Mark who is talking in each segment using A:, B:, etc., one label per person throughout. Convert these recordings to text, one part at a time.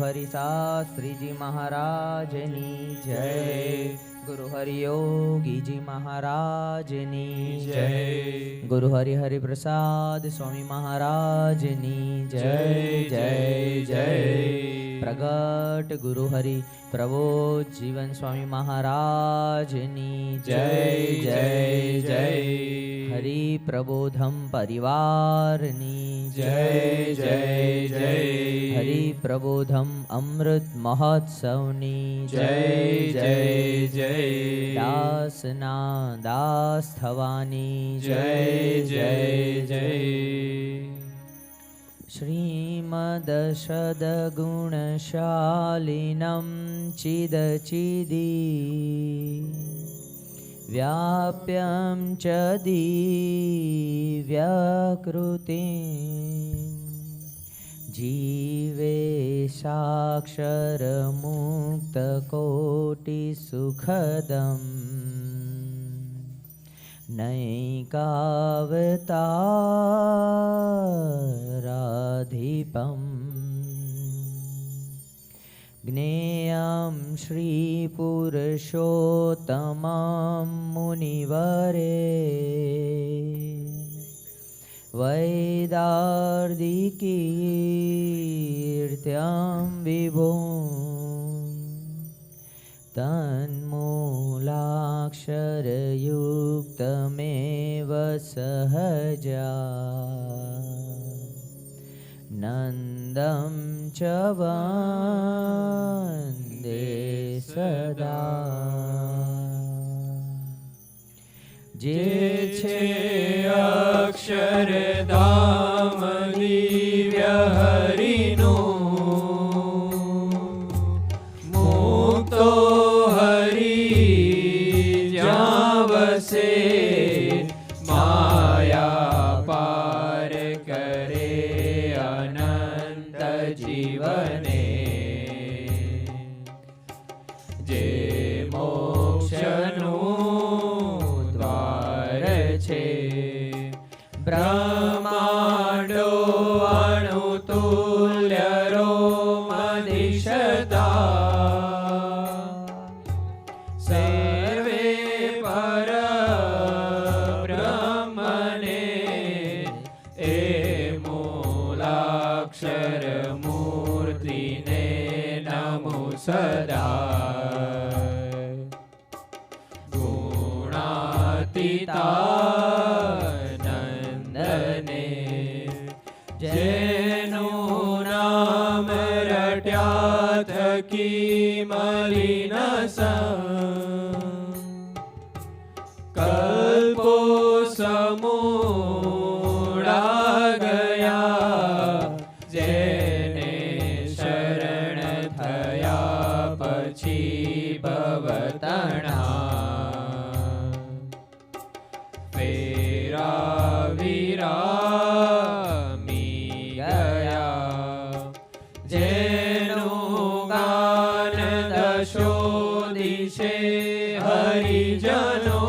A: હરિ શાસ્ત્રીજી મહારાજની જય, ગુરુ હરિ યોગીજી મહારાજની જય, ગુરુ હરિ હરિ પ્રસાદ સ્વામી મહારાજની જય જય જય, પ્રગટ ગુરુ હરિ પ્રબોધ જીવન સ્વામી મહારાજની જય જય જય, હરિ પ્રબોધમ પરિવારની જય જય જય, હરિ પ્રબોધમ અમૃત મહોત્સવની જય જય જય, દાસના દાસ થવાની જય જય જય, શ્રીમદ સદગુણશાલિનમ ચિદચિદી વ્યાપ્યં ચ દિવ્યકૃતિં જીવે સાક્ષરમુક્તકોટિસુખદં નૈકાવતારાધિપम् જ્ઞેયં શ્રીપુરુષોત્તમં મુનિવરે વૈદાર્દિકીર્ત્યં વિભું તન્મૂલાક્ષરયુક્તમેવ સહજા નંદં ચ વંદે સદા, જે છે
B: અક્ષરધામ દિવ્ય હરિનું, મુક્તો હરિ જ્યાં વસે માયા પાર કરે અનંત જીવને, જે મોક્ષનું દ્વાર છે બ્રહ્માંડો અણુતુલ્ય રોમધિષતા, સર્વે પર બ્રહ્મને એ મૂલાક્ષર મૂર્તિને નમો સદા, ગુણાતીતાનંદને જેનું નામ રટ્યા થકી મલિન કલ્પો સમૂળા ગયા, જેને શરણ થયા પછી ભવતણા ફેરા વિરામી ગયા, જેનું ગાન દશો દિશે હરિજનો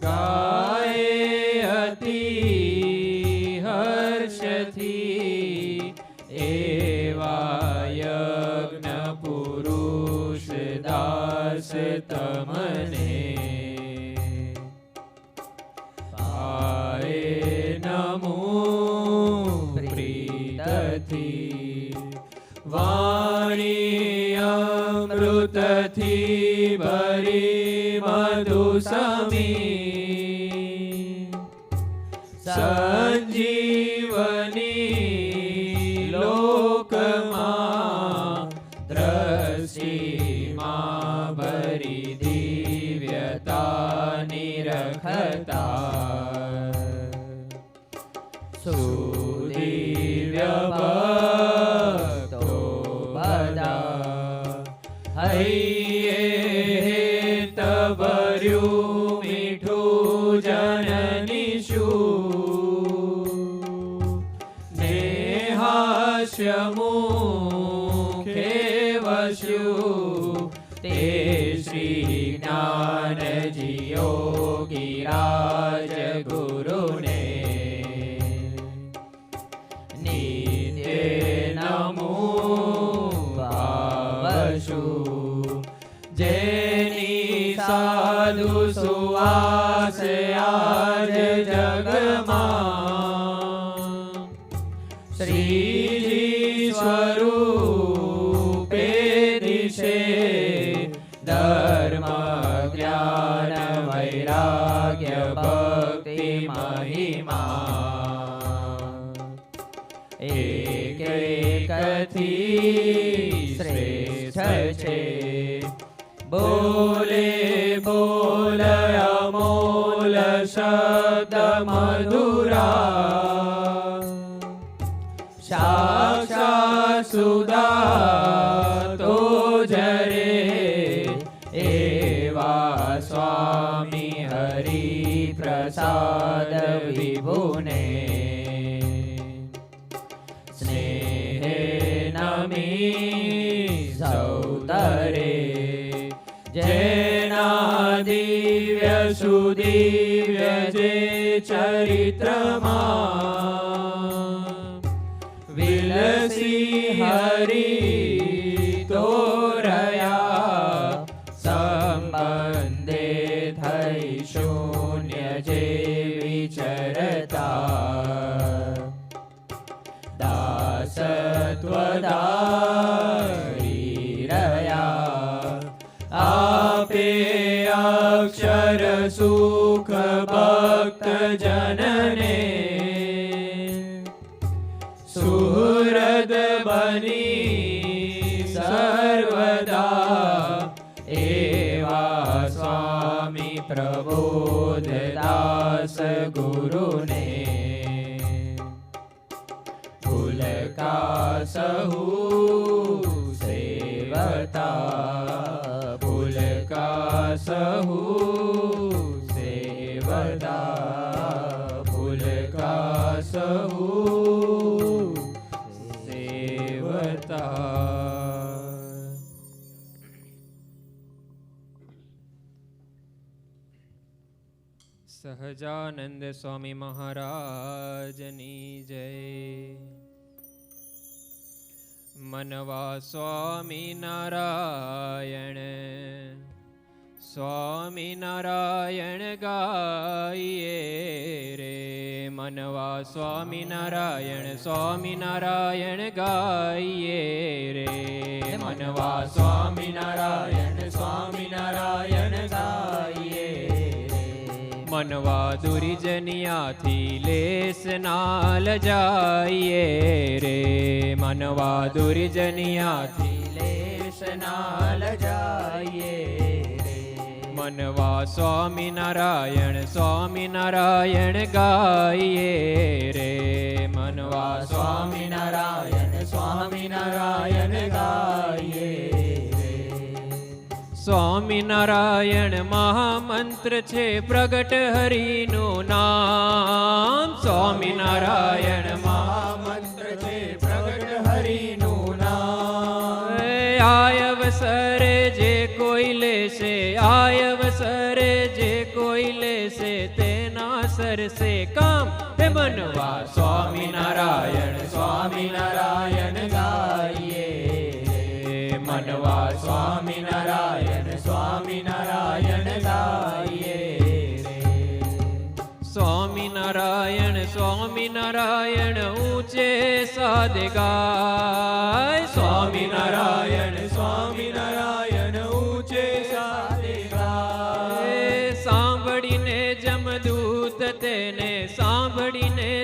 B: ગાય અતિ હર્ષથી, એવા યજ્ઞ પુરુષ દાસ તમને પાએ નમો પ્રીતથી, વાણી અમૃતથી ભરી મધુ સમી, સંજીવની લોકમાં દ્રષ્ટિમાં ભરી દિવ્યતા નિરખતા, સુદિવ્ય ભક્તો બધા હૈયે હેત ભર્યું મીઠું જનની શું, નેહાસ્ય મુખે વસ્યું તે શ્રી જ્ઞાનજી યોગી રાજ ગુરુને નિત્ય સુવાસ આજ જગમાં શ્રીજી સ્વરૂપે દિશે ધર્મ જ્ઞાન વૈરાગ્ય ભક્તિ મહિમા એક એકથી શ્રેષ્ઠ છે બોલે બોલ અમોલ શબ્દ મધુરા સાક્ષાત સુધા તો જરે એવા સ્વામી હરિ પ્રસાદ વિભુને સ્નેહે નમી સૌતરે જેના દિવ્ય સુદિવ્ય જે ચરિત્રમાં વિલસી હરિ તો રહ્યા સંબંધે થઈ શૂન્ય જે વિચરતા દાસત્વદારી રહ્યા આપે અક્ષર સુખ ભક્ત જનને સુહૃદ બની સર્વદા એવા સ્વામી પ્રબોધ દાસ ગુરુને ભૂલકા સહુ સેવતા ભૂલકા સહુ સેવતા ભૂલકા સહુ સહજાનંદ સ્વામી મહારાજની જય. મનવા સ્વામી નારાયણ સ્વામી નારાયણ ગાઈએ રે મનવા સ્વામી નારાયણ ગાઈએ રે મનવા સ્વામી નારાયણ ગાઈએ મનવા દુર્જનિયાથી લેસ ના લજાઈએ રે મનવા દુર્જનિયાથી લેસ ના લજાઈએ રે મનવા સ્વામી નારાયણ ગાઈએ રે મનવા સ્વામી નારાયણ ગાઈએ સ્વામિનારાયણ મહામંત્ર છે પ્રગટ હરિનું નામ સ્વામિનારાયણ મહામંત્ર છે પ્રગટ હરિનું નામ આયવસરે જે કોઈ લેશે આયવસરે જે કોઈ લેશે તેના સરસે કામ હે મનવા સ્વામિનારાયણ ગાઈએ મનવા સ્વામિનારાયણ ગાઈએ રે સ્વામિનારાયણ ઊંચે સાદે ગાય સ્વામિનારાયણ ઊંચે સાદે ગાય સાંભળીને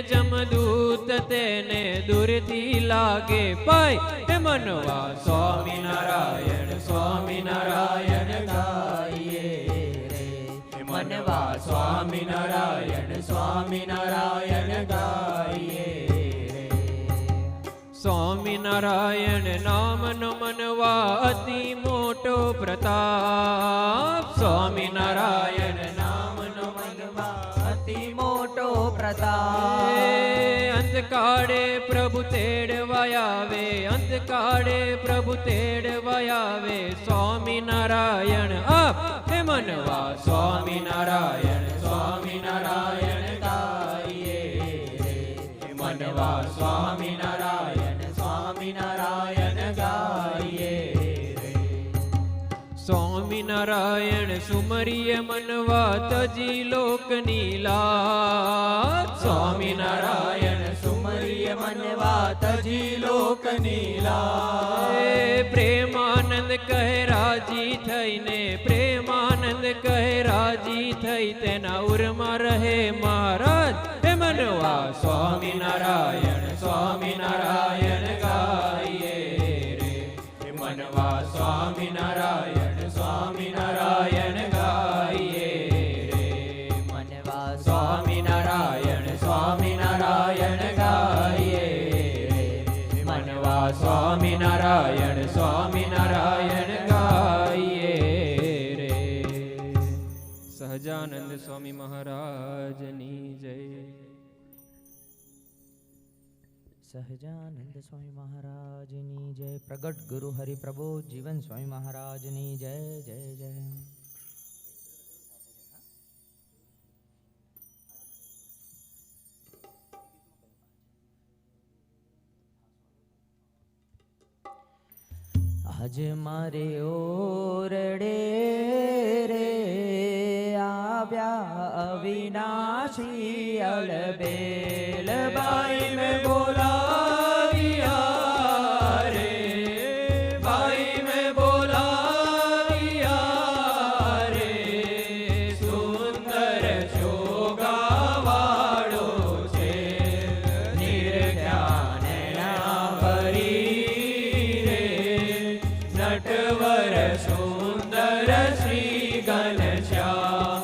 B: જમદૂત તેને દૂરથી લાગે પાય હે મનવા સ્વામિનારાયણ ગાઈએ રે મનવા સ્વામિનારાયણ ગાઈએ રે સ્વામિનારાયણ નામનો મનવા અતિ મોટો પ્રતાપ સ્વામિનારાયણ નામનો મનવા અતિ મોટો પ્રતાપ અંતકાળે પ્રભુ તેડવા આવે સ્વામિનારાયણ આપ હે મનવા સ્વામિનારાયણ ગાઈએ રે મનવા સ્વામિનારાયણ ગાઈએ રે સ્વામિનારાયણ નારાયણ સુમરીએ મનવા તજી લોકની લાજ.
C: સ્વામિનારાયણ સુમરીએ મનવા તજી લોકની લાજ.
B: પ્રેમાનંદ કહે રાજી થઈને, પ્રેમાનંદ કહે રાજી થઈ, તેના ઉરમાં રહે મહારાજ હે મનવા.
C: સ્વામિનારાયણ સ્વામિનારાયણ ગાઈએ રે હે મનવા. સ્વામિનારાયણ સ્વામિનારાયણ ગાઈએ રે
A: મનવા
C: સ્વામિનારાયણ સ્વામિનારાયણ ગાઈએ રે મનવા. સ્વામિનારાયણ સ્વામિનારાયણ ગાઈએ રે.
B: સહજાનંદ સ્વામી મહારાજની જય.
A: સહજાનંદ સ્વામી મહારાજની જય. પ્રગટ ગુરુ હરિપ્રબોધ જીવન સ્વામી મહારાજની જય જય જય. આજ મારે ઓરડે રે આવ્યા અવિનાશી અલબેલ બાઈ મેં
C: બોલાવિયા રે ભાઈ મેં બોલાવિયા રે. સુંદર ચોગાવાળો છે નિર્જ્ઞાનના ભરી રે. નટવર સુંદર શ્રી ઘનશ્યામ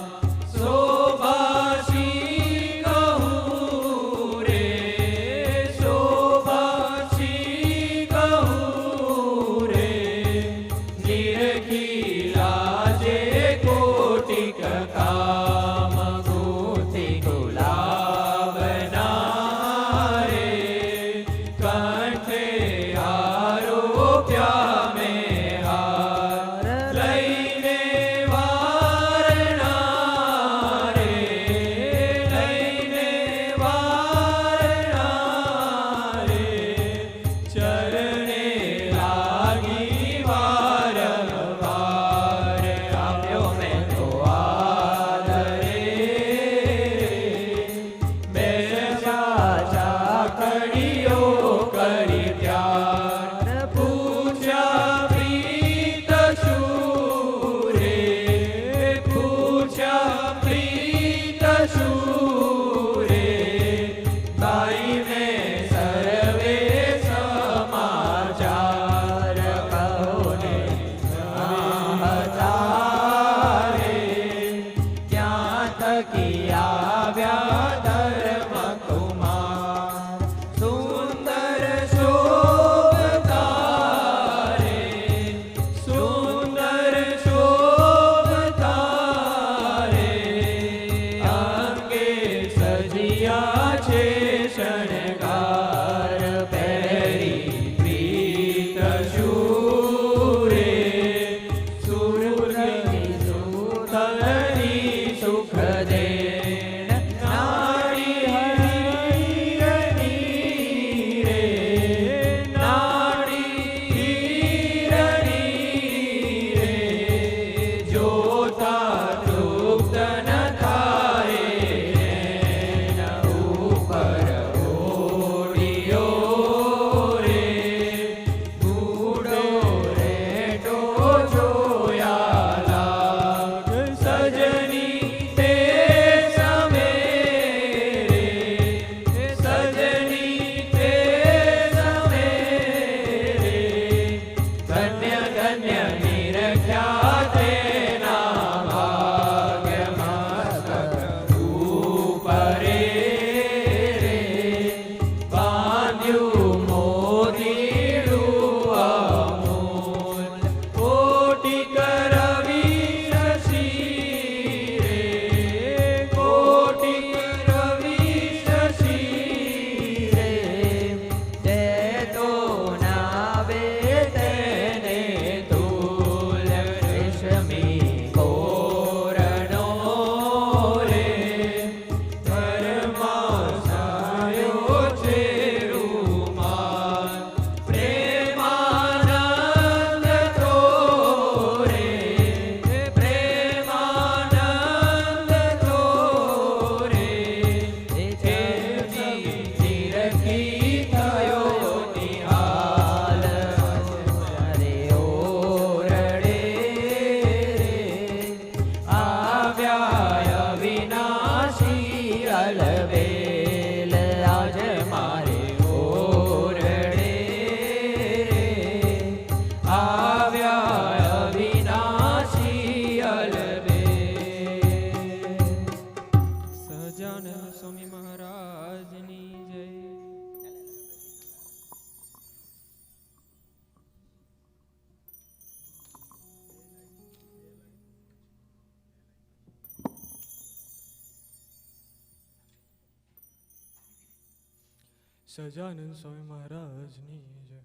C: શોભાશી કહું રે. શોભાશી
D: સહજાનંદ સ્વામી મહારાજની જય.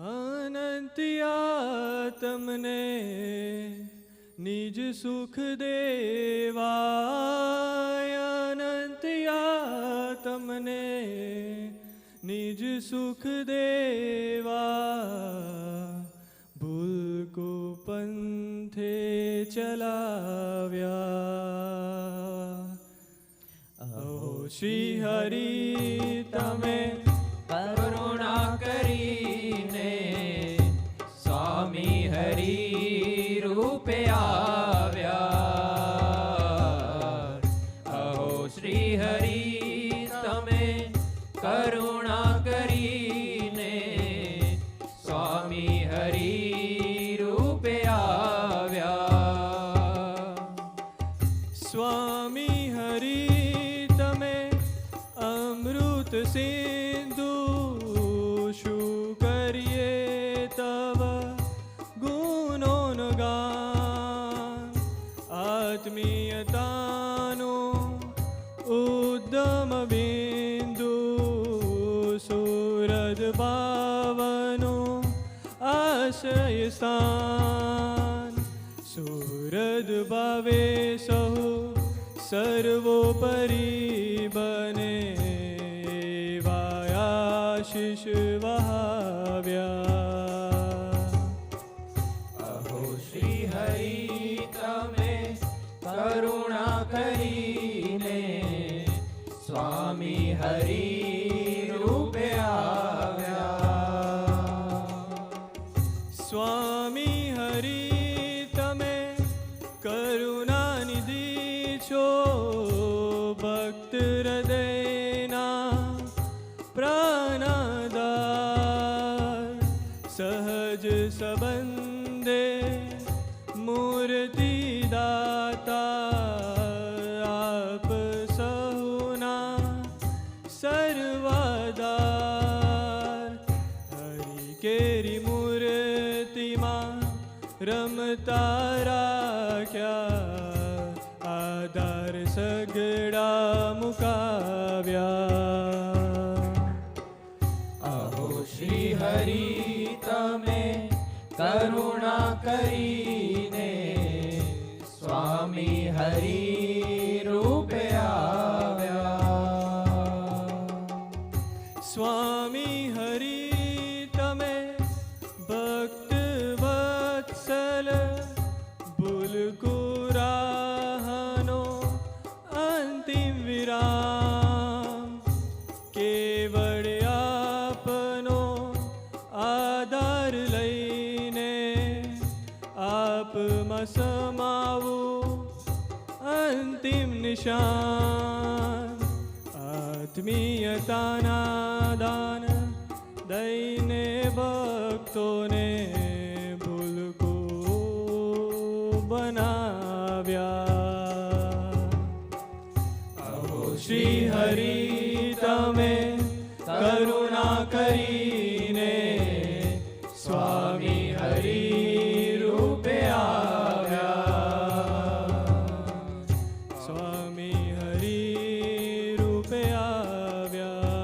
D: અનંતિયા તમને નિજ સુખ દેવાય, અનંતિયા તમને નિજ સુખ દેવા, ભૂલ કો પંથે ચલાવ્યા. અહો શ્રી હરિ તમે
C: કરુણા કરીને સ્વામી હરિ રૂપે આવ્યા. અહો શ્રી હરિ તમે કરુણા કરીને સ્વામી હરિ રૂપે આવ્યા.
D: સ્વામી હરિ તમે અમૃત સિંધુ, શું કરીએ તવ ગુણોન ગાન. આત્મીયતાનો ઉદ્દમ બિંદુ, સુરદ ભાવનો આશ્રય સ્થાન. સુરદ ભાવે સહુ સર્વોપરી બને, આશીષ વહાવ્યા.
C: અહો શ્રી હરિ તમે કરુણા કરીને સ્વામી હરિ રૂપે આવ્યા.
D: સ્વામી હરિ તમે કરુણા નિધિ છો, ભક્ત હૃદયના પ્રાણદાર. સહજ સંબંધે મૂર્તિ દાતા, આપ સહુના સર્વદાર. હરિ કેરી મૂર્તિમાં રમતા રાખ્યા, આધાર સગડા મુકાવ્યા.
C: અહો શ્રી હરિ તમે કરુણા કરીને સ્વામી હરિ રૂપે આવ્યા.
D: સ્વામી હરિ તમે ભક્ત વત્સલ, ભૂલકુરાહનો અંતિમ વિરામ. કેવળ આપનો આધાર લઈને આપમાં સમાવું અંતિમ નિશાન. આત્મીયતાના દાન દઈને ભક્તોને ભૂલકો બનાવ્યા. અહો શ્રી હરિ તમે કરુણા કરીને સ્વામી હરિ રૂપે આવ્યા. સ્વામી હરિ રૂપે આવ્યા.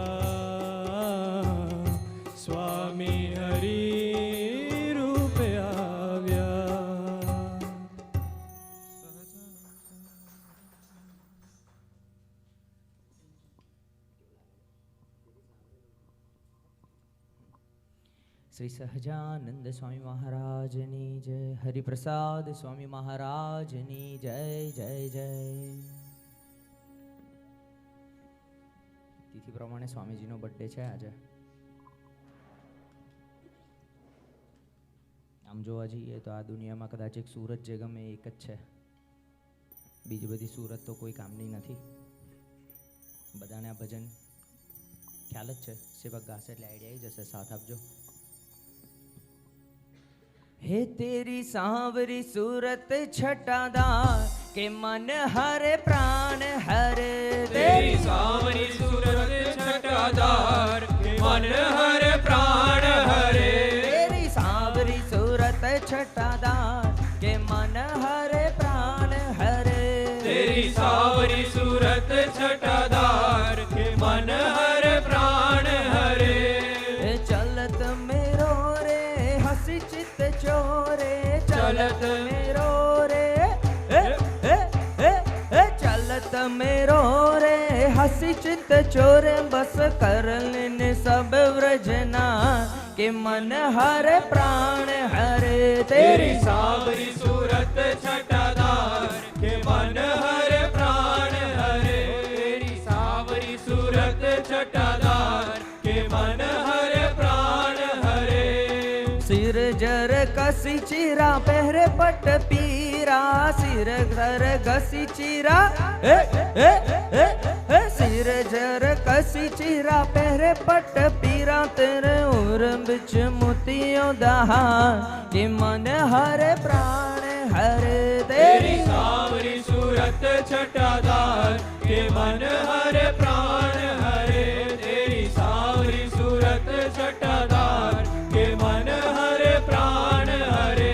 D: સ્વામી હરિ રૂપે આવ્યા.
A: શ્રી સહજાનંદ સ્વામી મહારાજની જય. હરિપ્રસાદ સ્વામી મહારાજની જય જય જય. તિથિ પ્રમાણે સ્વામીજીનો બર્થડે છે આજે. આમ જોવા જઈએ તો આ દુનિયામાં કદાચ એક સુરત જે ગમે એક જ છે, બીજી બધી સુરત તો કોઈ કામની નથી. બધાને આ ભજન ખ્યાલ જ છે, સેવક ગાશે એટલે આઈડિયા આવી જશે. સાથ આપજો. हे तेरी सांवरी सूरत छटादार, के मन हरे प्राण हरे.
C: तेरी सांवरी सूरत छटादार, मन हर प्राण हरे.
A: तेरी सांवरी सूरत
B: तेरी सावरी सूरत छटाधार के मन हर प्राण हरे
A: चलत मेरो रे हसी चित चोरे चलत मेरो रे चलत मेरो रे हसी चित चोरे बस कर लेने सब व्रजना के मन हर प्राण हरे
B: तेरी सावरी सूरत छटाधार के मन हर प्राण हरे तेरी सावरी सूरत छटाधार के मन हर प्राण हरे
A: सिर जर कसी चीरा पहरे पट पीरा सिर घर घसी चीरा सिर जर कसी चीरा पहरे पट पीरा तेरे उर बिच मोतियों दहा के मन हरे प्राण हरे
B: तेरी सावरी सूरत छटाधार के मन हर प्राण हरे तेरी सावरी सूरत छटाधार के मन हर प्राण हरे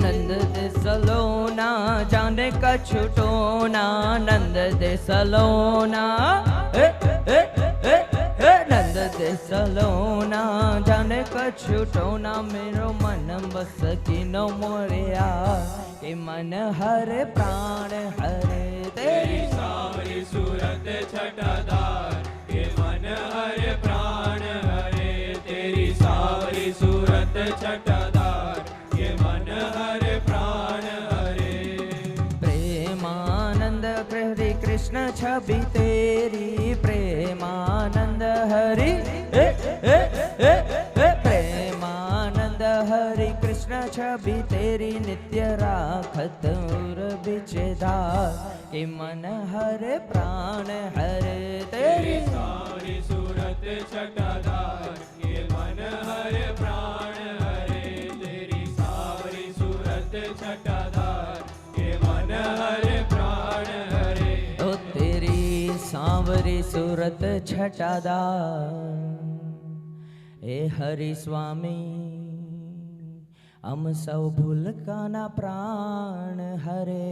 A: नंद दे सलोना जाने का छुटोना नंद दे सलोना नंद दे सलोना जाने का छुटोना मेरो मन बस की नो मोरिया के मन हरे प्राण हरे
B: तेरी सावरी सूरत छटाधार के मन हरे प्राण हरे तेरी सावरी सूरत छटाधार के मन हरे प्राण हरे
A: प्रेमानंद हरि कृष्ण छवि तेरी प्रेमानंद हरि प्रेमानंद हरि कृष्ण छवि तेरी नित्य राखत उर बिचदा के मन हरे प्राण हरे
B: तेरी सावरी सूरत छटाधार के मन हरे प्राण हरे तेरी सावरी सूरत छटाधार के मन हरे प्राण हरे
A: ओ तेरी सांवरी सूरत छटादार ए हरि स्वामी हम सौ भूल का ना प्राण हरे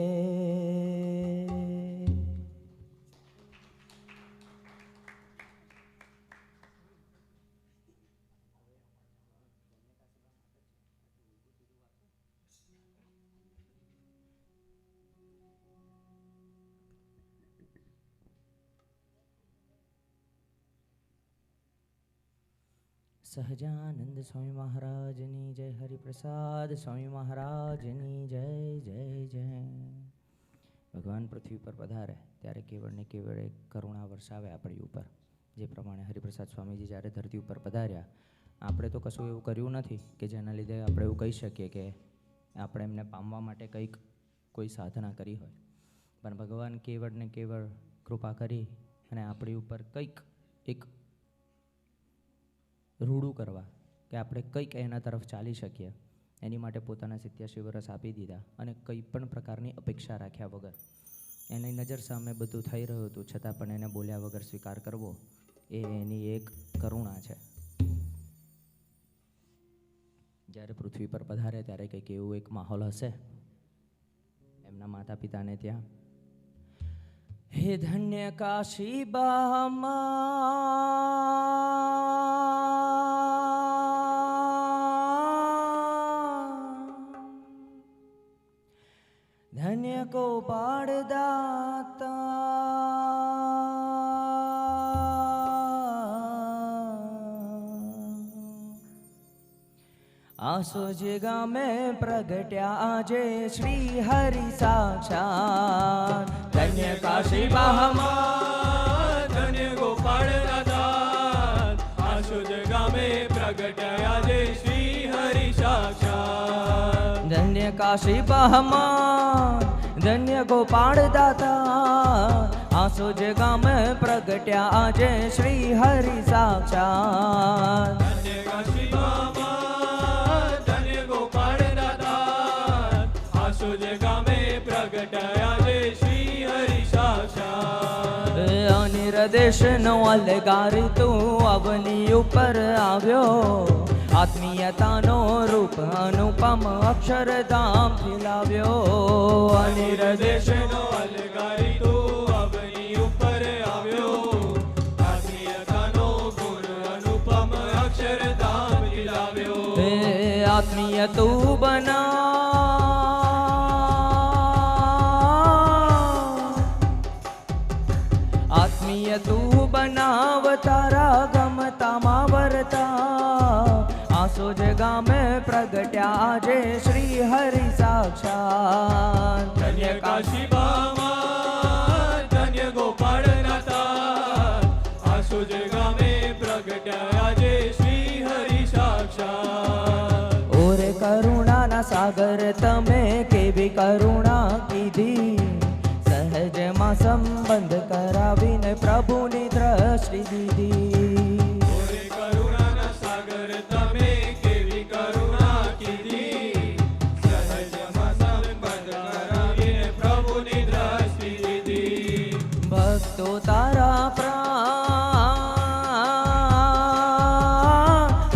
A: સહજાનંદ સ્વામી મહારાજની જય હરિપ્રસાદ સ્વામી મહારાજની જય જય જય ભગવાન પૃથ્વી પર પધારે ત્યારે કેવળ ને કેવળ એક કરુણા વરસાવે આપણી ઉપર જે પ્રમાણે હરિપ્રસાદ સ્વામીજી જ્યારે ધરતી ઉપર પધાર્યા આપણે તો કશું એવું કર્યું નથી કે જેના લીધે આપણે એવું કહી શકીએ કે આપણે એમને પામવા માટે કંઈક કોઈ સાધના કરી હોય પણ ભગવાન કેવળ ને કેવળ કૃપા કરી અને આપણી ઉપર કંઈક એક રૂડું કરવા કે આપણે કંઈક એના તરફ ચાલી શકીએ એની માટે પોતાના 87 વર્ષ આપી દીધા અને કંઈ પણ પ્રકારની અપેક્ષા રાખ્યા વગર એની નજર સામે બધું થઈ રહ્યું હતું છતાં પણ એને બોલ્યા વગર સ્વીકાર કરવો એ એની એક કરુણા છે. જ્યારે પૃથ્વી પર પધારે ત્યારે કંઈક એવું એક માહોલ હશે એમના માતા પિતાને ત્યાં હે ધન્ય કાશી ધન્ય કો પાડ દાતા આસોજી ગામે પ્રગટ્યા આજે શ્રી હરિ સાક્ષાત. ધન્ય કાશી બાહમાં
C: ધન્ય ગોપાળ દાદા આશુજ ગામે પ્રગટ્યા આજે શ્રી હરિ સાક્ષાત.
A: ધન્ય કાશી બાહમાં ધન્ય ગોપાળ દાતા આસોજ ગામે પ્રગટ્યા આજે શ્રી હરિ સાક્ષાત.
C: ધન્ય કાશી બાબા ધન્ય ગોપાળ દાદા આશુજ ગામે પ્રગટ્યા આજે શ્રી હરિ સાક્ષાત.
A: અનિર્દેશનો અલગારી તું અવની ઉપર આવ્યો. આત્મીયતાનો રૂપ અનુપમ અક્ષરધામથી લાવ્યો.
C: અનિર્દેશનો અલગારી તું અવની ઉપર આવ્યો. આત્મીયતાનો ગુણ અનુપમ અક્ષરધામથી લાવ્યો.
A: હે આત્મીય તું બના આત્મીય તું બનાવ તારા ગમતામાં વર્તા. આસોજ ગામે પ્રગટ્યા આજે શ્રી હરિ સાક્ષાત.
C: ધન્ય કાશી બામા ધન્ય ગોપાળ નાથા આશુજ ગામે પ્રગટ્યા આજે શ્રી હરિ સાક્ષાત.
A: ઓરે કરુણાના સાગર તમે કેવી કરુણા કીધી. સહજમાં સંબંધ કરાવીને પ્રભુની દ્રષ્ટિ દીધી.
C: ઓરે કરુણાના સાગર તમે કેવી કરુણા કીધી. સહજમાં સંબંધ કરાવીને પ્રભુની દ્રષ્ટિ દીધી.
A: ભક્તો તારા પ્રાણ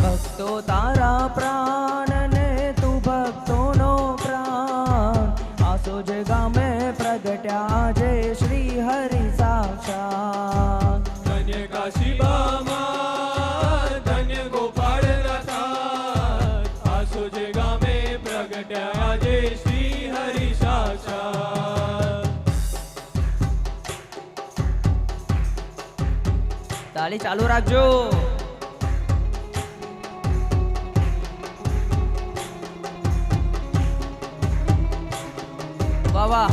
A: ભક્તો તારા પ્રાણ ને તું ભક્તોનો પ્રાણ. આસોજ ગામે પ્રગટ્યા આજે શ્રી હરિ સાક્ષાત.
C: ધન્ય કાશી બામા ધન્ય ગોપાળ નાથા આશુજ ગામે પ્રગટ્યા આજે શ્રી હરિ સાક્ષાત.
A: તાળી ચાલુ રાખજો. વાહ વાહ.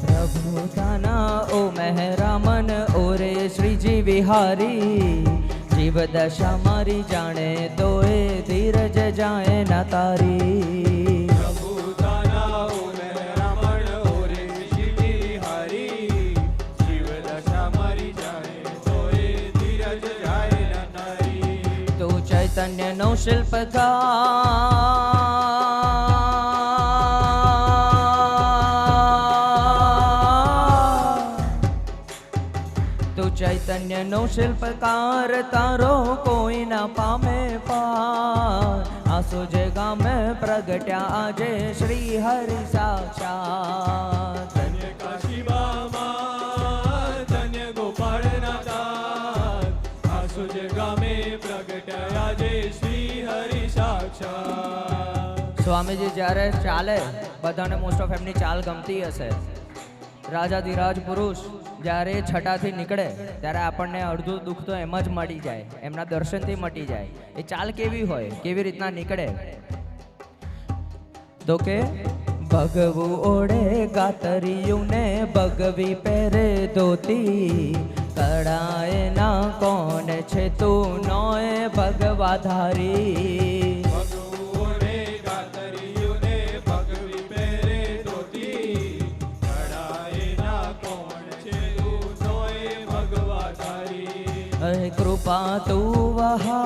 A: પ્રભુતાના ઓ મહેરામન ઓરે શ્રીજી વિહારી. જીવ દશા મારી જાણે તો એ ધીરજ જાય ના તારી.
C: પ્રભુતાના ઓને રમણ ઓરે શ્રી હરી. જીવ દશા મારી જાય તો એ ધીરજ જાય ન તારી.
A: તું ચૈતન્યનો શિલ્પકાર. તું ચૈતન્યનો શિલ્પકાર તારો કોઈ ના પામે પાર. આસોજ ગામે પ્રગટ્યા આજે શ્રી હરિ સાક્ષાત.
C: ધન્ય કાશી બામા ધન્ય ગોપાળ નાથા આશુજ ગામે પ્રગટ્યા આજે શ્રી હરિ સાક્ષાત.
A: સ્વામીજી જ્યારે ચાલે બધાને મોસ્ટ ઓફ એમની ચાલ ગમતી હશે. રાજાધિરાજ પુરુષ જ્યારે છટાથી નીકળે ત્યારે આપણને અડધું દુઃખ તો એમ જ મટી જાય, એમના દર્શનથી મટી જાય. એ ચાલ કેવી હોય, કેવી રીતના નીકળે તો કે ભગવું ઓળે ગાતરિયું ને ભગવી પહેરે ધોતી. કળાએ ના કોણ છે તું નોય ભગવાધારી.
C: ભગવોને ગાતરીઓને ભગવી પહેરે ધોતી. કળાએ ના કોણ છે તું તોય ભગવાધારી.
A: अरे कृपा तू वहा,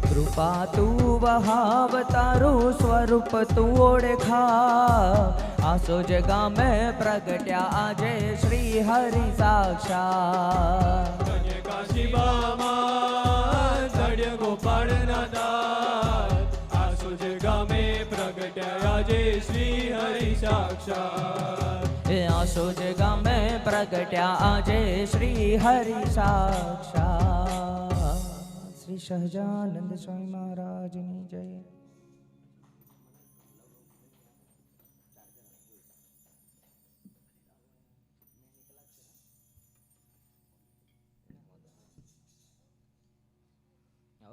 A: कृपा तू वहाव तारू स्वरूप तू ओळखा, आसो जगा में प्रगट्या आजे श्री हरि साक्षात।
D: धन्य काशीबामा धन्य गोपाळना दास, आसो जगा में प्रगट्या जय श्री हरि साक्षात।
A: आसो जगा में प्रगट्या आजे श्री हरि साक्षात। श्री सहजानंद स्वामी महाराज की जय।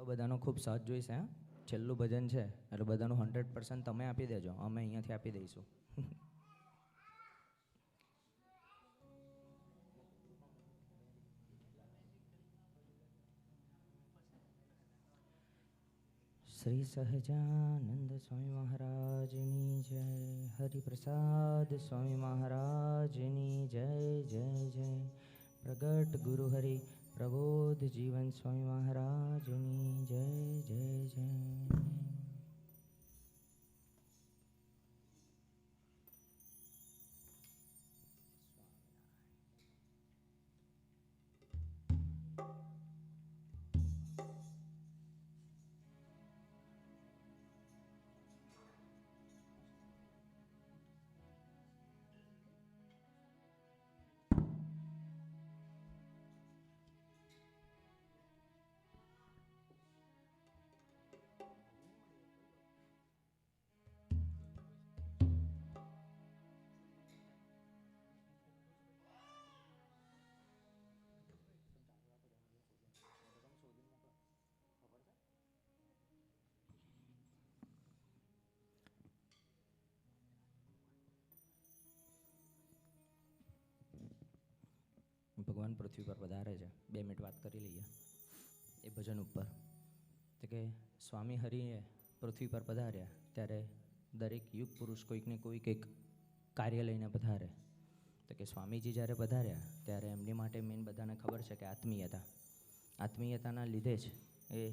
A: બધાનો ખૂબ સાથ જોઈશે હા, છેલ્લું ભજન છે એટલે બધાનું 100% તમે આપી દેજો, અમે અહીંયાથી આપી દઈશું. શ્રી સહજાનંદ સ્વામી મહારાજની જય, હરિપ્રસાદ સ્વામી મહારાજની જય જય જય, પ્રગટ ગુરુ હરિ પ્રબોધ જીવન સ્વામી મહારાજની જય જય જય. ભગવાન પૃથ્વી પર પધારે છે, 2 મિનિટ વાત કરી લઈએ એ ભજન ઉપર. તો કે સ્વામી હરિએ પૃથ્વી પર પધાર્યા ત્યારે દરેક યુગ પુરુષ કોઈક ને કોઈક એક કાર્ય લઈને પધારે. તો કે સ્વામીજી જ્યારે પધાર્યા ત્યારે એમની માટે મેઇન બધાને ખબર છે કે આત્મીયતાના લીધે જ એ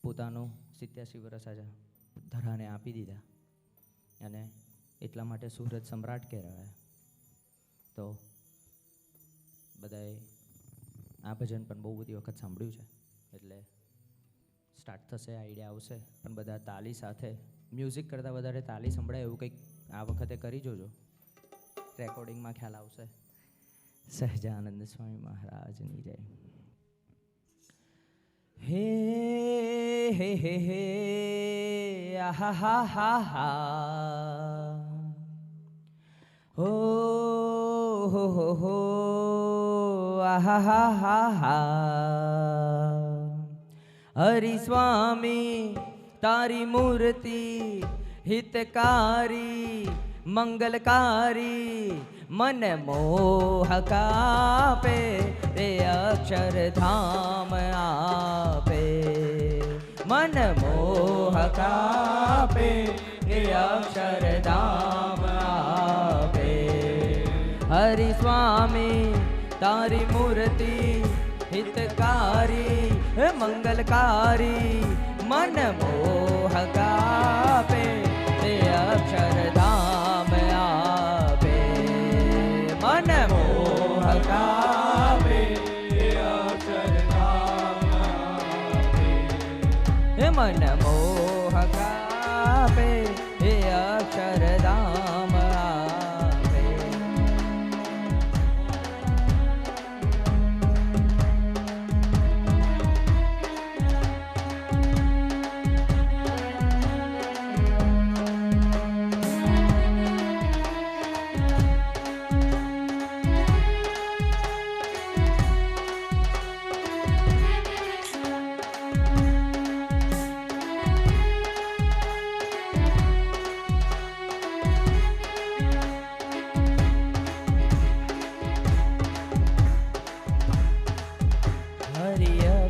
A: પોતાનું 87 વર્ષ આજે ધરાને આપી દીધા અને એટલા માટે સુરત સમ્રાટ કહેવાય. તો બધાએ આ ભજન પણ બહુ બધી વખત સાંભળ્યું છે એટલે સ્ટાર્ટ થશે, આઈડિયા આવશે, પણ બધા તાલી સાથે મ્યુઝિક કરતાં વધારે તાલી સંભળાય એવું કંઈક આ વખતે કરી જોજો, રેકોર્ડિંગમાં ખ્યાલ આવશે. સહજાનંદ સ્વામી મહારાજની જય. હે હે હે હે આહા હા હા હા હો હો આહા હા હા હા. હરિ સ્વામી તારી મૂર્તિ હિતકારી મંગલકારી, મન મોહ કાપે રે અક્ષરધામ આપે, મન મોહ કાપે રે અક્ષરધામ આપે. હરિ સ્વામી તારી મૂર્તિ હિતકારી મંગલકારી, મન મોહ કાપે તે અક્ષરધામ આપે, મન મોહ કાપે તે અક્ષરધામ આપે, મન મોહ કાપે તે અક્ષરધામ આપે.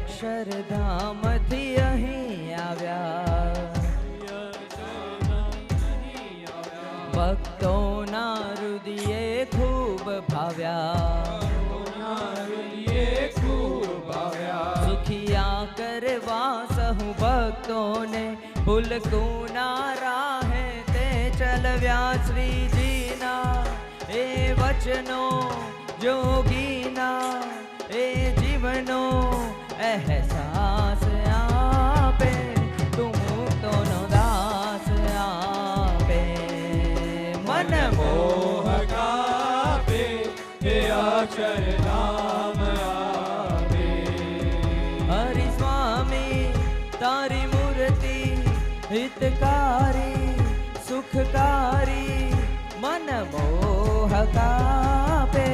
A: અક્ષરધામથી અહીં આવ્યા, ભક્તોના હૃદયે ખૂબ ભાવ્યા.
C: નારલીએ ખૂબ ભાવ્યા
A: સુખિયા કરવા સહુ ભક્તોને ભૂલકુના રાહે તે ચલવ્યા શ્રીજીના એ વચનો જોગીના એ જીવનો અહેસાસ આપે તું મુક્તોનો દાસ આપે મન
C: મોહક આપે હે અક્ષરધામ આપે
A: હરિ સ્વામી તારી મૂર્તિ હિતકારી સુખકારી મન મોહક આપે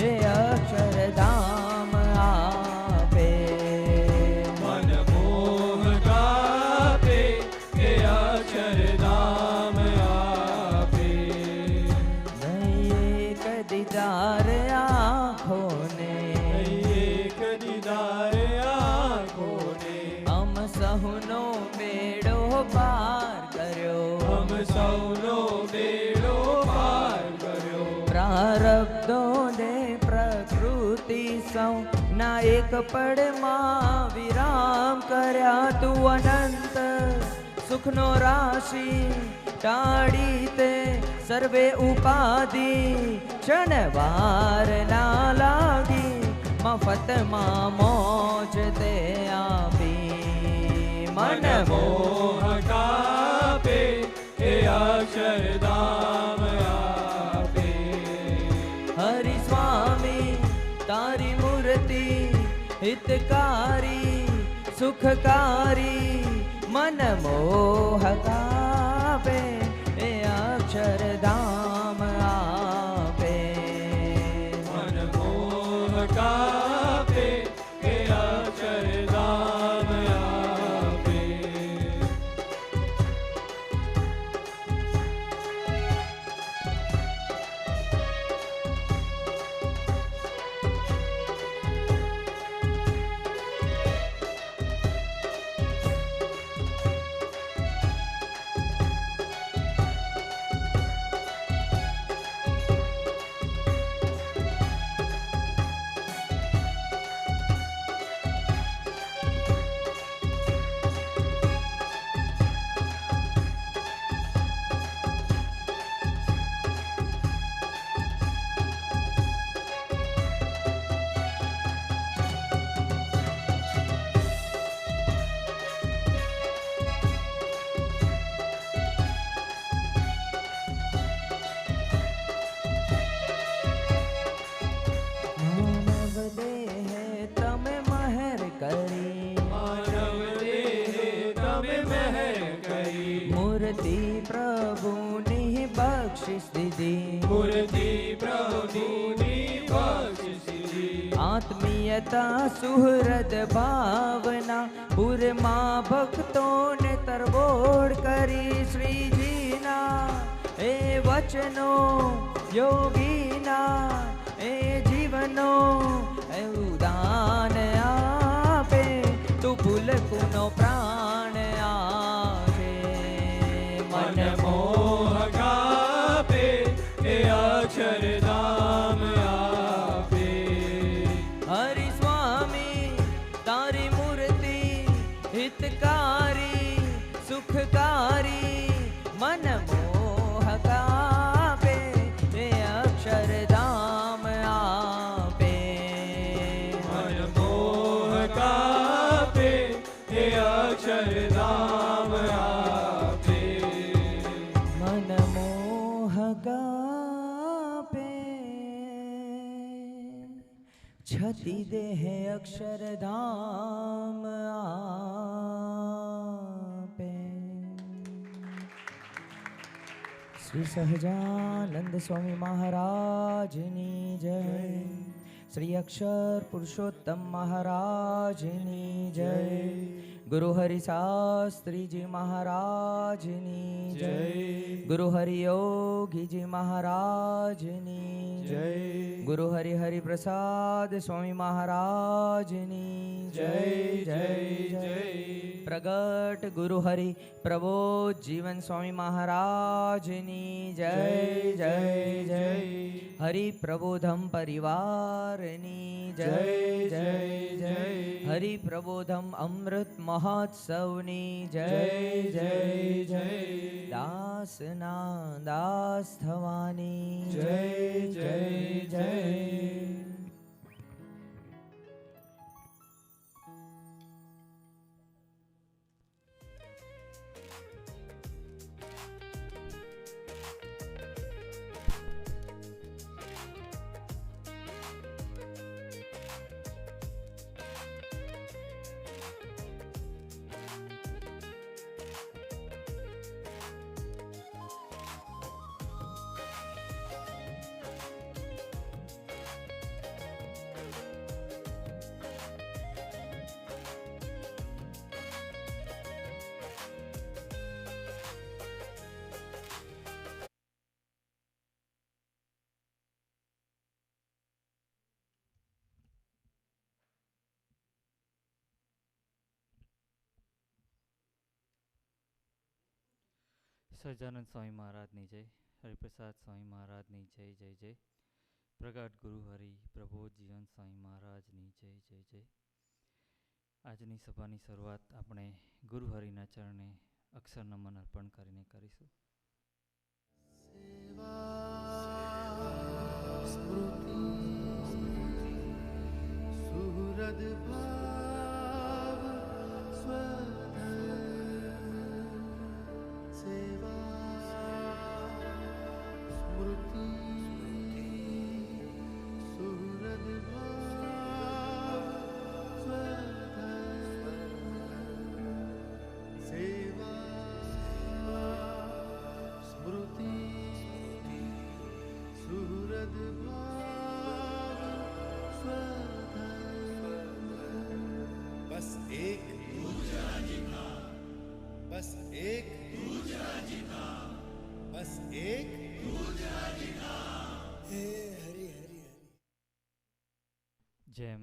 A: હે અક્ષરધામ આપે
C: મન મોહક આપે હે અક્ષરધામ આપે
A: નહીં એક દીદાર આંખોને
C: એક દીદાર આંખોને
A: અમ સહુનો બેડો પાર કર્યો
C: હમ સૌનો બેડો પાર કર્યો
A: પ્રારબ્ધોને પ્રકૃતિ સૌ ના એક પળમાં વિરામ કર્યા તું અનંત સુખનો રાશિ ટાળી તે સર્વે ઉપાધિ ક્ષણવાર ના લાગી મફતમાં મોજ તે આપી મન
C: મોહક આપે હે અક્ષરધામ આપે
A: હરિ સ્વામી તારી મૂર્તિ હિતકારી સુખકારી મન મોહક આપે એ અક્ષરધામ આપે
C: મન મોહક આપે હે અક્ષરધામ આપે
A: માનવ દેહ તમે મહેર કરી
C: માનવ દેહ તમે મહેર કરી
A: મૂર્તિ પ્રભુની બક્ષિસ દીધી
C: મૂર્તિ પ્રભુની બક્ષિસી
A: આત્મીયતા સુહૃદ ભાવના પૂરમાં ભક્તોને તરબોળ કરી શ્રીજીના એ વચનો યોગીના એ જીવનો એ ઉદાન આપે તું ભૂલકુનો પ્રાણ આપે
C: મન મોહક આપે હે અક્ષરધામ આપે
A: હરિ સ્વામી તારી મૂર્તિ હિતકારી સુખકારી મન મોહક આપે હે અક્ષરધામ આપે
C: મન મોહક આપે હે અક્ષરધામ આપે
A: મન મોહક આપે છતિ દેહ અક્ષરધામ આપે શ્રી સહજાનંદ સ્વામી મહારાજની જય શ્રી અક્ષર પુરુષોત્તમ મહારાજની જય ગુરુ હરિ શાસ્ત્રીજી મહારાજની જય ગુરુ હરિ યોગીજી મહારાજની જય ગુરુ હરિ હરિ પ્રસાદ સ્વામી મહારાજની જય જય જય પ્રગટ ગુરુ હરિ પ્રબોધ જીવન સ્વામી મહારાજની જય જય જય હરિ પ્રબોધમ પરિવારની જય
C: જય
A: જય
C: જય
A: જય
C: જય.
A: હરિ પ્રબોધમ અમૃત મહોત્સવની જય
C: જય જય જય.
A: દાસના દાસ થવાની
C: જય જય જય.
E: સહજાનંદ સ્વામી મહારાજની જય, હરિપ્રસાદ સ્વામી મહારાજની જય જય જય, પ્રગટ ગુરુ હરિ પ્રબોધ જીવન સ્વામી મહારાજની જય જય જય. આજની સભાની શરૂઆત આપણે ગુરુ હરિના ચરણે અક્ષર નમન અર્પણ કરીને કરીશું.
F: સુહૃદ ભાવ સેવા સ્મૃતિ સુહૃદ ભાવ સેવા સ્મૃતિ સુહૃદ ભાવ બસ એક બસ એક બસ એક હે હરિ હરિ હરિ.
E: જેમ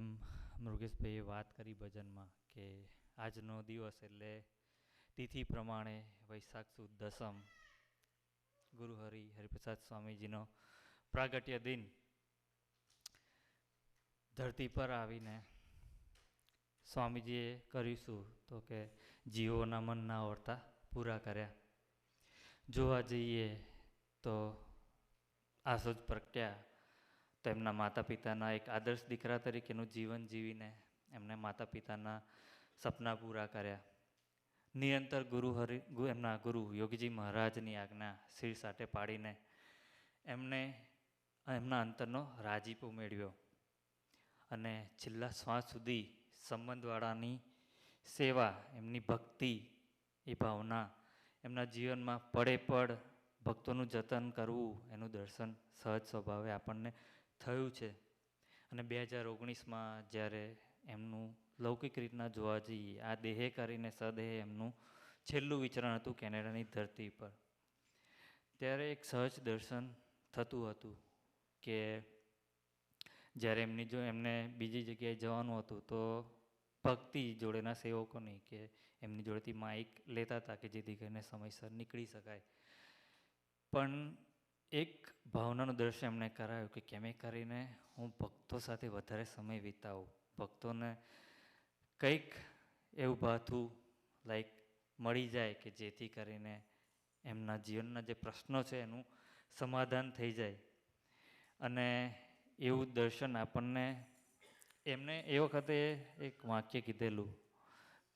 E: મૃગેશભાઈએ વાત કરી ભજનમાં કે આજનો દિવસ એટલે તિથિ પ્રમાણે વૈશાખ સુદ દસમ ગુરુ હરિપ્રસાદ સ્વામીજીનો પ્રાગટ્ય દિન ધરતી પર આવીને સ્વામીજીએ કર્યું શું તો કે જીવોના મનના ઓરતા પૂરા કર્યા. જોવા જઈએ તો આસોજ પ્રગટ્યા તો એમના માતા પિતાના એક આદર્શ દીકરા તરીકેનું જીવન જીવીને એમને માતા પિતાના સપના પૂરા કર્યા. નિરંતર એમના ગુરુ યોગીજી મહારાજની આજ્ઞા શિર સાટે પાડીને એમને એમના અંતરનો રાજીપો મેળવ્યો અને છેલ્લા શ્વાસ સુધી સંબંધવાળાની સેવા, એમની ભક્તિ, એ ભાવના એમના જીવનમાં પડે પડ ભક્તોનું જતન કરવું, એનું દર્શન સહજ સ્વભાવે આપણને થયું છે. અને 2019માં જ્યારે એમનું લૌકિક રીતના જોવા જઈએ, આ દેહે કરીને સદેહે એમનું છેલ્લું વિચરણ હતું કેનેડાની ધરતી પર, ત્યારે એક સહજ દર્શન થતું હતું કે જ્યારે એમને બીજી જગ્યાએ જવાનું હતું તો ભક્તિ જોડેના સેવકોની કે એમની જોડેથી માઇક લેતા હતા કે જેથી કરીને સમયસર નીકળી શકાય. પણ એક ભાવનાનું દર્શન એમણે કરાયું કે કેમે કરીને હું ભક્તો સાથે વધારે સમય વિતાવું, ભક્તોને કંઈક એવું ભાથું લાઈક મળી જાય કે જેથી કરીને એમના જીવનના જે પ્રશ્નો છે એનું સમાધાન થઈ જાય. અને એવું દર્શન આપણને એમને એ વખતે એક વાક્ય કીધેલું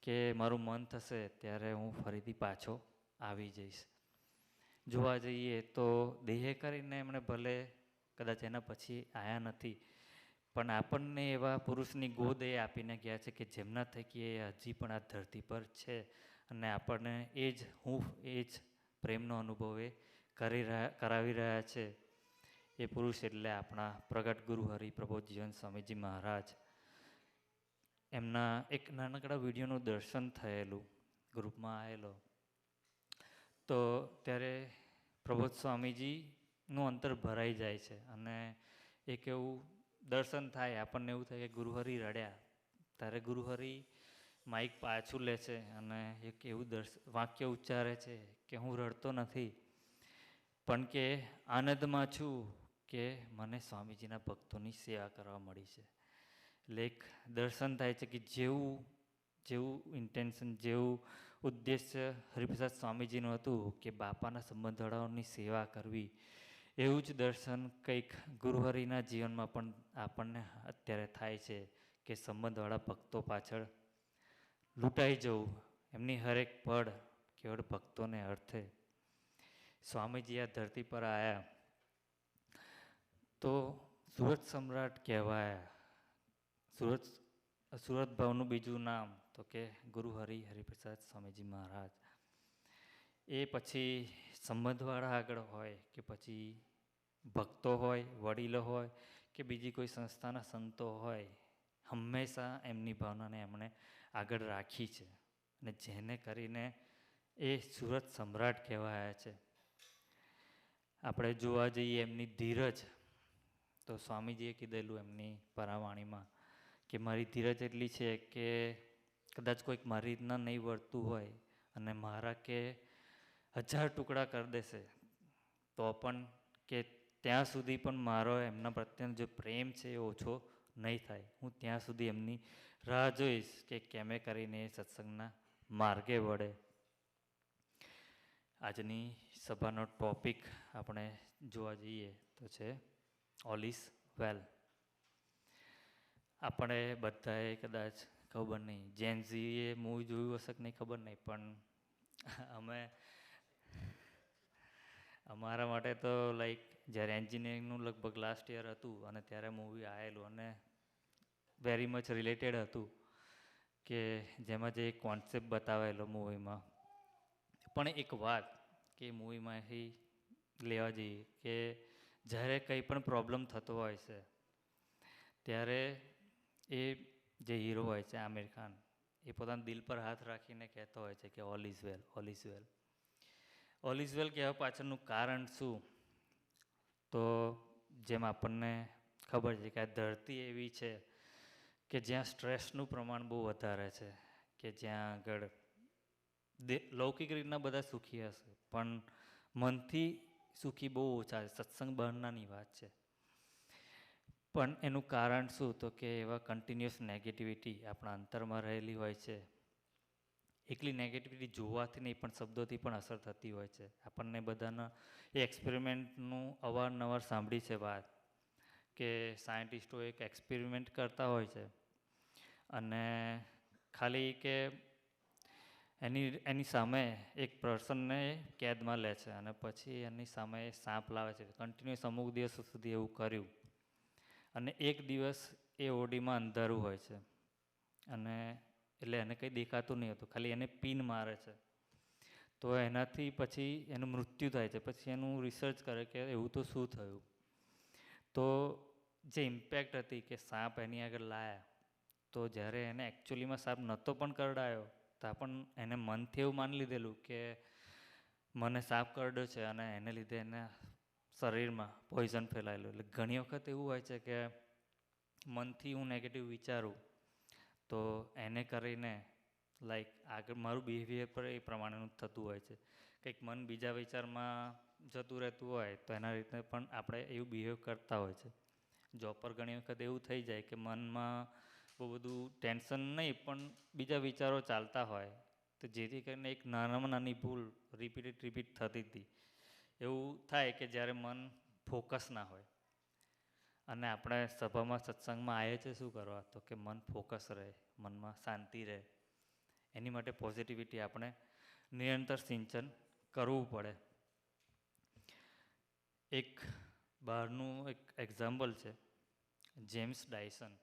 E: કે મારું મન થશે ત્યારે હું ફરીથી પાછો આવી જઈશ. જોવા જઈએ તો દેહે કરીને એમણે ભલે કદાચ એના પછી આવ્યા નથી, પણ આપણને એવા પુરુષની ગોદ એ આપીને ગયા છે કે જેમના થકી એ હજી પણ આ ધરતી પર છે અને આપણને એ જ પ્રેમનો અનુભવ એ કરાવી રહ્યા છે. એ પુરુષ એટલે આપણા પ્રગટ ગુરુ હરિપ્રબોધ જીવન સ્વામીજી મહારાજ. એમના એક નાનકડા વિડીયોનું દર્શન થયેલું, ગ્રુપમાં આવેલો, તો ત્યારે પ્રબોધ સ્વામીજીનું અંતર ભરાઈ જાય છે અને એક એવું દર્શન થાય, આપણને એવું થાય કે ગુરુહરિ રડ્યા. ત્યારે ગુરુહરિ માઇક પાછું લે છે અને એક એવું વાક્ય ઉચ્ચારે છે કે હું રડતો નથી પણ કે આનંદમાં છું કે મને સ્વામીજીના ભક્તોની સેવા કરવા મળી છે. એટલે એક દર્શન થાય છે કે જેવું ઇન્ટેન્શન, જેવું ઉદ્દેશ્ય હરિપ્રસાદ સ્વામીજીનું હતું કે બાપાના સંબંધવાળાઓની સેવા કરવી, એવું જ દર્શન કંઈક ગુરુહરિના જીવનમાં પણ આપણને અત્યારે થાય છે કે સંબંધવાળા ભક્તો પાછળ લૂંટાઈ જવું, એમની હરેક પળ કેવળ ભક્તોને અર્થે. સ્વામીજી આ ધરતી પર આવ્યા તો સુરત સમ્રાટ કહેવાયા. સુરત ભાવનું બીજું નામ તો કે ગુરુ હરિપ્રસાદ સ્વામીજી મહારાજ. એ પછી સંબંધવાળા આગળ હોય કે પછી ભક્તો હોય, વડીલો હોય કે બીજી કોઈ સંસ્થાના સંતો હોય, હંમેશા એમની ભાવનાને એમણે આગળ રાખી છે. અને જેને કરીને એ સુરત સમ્રાટ કહેવાયા છે. આપણે જોવા જઈએ એમની ધીરજ, તો સ્વામીજીએ કીધેલું એમની પરાવાણીમાં કે મારી ધીરજ એટલી છે કે કદાચ કોઈક મારી રીતના નહીં વર્તું હોય અને મારા કે 1000 ટુકડા કરી દેશે તો પણ કે ત્યાં સુધી પણ મારો એમના પ્રત્યેનો જે પ્રેમ છે એ ઓછો નહીં થાય. હું ત્યાં સુધી એમની રાહ જોઈશ કે કેમે કરીને એ સત્સંગના માર્ગે વળે. આજની સભાનો ટોપિક આપણે જોવા જઈએ તો છે ઓલ ઇઝ વેલ. આપણે બધાએ કદાચ ખબર નહીં, જેનઝીએ મૂવી જોયું હશે કે નહીં ખબર નહીં, પણ અમારા માટે તો લાઈક જ્યારે એન્જિનિયરિંગનું લગભગ લાસ્ટ યર હતું અને ત્યારે મૂવી આવેલું અને વેરી મચ રિલેટેડ હતું કે જેમાં જે કોન્સેપ્ટ બતાવેલો મૂવીમાં. પણ એક વાત કે મૂવીમાંથી લેવા જઈએ કે જ્યારે કંઈ પણ પ્રોબ્લેમ થતો હોય છે ત્યારે એ જે હીરો હોય છે આમિર ખાન, એ પોતાના દિલ પર હાથ રાખીને કહેતો હોય છે કે all is well, all is well. All is well કહેવા પાછળનું કારણ શું? તો જેમ આપણને ખબર છે કે આ ધરતી એવી છે કે જ્યાં સ્ટ્રેસનું પ્રમાણ બહુ વધારે છે, કે જ્યાં આગળ લૌકિક રીતના બધા સુખી હશે પણ મનથી સુખી બહુ ઓછા છે. સત્સંગ બહારનાની વાત છે. પણ એનું કારણ શું? તો કે એવા કન્ટિન્યુઅસ નેગેટિવિટી આપણા અંતરમાં રહેલી હોય છે. એકલી નેગેટિવિટી જોવાથી નહીં પણ શબ્દોથી પણ અસર થતી હોય છે. આપણને બધાના એ એક્સપેરિમેન્ટનું અવારનવાર સાંભળી છે વાત કે સાયન્ટિસ્ટો એક એક્સપેરિમેન્ટ કરતા હોય છે અને ખાલી કે એની સામે એક પર્સનને કેદમાં લે છે અને પછી એની સામે સાપ લાવે છે. કન્ટિન્યુઅસ અમુક દિવસ સુધી એવું કર્યું અને એક દિવસ એ ઓડીમાં અંધારું હોય છે અને એટલે એને કંઈ દેખાતું નહીં હતું, ખાલી એને પિન મારે છે. તો એનાથી પછી એનું મૃત્યુ થાય છે. પછી એનું રિસર્ચ કરે કે એવું તો શું થયું. તો જે ઇમ્પેક્ટ હતી કે સાપ એની આગળ લાયા, તો જ્યારે એને એકચ્યુઅલીમાં સાપ નહોતો પણ કરડાયો તો પણ એને મનથી એવું માની લીધેલું કે મને સાપ કરડ્યો છે અને એને લીધે એના શરીરમાં પોઈઝન ફેલાયેલું. એટલે ઘણી વખત એવું હોય છે કે મનથી હું નેગેટિવ વિચારું તો એને કરીને લાઈક આગળ મારું બિહેવિયર પર એ પ્રમાણેનું થતું હોય છે. કંઈક મન બીજા વિચારમાં જતું રહેતું હોય તો એના રીતે પણ આપણે એવું બિહેવ કરતા હોય છે. જોબ પર ઘણી વખત એવું થઈ જાય કે મનમાં બહુ બધું ટેન્શન નહીં પણ બીજા વિચારો ચાલતા હોય તો જેથી કરીને એક નાનામાં નાની ભૂલ રિપીટ થતી હતી. એવું થાય કે જ્યારે મન ફોકસ ના હોય અને આપણે સભામાં સત્સંગમાં આવીએ છીએ શું કરવા? તો કે મન ફોકસ રહે, મનમાં શાંતિ રહે. એની માટે પોઝિટિવિટી આપણે નિરંતર સિંચન કરવું પડે. એક બહારનું એક એક્ઝામ્પલ છે જેમ્સ ડાયસન,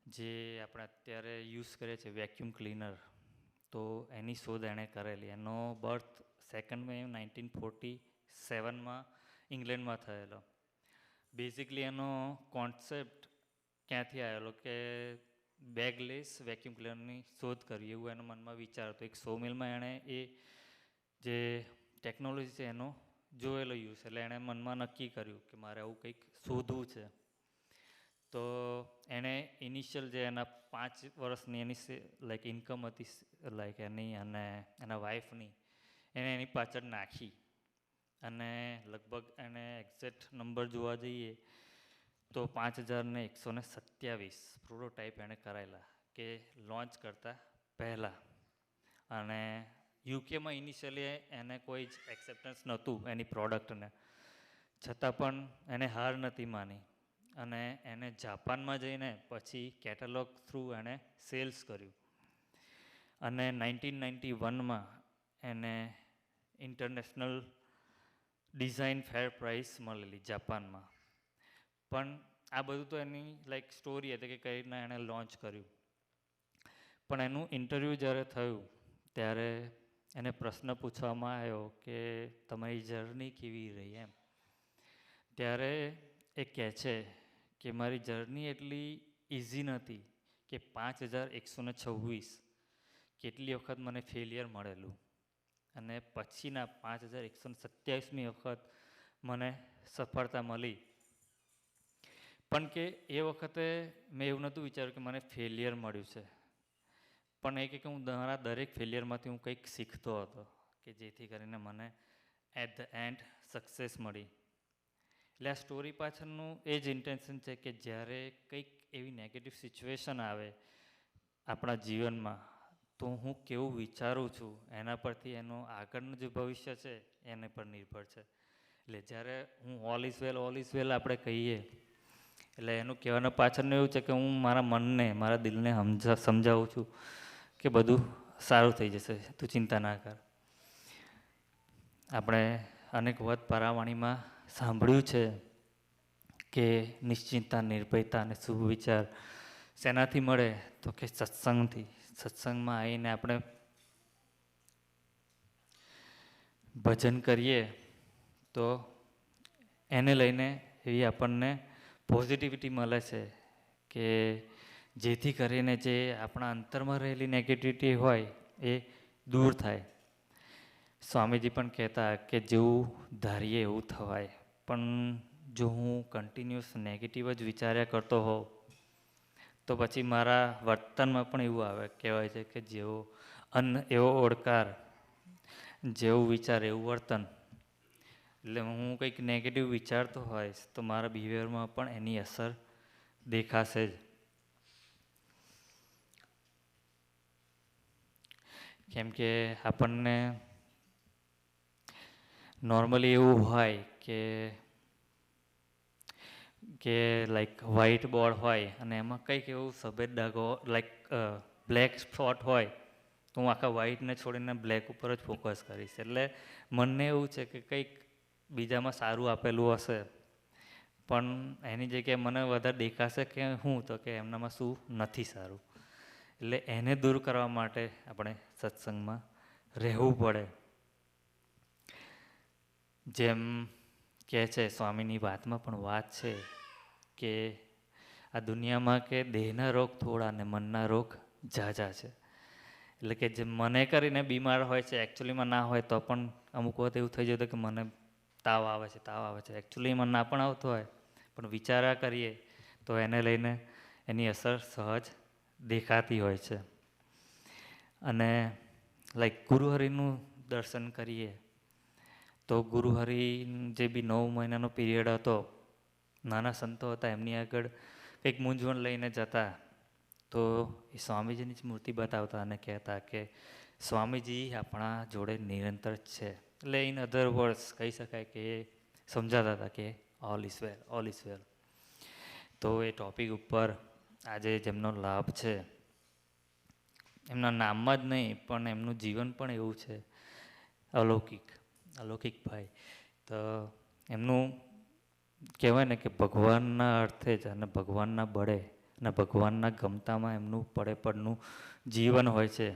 E: જે આપણે અત્યારે યુઝ કરીએ છીએ વેક્યુમ ક્લીનર. તો એની શોધ એણે કરેલી. એનો બર્થ 2 મે 1947માં ઇંગ્લેન્ડમાં થયેલો. બેઝિકલી એનો કોન્સેપ્ટ ક્યાંથી આવેલો કે બેગલેસ વેક્યુમ ક્લીનરની શોધ કરી એવું એના મનમાં વિચાર હતો. એક સોમિલમાં એણે એ જે ટેકનોલોજી છે એનો જોયેલો યુઝ, એટલે એણે મનમાં નક્કી કર્યું કે મારે આવું કંઈક શોધવું છે. તો એણે ઇનિશિયલ જે એના 5 વર્ષની એની લાઈક ઇન્કમ હતી લાઈક એની અને એના વાઈફની, એને એની પાછળ નાખી અને લગભગ એને એક્ઝેક્ટ નંબર જોવા જઈએ તો 5127 પ્રોટોટાઇપ એણે કરાયેલા કે લોન્ચ કરતાં પહેલાં. અને યુકેમાં ઇનિશિયલી એને કોઈ જ એક્સેપ્ટન્સ નહોતું એની પ્રોડક્ટને, છતાં પણ એને હાર નથી માની અને એને જાપાનમાં જઈને પછી કેટેલોગ થ્રુ એણે સેલ્સ કર્યું. અને 1991માં એને ઇન્ટરનેશનલ ડિઝાઇન ફેર પ્રાઇઝ મળેલી જાપાનમાં. પણ આ બધું તો એની લાઈક સ્ટોરી હતી કે કઈ રીતના એણે લોન્ચ કર્યું. પણ એનું ઇન્ટરવ્યૂ જ્યારે થયું ત્યારે એને પ્રશ્ન પૂછવામાં આવ્યો કે તમારી જર્ની કેવી રહી એમ. ત્યારે એ કહે છે કે મારી જર્ની એટલી ઇઝી નથી કે 5126 કેટલી વખત મને ફેલિયર મળેલું અને પછીના 5127મી વખત મને સફળતા મળી. પણ કે એ વખતે મેં એવું નહોતું વિચાર્યું કે મને ફેલિયર મળ્યું છે, પણ એ કે હું મારા દરેક ફેલિયરમાંથી હું કંઈક શીખતો હતો કે જેથી કરીને મને એટ ધ એન્ડ સક્સેસ મળી. એટલે આ સ્ટોરી પાછળનું એ જ ઇન્ટેન્શન છે કે જ્યારે કંઈક એવી નેગેટિવ સિચ્યુએશન આવે આપણા જીવનમાં તો હું કેવું વિચારું છું એના પરથી એનું આગળનું જે ભવિષ્ય છે એને પર નિર્ભર છે. એટલે જ્યારે હું ઓલ ઇઝ વેલ આપણે કહીએ એટલે એનું કહેવાનું પાછળનું એવું છે કે હું મારા મનને મારા દિલને સમજાવું છું કે બધું સારું થઈ જશે, તું ચિંતા ના કર. આપણે અનેક વખત પારાવાણીમાં સાંભળ્યું છે કે નિશ્ચિંતતા, નિર્ભયતા અને શુભ વિચાર શેનાથી મળે તો કે સત્સંગથી. સત્સંગમાં આવીને આપણે ભજન કરીએ તો એને લઈને એવી આપણને પોઝિટિવિટી મળે છે કે જેથી કરીને જે આપણા અંતરમાં રહેલી નેગેટિવિટી હોય એ દૂર થાય. સ્વામીજી પણ કહેતા કે જેવું ધારીએ એવું થવાય. પણ જો હું કન્ટિન્યુઅસ નેગેટિવ જ વિચાર્યા કરતો હોઉં તો પછી મારા વર્તનમાં પણ એવું આવે કહેવાય છે કે જેવો અન્ન એવો ઓડકાર, જેવું વિચાર એવું વર્તન. એટલે હું કંઈક નેગેટિવ વિચારતો હોઈશ તો મારા બિહેવિયરમાં પણ એની અસર દેખાશે જ. કેમ કે આપણને નોર્મલી એવું હોય કે લાઈક વ્હાઈટ બોર્ડ હોય અને એમાં કંઈક એવું સફેદ ડાઘો લાઈક બ્લેક સ્પોટ હોય તો હું આખા વ્હાઈટને છોડીને બ્લેક ઉપર જ ફોકસ કરીશ. એટલે મનને એવું છે કે કંઈક બીજામાં સારું આપેલું હશે પણ એની જગ્યાએ મને વધારે દેખાશે કે હું તો કે એમનામાં શું નથી સારું. એટલે એને દૂર કરવા માટે આપણે સત્સંગમાં રહેવું પડે. જેમ કહે છે સ્વામીની વાતમાં પણ વાત છે કે આ દુનિયામાં કે દેહના રોગ થોડા ને મનના રોગ ઝાઝા છે. એટલે કે જે મને કરીને બીમાર હોય છે એકચ્યુઅલીમાં ના હોય તો પણ અમુક વખત એવું થઈ જતું કે મને તાવ આવે છે એકચ્યુઅલીમાં ના પણ આવતો હોય પણ વિચારા કરીએ તો એને લઈને એની અસર સહજ દેખાતી હોય છે. અને લાઈક ગુરુહરિનું દર્શન કરીએ તો ગુરુહરિ જે બી 9 મહિનાનો પીરિયડ હતો, નાના સંતો હતા એમની આગળ કંઈક મૂંઝવણ લઈને જતા તો એ સ્વામીજીની જ મૂર્તિ બતાવતા અને કહેતા કે સ્વામીજી આપણા જોડે નિરંતર જ છે. એટલે ઇન અધર વર્ડ્સ કહી શકાય કે એ સમજાતા હતા કે ઓલ ઇઝ વેલ. તો એ ટોપિક ઉપર આજે જેમનો લાભ છે એમના નામમાં જ નહીં પણ એમનું જીવન પણ એવું છે અલૌકિક ભાઈ. તો એમનું કહેવાય ને કે ભગવાનના અર્થે જ અને ભગવાનના બળે અને ભગવાનના ગમતામાં એમનું પડનું જીવન હોય છે.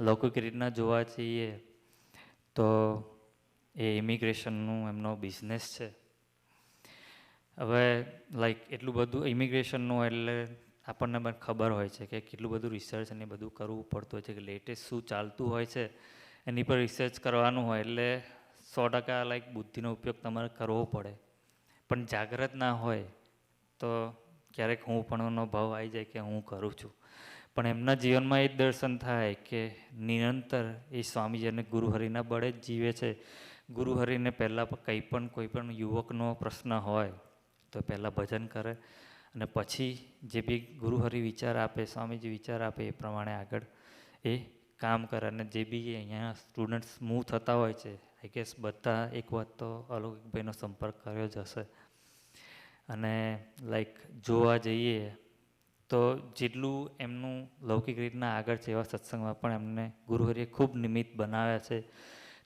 E: લૌકિક રીતના જોવા જઈએ તો એ ઇમિગ્રેશનનું એમનો બિઝનેસ છે. હવે લાઈક એટલું બધું ઇમિગ્રેશનનું એટલે આપણને પણ ખબર હોય છે કે કેટલું બધું રિસર્ચ અને બધું કરવું પડતું હોય છે કે લેટેસ્ટ શું ચાલતું હોય છે એની પર રિસર્ચ કરવાનું હોય એટલે 100% લાઈક બુદ્ધિનો ઉપયોગ તમારે કરવો પડે. પણ જાગ્રત ના હોય તો ક્યારેક હું પણનો ભાવ આવી જાય કે હું કરું છું. પણ એમના જીવનમાં એ જ દર્શન થાય કે નિરંતર એ સ્વામીજી અને ગુરુહરિના બળે જ જીવે છે. ગુરુહરિને પહેલાં કંઈ પણ કોઈ પણ યુવકનો પ્રશ્ન હોય તો પહેલાં ભજન કરે અને પછી જે બી ગુરુહરિ વિચાર આપે, સ્વામીજી વિચાર આપે એ પ્રમાણે આગળ એ કામ કરે. અને જે બી અહીંયા સ્ટુડન્ટ્સ મૂવ થતા હોય છે, આઈ ગેસ બધા એક વાત તો અલૌકિકભાઈનો સંપર્ક કર્યો જ હશે. અને લાઈક જોવા જઈએ તો જેટલું એમનું લૌકિક રીતના આગળ છે એવા સત્સંગમાં પણ એમને ગુરુહરિએ ખૂબ નિમિત્ત બનાવ્યા છે.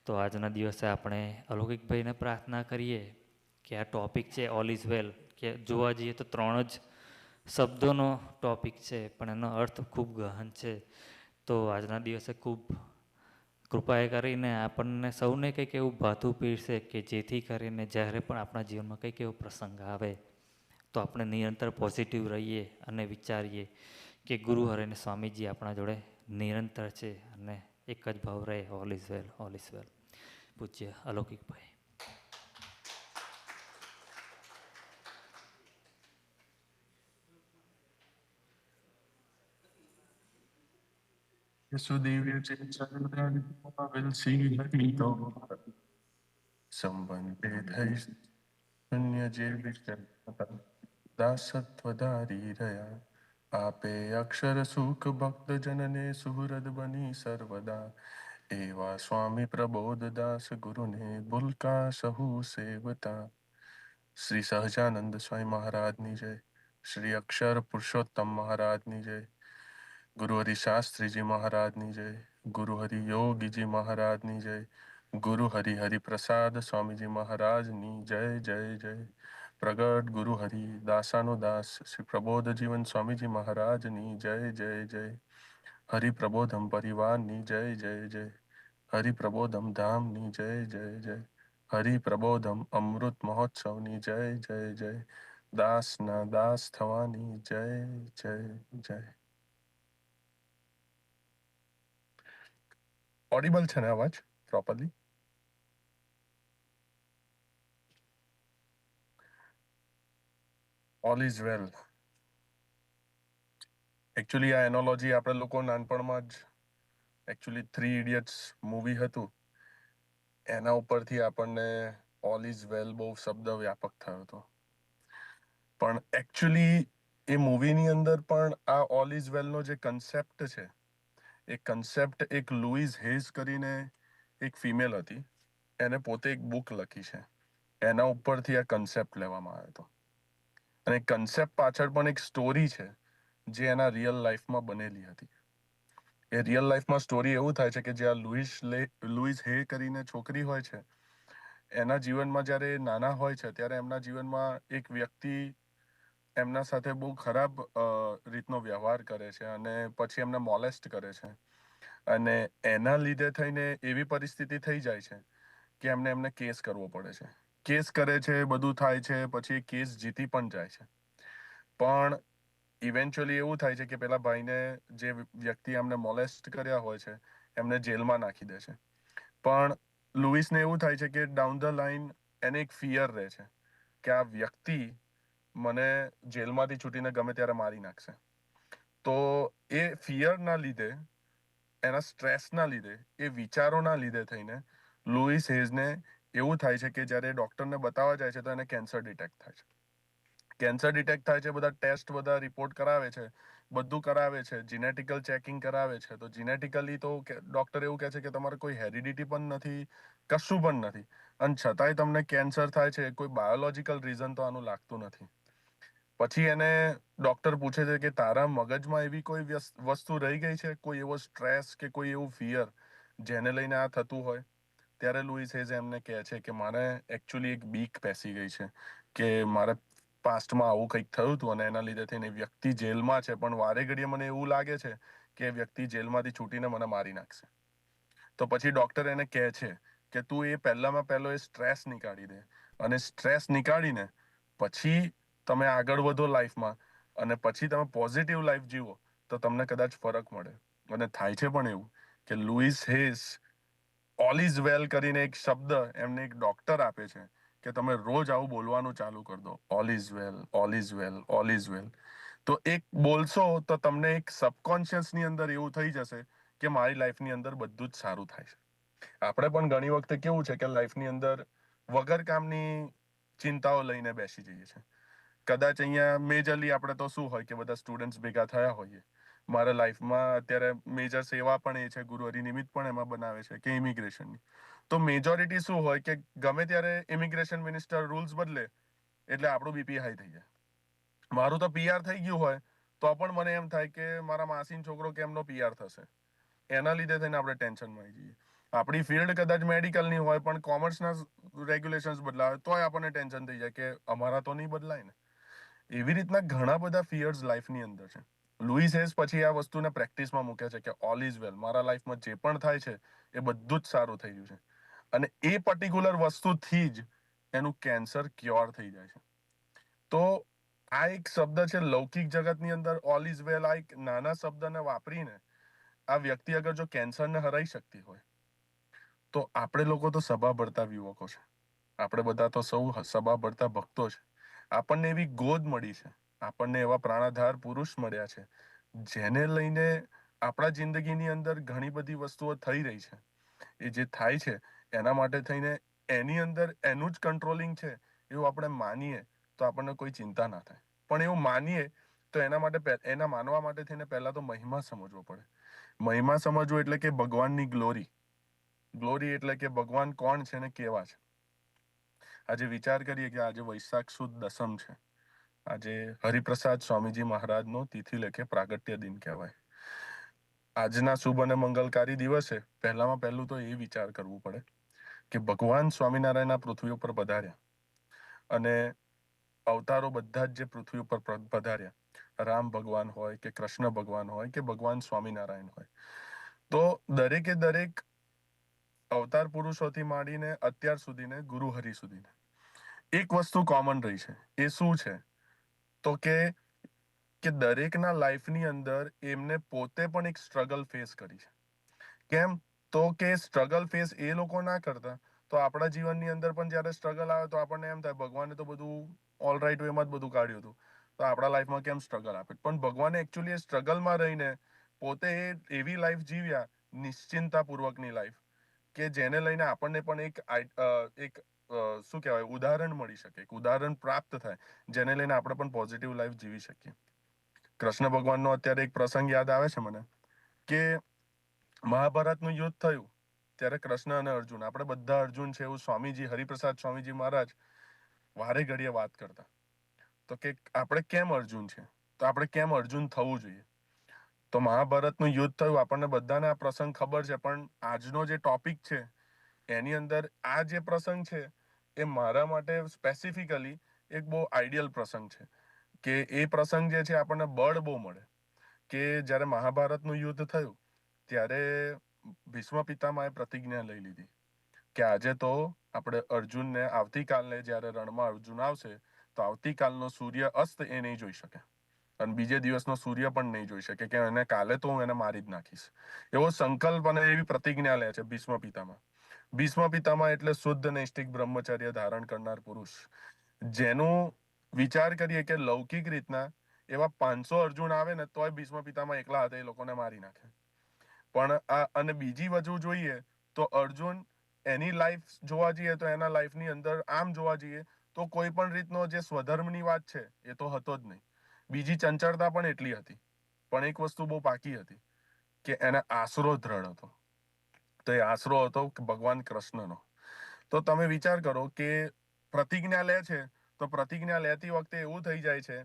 E: તો આજના દિવસે આપણે અલૌકિકભાઈને પ્રાર્થના કરીએ કે આ ટૉપિક છે ઓલ ઇઝ વેલ, કે જોવા જઈએ તો 3 જ શબ્દોનો ટૉપિક છે પણ એનો અર્થ ખૂબ ગહન છે. તો આજના દિવસે ખૂબ કૃપાએ કરીને આપણને સૌને કંઈક એવું ભાથું પીરશે કે જેથી કરીને જ્યારે પણ આપણા જીવનમાં કંઈક એવો પ્રસંગ આવે તો આપણે નિરંતર પોઝિટિવ રહીએ અને વિચારીએ કે ગુરુહરિ અને સ્વામીજી આપણા જોડે નિરંતર છે અને એક જ ભાવ રહે, all is well, all is well. પૂજ્ય અલૌકિકભાઈ.
G: યસુદેવ્ય ચરિત્ર સંબંધે થઈ શૂન્ય જે દાસત્વધારી રહ્યા આપે અક્ષર સુખ ભક્ત જનને સુહૃદ બની સર્વદા એવા સ્વામી પ્રબોધદાસ ગુરુને ભૂલકા સહુ સેવતા. શ્રી સહજાનંદ સ્વામી મહારાજની જય. શ્રી અક્ષર પુરુષોત્તમ મહારાજની જય. ગુરુ હરિ શાસ્ત્રીજી મહારાજની જય. ગુરુ હરિ યોગીજી મહારાજની જય. ગુરુ હરિ હરિ પ્રસાદ સ્વામીજી મહારાજની જય જય જય. પ્રગટ ગુરુ હરિ દાસાનો દાસ શ્રી પ્રબોધ જીવન સ્વામીજી મહારાજની જય જય જય. હરિ પ્રબોધમ પરિવારની જય જય જય. હરિ પ્રબોધમ ધામની જય જય જય. હરિ પ્રબોધમ અમૃત મહોત્સવની જય જય જય. દાસના દાસ થવાની જય જય જય. ઓડિબલ છે ને અવાજ properly? All is well. Actually આ એનોલોજી આપણે લોકો નાનપણમાં જ એકચ્યુઅલી 3 ઇડિયટ્સ મૂવી હતું એના ઉપરથી આપણને ઓલ ઇઝ વેલ બહુ શબ્દ વ્યાપક થયો હતો. પણ એકચ્યુઅલી એ મૂવીની અંદર પણ આ ઓલ ઇઝ વેલનો જે કન્સેપ્ટ છે એ કન્સેપ્ટ એક લુઈઝ હેઝ કરીને એક ફિમેલ હતી, એને પોતે એક બુક લખી છે, એના ઉપરથી આ કન્સેપ્ટ લેવામાં આવ્યો હતો. અને કન્સેપ્ટ પાછળ પણ એક સ્ટોરી છે જે એના રિયલ લાઈફમાં બનેલી હતી. એ રિયલ લાઈફમાં સ્ટોરી એવું થાય છે કે જ્યાં લુઈઝ હે કરીને છોકરી હોય છે, એના જીવનમાં જ્યારે નાના હોય છે ત્યારે એમના જીવનમાં એક વ્યક્તિ એમના સાથે બહુ ખરાબ રીતનો વ્યવહાર કરે છે અને પછી એમને મોલેસ્ટ કરે છે. અને એના લીધે થઈને એવી પરિસ્થિતિ થઈ જાય છે કે એમને કેસ કરવો પડે છે. કેસ કરે છે, બધું થાય છે, પછી એ કેસ જીતી પણ જાય છે. પણ ઇવેન્ચ્યુઅલી એવું થાય છે કે પેલા ભાઈને જે વ્યક્તિ એમને મોલેસ્ટ કર્યા હોય છે એમને જેલમાં નાખી દે છે. પણ લુઈસને એવું થાય છે કે ડાઉન ધ લાઈન એને એક ફિયર રહે છે કે આ વ્યક્તિ મને જેલમાંથી છૂટીને ગમે ત્યારે મારી નાખશે. તો એ ફિયરના લીધે, એના સ્ટ્રેસના લીધે, એ વિચારોના લીધે થઈને લુઈસ હેઝને એવું થાય છે કે જ્યારે ડૉક્ટરને બતાવવા જાય છે તો એને કેન્સર ડિટેક્ટ થાય છે. કેન્સર ડિટેક્ટ થાય છે, બધા ટેસ્ટ, બધા રિપોર્ટ કરાવે છે, બધું કરાવે છે, જીનેટિકલ ચેકિંગ કરાવે છે. તો જીનેટિકલી તો ડૉક્ટર એવું કહે છે કે તમારે કોઈ હેરિડિટી પણ નથી, કશું પણ નથી, અને છતાંય તમને કેન્સર થાય છે. કોઈ બાયોલોજિકલ રીઝન તો આનું લાગતું નથી. પછી એને ડૉક્ટર પૂછે છે કે તારા મગજમાં એવી કોઈ વસ્તુ રહી ગઈ છે, કોઈ એવો સ્ટ્રેસ કે કોઈ એવું ફિયર જેને લઈને આ થતું હોય? ત્યારે લુઈસ હેઝ એમને કહે છે કે મારે એકચ્યુઅલી એક બીક બેસી ગઈ છે કે મારે પાસ્ટમાં આવું કંઈક થયું હતું અને એના લીધે થઈને વ્યક્તિ જેલમાં છે, પણ વારે ઘડીએ મને એવું લાગે છે કે વ્યક્તિ જેલમાંથી છૂટીને મને મારી નાખશે. તો પછી ડૉક્ટર એને કહે છે કે તું એ પહેલામાં પહેલો એ સ્ટ્રેસ નીકાળી દે, અને સ્ટ્રેસ નીકાળીને પછી તમે આગળ વધો લાઈફમાં, અને પછી તમે પોઝિટિવ લાઈફ જીવો તો તમને કદાચ ફરક મળે. અને થાય છે પણ એવું કે Louis has all is well કરીને એક શબ્દ એમને એક ડૉક્ટર આપે છે કે તમે રોજ આવું બોલવાનું ચાલુ કરી દો, all is well, all is well, all is well. તો એક બોલશો તો તમને એક સબકોન્શિયસની અંદર એવું થઈ જશે કે મારી લાઈફની અંદર બધું જ સારું થાય છે. આપણે પણ ઘણી વખતે કેવું છે કે લાઈફની અંદર વગર કામની ચિંતાઓ લઈને બેસી જઈએ છીએ. કદાચ અહીંયા મેજરલી આપણે તો શું હોય કે બધા સ્ટુડન્ટ્સ ભેગા થયા હોઈએ. મારા લાઈફમાં અત્યારે મેજર સેવા પણ એ છે, ગુરુ હરિ નિમિત્ત પણ એમાં બનાવે છે કે ઇમિગ્રેશનની. તો મેજોરિટી શું હોય કે ગમે ત્યારે ઇમિગ્રેશન મિનિસ્ટર રૂલ્સ બદલે એટલે આપણું બીપી હાઈ થઈ જાય. મારું તો પીઆર થઈ ગયું હોય તો પણ મને એમ થાય કે મારા માસીનો છોકરો કેમનો પીઆર થશે, એના લીધે થઈને આપણે ટેન્શનમાં આવી જઈએ. આપણી ફિલ્ડ કદાચ મેડિકલની હોય પણ કોમર્સના રેગ્યુલેશન્સ બદલાવે તોય આપણને ટેન્શન થઈ જાય કે અમારા તો નહીં બદલાય ને. એવી રીતના ઘણા બધા ફિયર્સ લાઈફની અંદર છે. લુઈસ હેસ પછી આ વસ્તુને પ્રેક્ટિસમાં મૂકે છે કે ઓલ ઇઝ વેલ, મારા લાઈફમાં જે પણ થાય છે એ બધું જ સારું થઈ ગયું છે. અને એ પર્ટિક્યુલર વસ્તુથી જ એનું કેન્સર ક્યોર થઈ જાય છે. તો આ એક શબ્દ છે લૌકિક જગતની અંદર, ઓલ ઇઝ વેલ. આ એક નાના શબ્દને વાપરીને આ વ્યક્તિ અગર જો કેન્સરને હરાઈ શકતી હોય તો આપણે લોકો તો સભા ભરતા યુવકો છે, આપણે બધા તો સૌ સભા ભરતા ભક્તો છે. આપણને એવી ગોદ મળી છે, આપણને એવા પ્રાણાધાર પુરુષ મળ્યા છે જેને લઈને આપણા જિંદગીની અંદર ઘણી બધી વસ્તુઓ થઈ રહી છે. એ જે થાય છે એના માટે થઈને એની અંદર એનું જ કંટ્રોલિંગ છે એવું આપણે માનીએ તો આપણને કોઈ ચિંતા ના થાય. પણ એવું માનીએ તો એના માટે એના માનવા માટે થઈને પહેલા તો મહિમા સમજવો પડે. મહિમા સમજવો એટલે કે ભગવાનની ગ્લોરી. ગ્લોરી એટલે કે ભગવાન કોણ છે ને કેવા છે. આજે વિચાર કરીએ કે આજે વૈશાખ સુદ દસમ છે, આજે હરિપ્રસાદ સ્વામીજી મહારાજનો તિથિ લેખે પ્રાગટ્ય દિન કહેવાય. આજના શુભ અને મંગલકારી દિવસે પહેલામાં પહેલું તો એ વિચાર કરવું પડે કે ભગવાન સ્વામિનારાયણ પૃથ્વી ઉપર પધાર્યા અને અવતારો બધા જ જે પૃથ્વી ઉપર પધાર્યા, રામ ભગવાન હોય કે કૃષ્ણ ભગવાન હોય કે ભગવાન સ્વામિનારાયણ હોય, તો દરેકે દરેક અવતાર પુરુષોથી માંડીને અત્યાર સુધીને ગુરુ હરિ સુધીને એક વસ્તુ કોમન રહી છે. એ શું છે તો કે દરેકના લાઈફની અંદર એમને પોતે પણ એક સ્ટ્રગલ ફેસ કરી છે. કેમ તો કે સ્ટ્રગલ ફેસ એ લોકો ના કરતા તો આપણા જીવનની અંદર પણ જ્યારે સ્ટ્રગલ આવે તો આપણને એમ થાય ભગવાને તો બધું ઓલરાઈટ વેમાં જ બધું કાઢ્યું હતું, તો આપણા લાઈફમાં કેમ સ્ટ્રગલ આપે. પણ ભગવાને એકચ્યુઅલી એ સ્ટ્રગલમાં રહીને પોતે એવી લાઈફ જીવ્યા, નિશ્ચિંતાપૂર્વકની લાઈફ, કે જેને લઈને આપણને પણ એક શું કહેવાય ઉદાહરણ મળી શકે, એક ઉદાહરણ પ્રાપ્ત થાય જેને લઈને આપણે પણ પોઝિટિવ લાઈફ જીવી શકીએ. કૃષ્ણ ભગવાનનો અત્યારે એક પ્રસંગ યાદ આવે છે મને કે મહાભારતનું યુદ્ધ થયું ત્યારે કૃષ્ણ અને અર્જુન, આપણે બધા અર્જુન છે એવું સ્વામીજી હરિપ્રસાદ સ્વામીજી મહારાજ વારે ઘડીએ વાત કરતા. તો કે આપણે કેમ અર્જુન છે, તો આપણે કેમ અર્જુન થવું જોઈએ. તો મહાભારતનું યુદ્ધ થયું, આપણને બધાને આ પ્રસંગ ખબર છે, પણ આજનો જે ટોપિક છે એની અંદર આ જે પ્રસંગ છે એ મારા માટે સ્પેસિફિકલી એક બહુ આઈડિયલ પ્રસંગ છે કે એ પ્રસંગ જે છે આપણને બળ બહુ મળે. કે જ્યારે મહાભારતનું યુદ્ધ થયું ત્યારે ભીષ્મ પિતામહે પ્રતિજ્ઞા લઈ લીધી કે આજે તો આપણે અર્જુનને આવતીકાલને જ્યારે રણમાં અર્જુન આવશે તો આવતીકાલનો સૂર્ય અસ્ત એ નહીં જોઈ શકે અને બીજે દિવસનો સૂર્ય પણ નહીં જોઈ શકે, કે એને કાલે તો હું એને મારી જ નાખીશ. એવો સંકલ્પ અને એવી પ્રતિજ્ઞા લે છે ભીષ્મ પિતામહ. ભીષ્મ પિતામહ એટલે શુદ્ધ નૈષ્ટિક બ્રહ્મચર્ય ધારણ કરનાર પુરુષ, જેનું વિચાર કરીએ કે લૌકિક રીતના એવા 500 અર્જુન આવે ને તોય ભીષ્મ પિતામહ એકલા હાથે એ લોકોને મારી નાખે. પણ આ અને બીજી વજુ જોઈએ તો અર્જુન એની લાઈફ જોવા જઈએ તો એના લાઈફની અંદર આમ જોવા જઈએ તો કોઈ પણ રીતનો જે સ્વધર્મની વાત છે એ તો હતો જ નહીં. બીજી ચંચળતા પણ એટલી હતી, પણ એક વસ્તુ બહુ પાકી હતી કે એને આશરો દ્રઢ હતો. તો એ આશરો હતો ભગવાન કૃષ્ણનો. તો તમે વિચાર કરો કે પ્રતિજ્ઞા લે છે તો પ્રતિજ્ઞા લેતી વખતે એવું થઈ જાય છે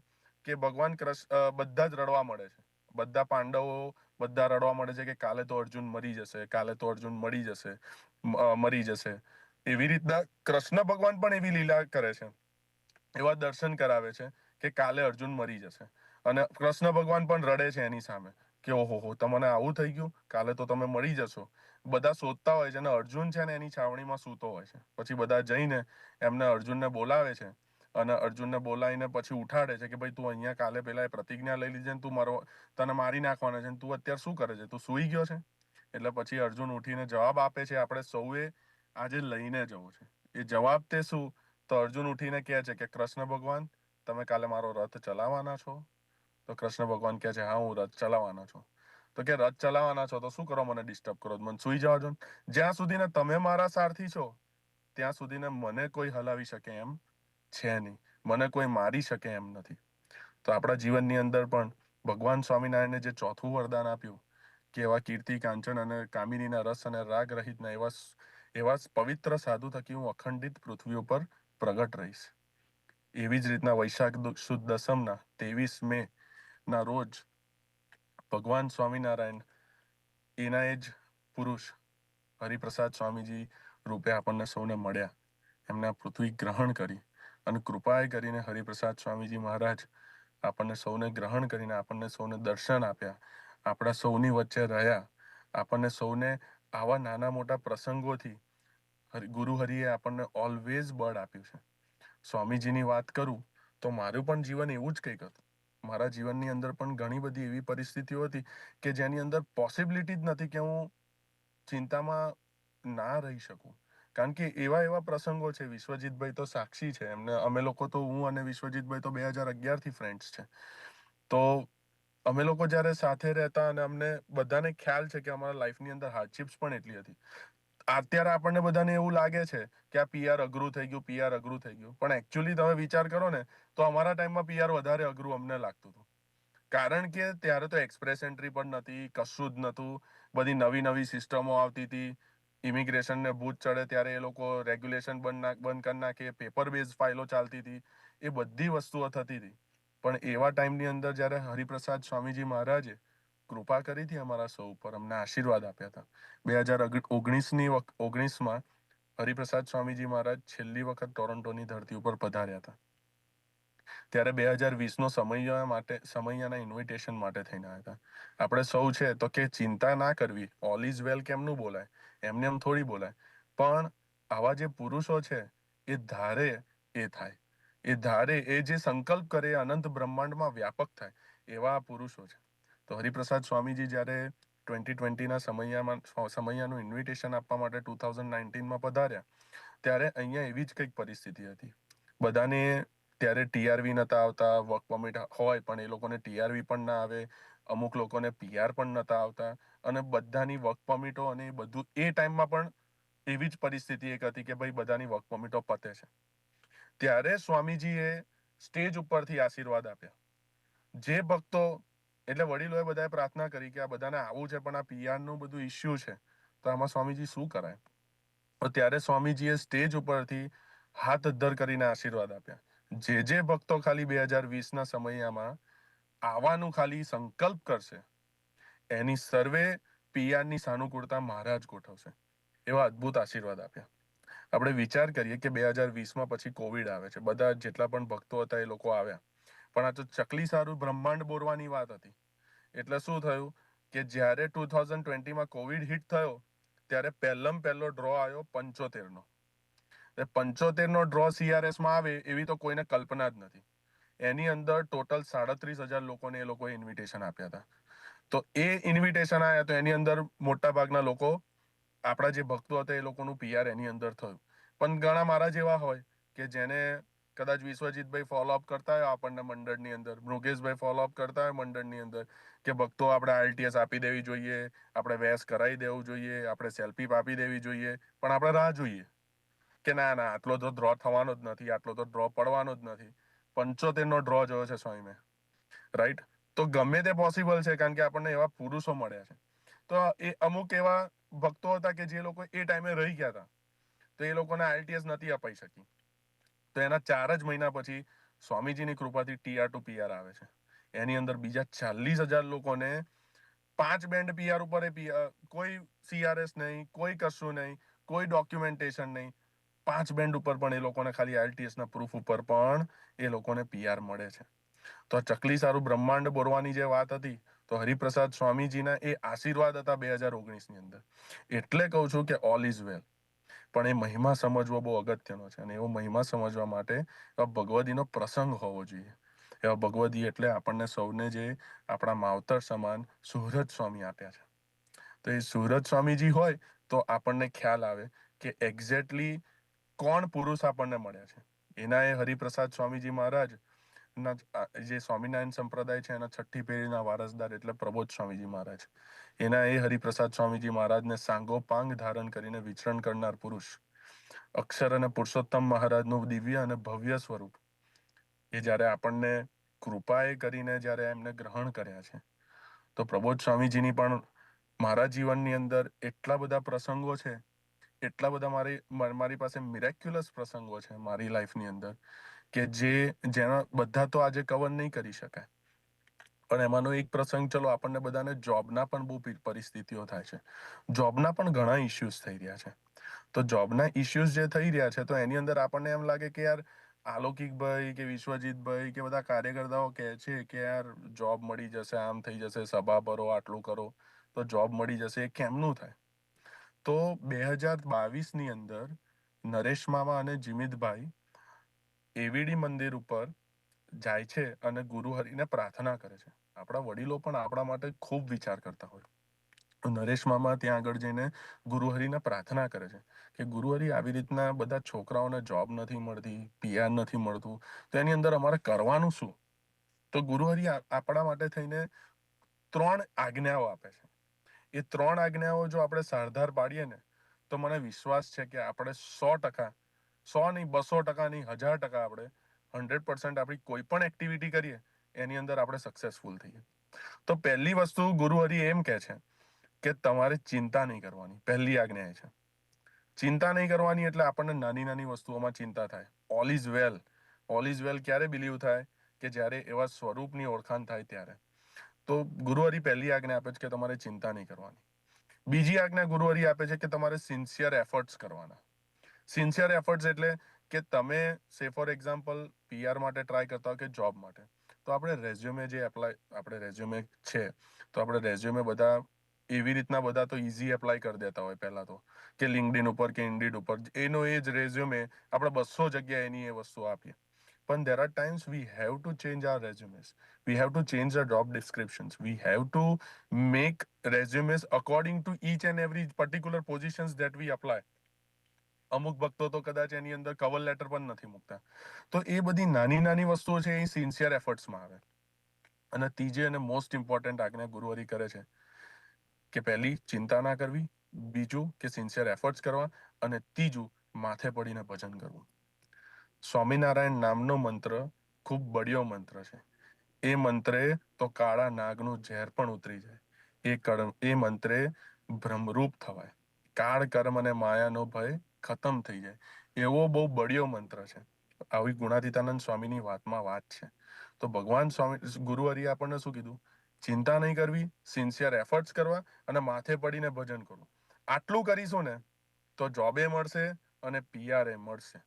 G: કે ભગવાન કૃષ્ણ બધા જ રડવા મળે છે. બધા પાંડવો બધા રડવા મળે છે કે કાલે તો અર્જુન મરી જશે, કાલે તો અર્જુન મરી જશે. એવી રીતના કૃષ્ણ ભગવાન પણ એવી લીલા કરે છે, એવા દર્શન કરાવે છે કે કાલે અર્જુન મરી જશે અને કૃષ્ણ ભગવાન પણ રડે છે એની સામે કે ઓહો તમને આવું થઈ ગયું, કાલે તો તમે મરી જશો. બધા શોધતા હોય છે અને અર્જુન છે ને એની છાવણીમાં સૂતો હોય છે. પછી બધા જઈને એમને અર્જુનને બોલાવે છે અને અર્જુનને બોલાવીને પછી ઉઠાડે છે કે ભાઈ તું અહીંયા કાલે પેલા એ પ્રતિજ્ઞા લઈ લીધી ને તને મારી નાખવાના છે, તું અત્યારે શું કરે છે, તું સૂઈ ગયો છે. એટલે પછી અર્જુન ઉઠીને જવાબ આપે છે આપણે સૌએ આજે લઈને જવું છે. એ જવાબ તે શું, તો અર્જુન ઉઠીને કહે છે કે કૃષ્ણ ભગવાન તમે કાલે મારો રથ ચલાવવાના છો? તો કૃષ્ણ ભગવાન કહે છે હા હું રથ ચલાવવાનો છું. તો કે રથ ચલાવવાના છો તો શું કરો, મને ડિસ્ટર્બ કરો, મને સુઈ જવા દો. જ્યાં સુધી ને તમે મારા સારથી છો ત્યાં સુધી ને મને કોઈ હલાવી શકે એમ છે નહીં, મને કોઈ મારી શકે એમ નથી. તો આપણા જીવનની અંદર પણ ભગવાન સ્વામિનારાયણે જે ચોથું વરદાન આપ્યું કે એવા કીર્તિ કાંચન અને કામિનીના રસ અને રાગ રહિતના એવા પવિત્ર સાધુ થકી હું અખંડિત પૃથ્વી ઉપર પ્રગટ રહીશ. એવી જ રીતના વૈશાખ સુદ દસમના 23 મે ના રોજ ભગવાન સ્વામિનારાયણ એના એ જ પુરુષ હરિપ્રસાદ સ્વામીજી રૂપે આપણને સૌને મળ્યા. એમને પૃથ્વી ગ્રહણ કરી અને કૃપાએ કરીને હરિપ્રસાદ સ્વામીજી મહારાજ આપણને સૌને ગ્રહણ કરીને આપણને સૌને દર્શન આપ્યા, આપણા સૌની વચ્ચે રહ્યા. આપણને સૌને આવા નાના મોટા પ્રસંગોથી ગુરુ હરિએ આપણને ઓલવેઝ બળ આપ્યું છે. સ્વામીજીની વાત કરું તો મારું પણ જીવન એવું જ કંઈક હતું. મારા જીવનની અંદર પણ ઘણી બધી એવી પરિસ્થિતિઓ હતી કે જેની અંદર પોસિબિલિટી જ નથી કે હું ચિંતામાં ના રહી શકું. કારણ કે એવા પ્રસંગો છે. વિશ્વજીતભાઈ તો સાક્ષી છે, એમને અમે લોકો તો હું અને વિશ્વજીતભાઈ તો 2011 થી ફ્રેન્ડ્સ છે. તો અમે લોકો જ્યારે સાથે રહેતા અને અમને બધાને ખ્યાલ છે કે અમારા લાઈફની અંદર હાર્ડશિપ્સ પણ એટલી હતી. અત્યારે આપણને બધાને એવું લાગે છે કે આ પીઆર અઘરું થઈ ગયું, પીઆર અઘરું થઈ ગયું, પણ એકચ્યુઅલી તમે વિચાર કરો ને તો અમારા ટાઈમમાં પીઆર વધારે અઘરું અમને લાગતું હતું. કારણ કે ત્યારે તો એક્સપ્રેસ એન્ટ્રી પણ નથી, કશું જ નહોતું. બધી નવી નવી સિસ્ટમો આવતી હતી. ઇમિગ્રેશન ને ભૂત ચડે ત્યારે એ લોકો રેગ્યુલેશન બંધ કરી નાખે, પેપર બેઝ ફાઇલો ચાલતી હતી, એ બધી વસ્તુઓ થતી હતી. પણ એવા ટાઈમની અંદર જ્યારે હરિપ્રસાદ સ્વામીજી મહારાજે કૃપા કરી હતી અમારા સૌ ઉપર, અમને આશીર્વાદ આપ્યા હતા. 2019માં હરિપ્રસાદ સ્વામીજી મહારાજ છેલ્લી વખત ટોરોન્ટોની ધરતી ઉપર પધાર્યા હતા. ત્યારે 2020નો સમયના ઇન્વિટેશન માટે થઈને આવ્યા હતા. આપણે સૌ છે તો કે ચિંતા ના કરવી, ઓલ ઇઝ વેલ કેમનું બોલાય, એમને એમ થોડી બોલાય. પણ આવા જે પુરુષો છે એ ધારે એ થાય, એ ધારે એ જે સંકલ્પ કરે એ અનંત બ્રહ્માંડમાં વ્યાપક થાય, એવા પુરુષો છે. તો હરિપ્રસાદ સ્વામીજી જ્યારે 2020ના સમયનું ઇન્વિટેશન આપવા માટે 2019માં પધાર્યા ત્યારે અહીંયા એવી જ કંઈક પરિસ્થિતિ હતી. બધાને ત્યારે ટીઆરવી નતા આવતા, વર્ક પરમિટ હોય પણ એ લોકોને ટીઆરવી પણ ના આવે, અમુક લોકોને પીઆર પણ નતા આવતા, અને બધાની વર્ક પરમિટો અને એ બધું એ ટાઈમમાં પણ એવી જ પરિસ્થિતિ એક હતી કે ભાઈ બધાની વર્ક પરમિટો પતે છે. ત્યારે સ્વામીજીએ સ્ટેજ ઉપરથી આશીર્વાદ આપ્યા. જે ભક્તો એટલે વડીલોએ બધાએ પ્રાર્થના કરી કે આ બધાને આવું છે પણ આ પીઆરનું બધું ઇસ્યુ છે તો આમાં સ્વામીજી શું કરાય. તો ત્યારે સ્વામીજીએ સ્ટેજ ઉપરથી હાથ અદ્ધર કરીને આશીર્વાદ આપ્યા. જે ભક્તો ખાલી 2020ના સમયમાં આવવાનું ખાલી સંકલ્પ કરશે એની સર્વે પીઆરની સાનુકૂળતા મહારાજ ગોઠવશે, એવા અદ્ભુત આશીર્વાદ આપ્યા. આપણે વિચાર કરીએ કે 2020માં પછી કોવિડ આવે છે, બધા જેટલા પણ ભક્તો હતા એ લોકો આવ્યા, પણ આ તો ચકલી સારું બ્રહ્માંડ બોરવાની વાત હતી. એટલે શું થયું કે જ્યારે 2020માં કોવિડ હિટ થયો ત્યારે પહેલો ડ્રો આવ્યો 75નો. 75નો ડ્રો CRSમાં આવે એવી તો કોઈને કલ્પના જ નથી. એની અંદર ટોટલ 37,000 લોકોને એ લોકોએ ઇન્વિટેશન આપ્યા હતા. તો એ ઇન્વિટેશન આવ્યા તો એની અંદર મોટા ભાગના લોકો આપણા જે ભક્તો હતા એ લોકોનું પીઆર એની અંદર થયું. પણ ઘણા મારા જેવા હોય કે જેને કદાચ વિશ્વજીતભાઈ ફોલોઅપ કરતા હોય આપણને મંડળની અંદર, મૃગેશભાઈ ફોલોઅપ કરતા હોય મંડળની અંદર કે ભક્તો આપણે આરટીએસ આપી દેવી જોઈએ, આપણે વેસ કરાવી દેવું જોઈએ, આપણે સેલ્ફી આપી દેવી જોઈએ, પણ આપણે રાહ જોઈએ કે ના આટલો તો ડ્રો થવાનો જ નથી, આટલો તો ડ્રો પડવાનો જ નથી. 75નો ડ્રો જોયો છે સ્વામી, રાઈટ? તો ગમે તે પોસિબલ છે કારણ કે આપણને એવા પુરુષો મળ્યા છે. તો એ અમુક એવા ભક્તો હતા કે જે લોકો એ ટાઈમે રહી ગયા હતા તો એ લોકોને આરટીએસ નથી અપાઈ શકી. તો એના 4 જ મહિના પછી સ્વામીજીની કૃપાથી TR to PR આવે છે. એની અંદર બીજા 40,000 લોકોને 5 બેન્ડ પીઆર ઉપર કોઈ CRS નહીં, કોઈ કશું નહીં, કોઈ ડોક્યુમેન્ટેશન નહીં, 5 બેન્ડ ઉપર પણ એ લોકોને ખાલી આરટીએસના પ્રૂફ ઉપર પણ એ લોકોને પીઆર મળે છે. તો ચકલી સારું બ્રહ્માંડ બોરવાની જે વાત હતી તો હરિપ્રસાદ સ્વામીજીના એ આશીર્વાદ હતા 2019ની અંદર. એટલે કહું છું કે ઓલ ઇઝ વેલ. પણ એ મહિમા સમજવો બહુ અગત્યનો છે, અને એવો મહિમા સમજવા માટે ભગવદીનો પ્રસંગ હોવો જોઈએ. એવા ભગવદી એટલે આપણને સૌને જે આપણા માવતર સમાન સુહૃદ સ્વામી આપ્યા છે. તો એ સુહૃદ સ્વામીજી હોય તો આપણને ખ્યાલ આવે કે એક્ઝેક્ટલી કોણ પુરુષ આપણને મળ્યા છે. એના એ હરિપ્રસાદ સ્વામીજી મહારાજ જે સ્વામિનારાયણ સંપ્રદાય છે એના 6ઠ્ઠી પેઢીના વારસદાર એટલે પ્રબોધ સ્વામીજી મહારાજ. એના એ હરિપ્રસાદ સ્વામીજી મહારાજને સાંગોપાંગ ધારણ કરીને વિચરણ કરનાર પુરુષ, અક્ષર અને પુરુષોત્તમ મહારાજનું દિવ્ય અને ભવ્ય સ્વરૂપ એ જ્યારે આપણને કૃપાએ કરીને જ્યારે એમને ગ્રહણ કર્યા છે, તો પ્રબોધ સ્વામીજીની પણ મારા જીવનની અંદર એટલા બધા પ્રસંગો છે, એટલા બધા મારી પાસે મિરેક્યુલસ પ્રસંગો છે મારી લાઈફની અંદર કે જેના બધા તો આજે કવર નહીં કરી શકાય. પણ એમાંનો એક પ્રસંગ, ચલો આપણને બધાને જોબના પણ બહુ પરિસ્થિતિઓ થાય છે, જોબના પણ ઘણા ઇશ્યુઝ થઈ રહ્યા છે. તો જોબના ઇશ્યુઝ જે થઈ રહ્યા છે તો એની અંદર આપણને એમ લાગે કે યાર આલૌકિકભાઈ કે વિશ્વજીતભાઈ કે બધા કાર્યકર્તાઓ કહે છે કે યાર જોબ મળી જશે, આમ થઈ જશે, સભા ભરો, આટલું કરો તો જોબ મળી જશે. એ કેમનું થાય? તો 2022ની અંદર નરેશ મામા અને જીમિતભાઈ એવીડી મંદિર ઉપર જાય છે અને ગુરુહરિને પ્રાર્થના કરે છે. આપણા વડીલો પણ આપણા માટે ખૂબ વિચાર કરતા હોય. નરેશ મામા ત્યાં આગળ જઈને ગુરુહરિને પ્રાર્થના કરે છે કે ગુરુહરિ, આવી રીતના બધા છોકરાઓને જોબ નથી મળતી, પીઆર નથી મળતું, તો એની અંદર અમારે કરવાનું શું? તો ગુરુહરિ આપણા માટે થઈને 3 આજ્ઞાઓ આપે છે. એ 3 આજ્ઞાઓ જો આપણે સરદાર પાડીએ ને તો મને વિશ્વાસ છે કે આપણે 100%, 100 નહીં, 200% નહીં, 1000% આપણે 100% આપણી કોઈ પણ એક્ટિવિટી કરીએ એની અંદર આપણે સક્સેસફુલ થઈએ. તો પહેલી વસ્તુ ગુરુહરિ એમ કહે છે કે તમારે ચિંતા નહીં કરવાની. પહેલી આજ્ઞા એ છે ચિંતા નહીં કરવાની. એટલે આપણને નાની નાની વસ્તુઓમાં ચિંતા થાય. All is well. All is well ક્યારે બિલીવ થાય? કે જ્યારે એવા સ્વરૂપની ઓળખાણ થાય ત્યારે. તો ગુરુહરિ પહેલી આજ્ઞા આપે છે કે તમારે ચિંતા નહીં કરવાની. બીજી આજ્ઞા ગુરુહરિ આપે છે કે તમારે સિન્સિયર એફર્ટ્સ કરવાના. સિન્સિયર એફર્ટ્સ એટલે કે તમે સે ફોર એક્ઝામ્પલ પીઆર માટે ટ્રાય કરતા હોય કે જોબ માટે, તો આપણે રેઝ્યુમે આપણે રેઝ્યુમે છે તો આપણે રેઝ્યુમે બધા એવી રીતના બધા તો ઇઝી એપ્લાય કરી દેતા હોય પહેલા તો, કે લિંક્ડઇન ઉપર કે ઇન્ડીડ ઉપર એનો એ જ રેઝ્યુમે આપણે 200 જગ્યાએ એની એ વસ્તુ આપીએ. પણ there are times we have to change our resumes. We have to change the job descriptions. We have to make resumes according to each and every particular positions that we apply. અમુક ભક્તો તો કદાચ એની અંદર cover letter પણ નથી મૂકતા. તો એ બધી નાની નાની વસ્તુઓ છે એ સિન્સિયર એફર્ટ્સમાં આવે. અને ત્રીજી અને મોસ્ટ ઇમ્પોર્ટન્ટ આજ્ઞા ગુરુહરિ કરે છે કે પહેલી, ચિંતા ના કરવી, બીજું કે સિન્સિયર એફર્ટ્સ કરવા, અને ત્રીજું માથે પડીને ભજન કરવું. સ્વામિનારાયણ નામનો મંત્ર ખૂબ બળિયો મંત્ર છે. એ મંત્રે તો કાળા નાગનું ઝેર પણ ઉતરી જાય. એ મંત્રે ભ્રમરૂપ થવાય. કાળ, કર્મ અને માયાનો ભય ખતમ થઈ જાય. એવો બહુ બળિયો મંત્ર છે. આવી ગુણાતીતાનંદ સ્વામીની વાતમાં વાત છે. તો ભગવાન ગુરુહરિએ આપણને શું કીધું? ચિંતા નહીં કરવી, સિન્સિયર એફર્ટ્સ કરવા અને માથે પડીને ભજન કરવું. આટલું કરીશું ને તો જોબે મળશે અને પીઆરએ મળશે.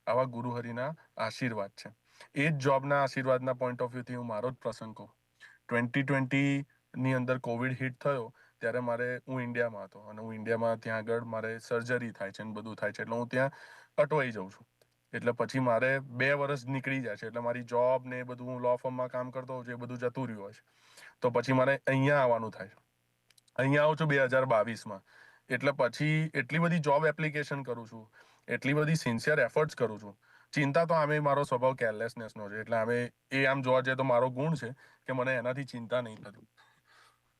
G: આવા ગુરુહરિના આશીર્વાદ છે. એ જ જોબના આશીર્વાદના પોઈન્ટ ઓફ વ્યૂથી હું મારો જ પ્રસંગ કહું. 2020ની અંદર કોવિડ હિટ થયો ત્યારે હું ઇન્ડિયામાં હતો અને હું ઇન્ડિયામાં ત્યાં આગળ મારે સર્જરી થાય છે અને બધું થાય છે, એટલે હું ત્યાં અટવાઈ જાઉં છું. એટલે પછી મારે 2 વર્ષ નીકળી જાય છે. એટલે મારી જોબ ને એ બધું, હું લો ફર્મમાં કામ કરતો હોઉં છું, એ બધું જતું રહ્યું હોય છે. તો પછી મારે અહીંયા આવવાનું થાય છે. અહીંયા આવું છું 2022માં. એટલે પછી એટલી બધી જોબ એપ્લિકેશન કરું છું, એટલી બધી સિન્સિયર એફર્ટ્સ કરું છું. ચિંતા તો આમે મારો સ્વભાવ કેરલેસનેસનો છે. એટલે આમ જોવા જઈએ તો મારો ગુણ છે કે મને એનાથી ચિંતા નહીં થતી.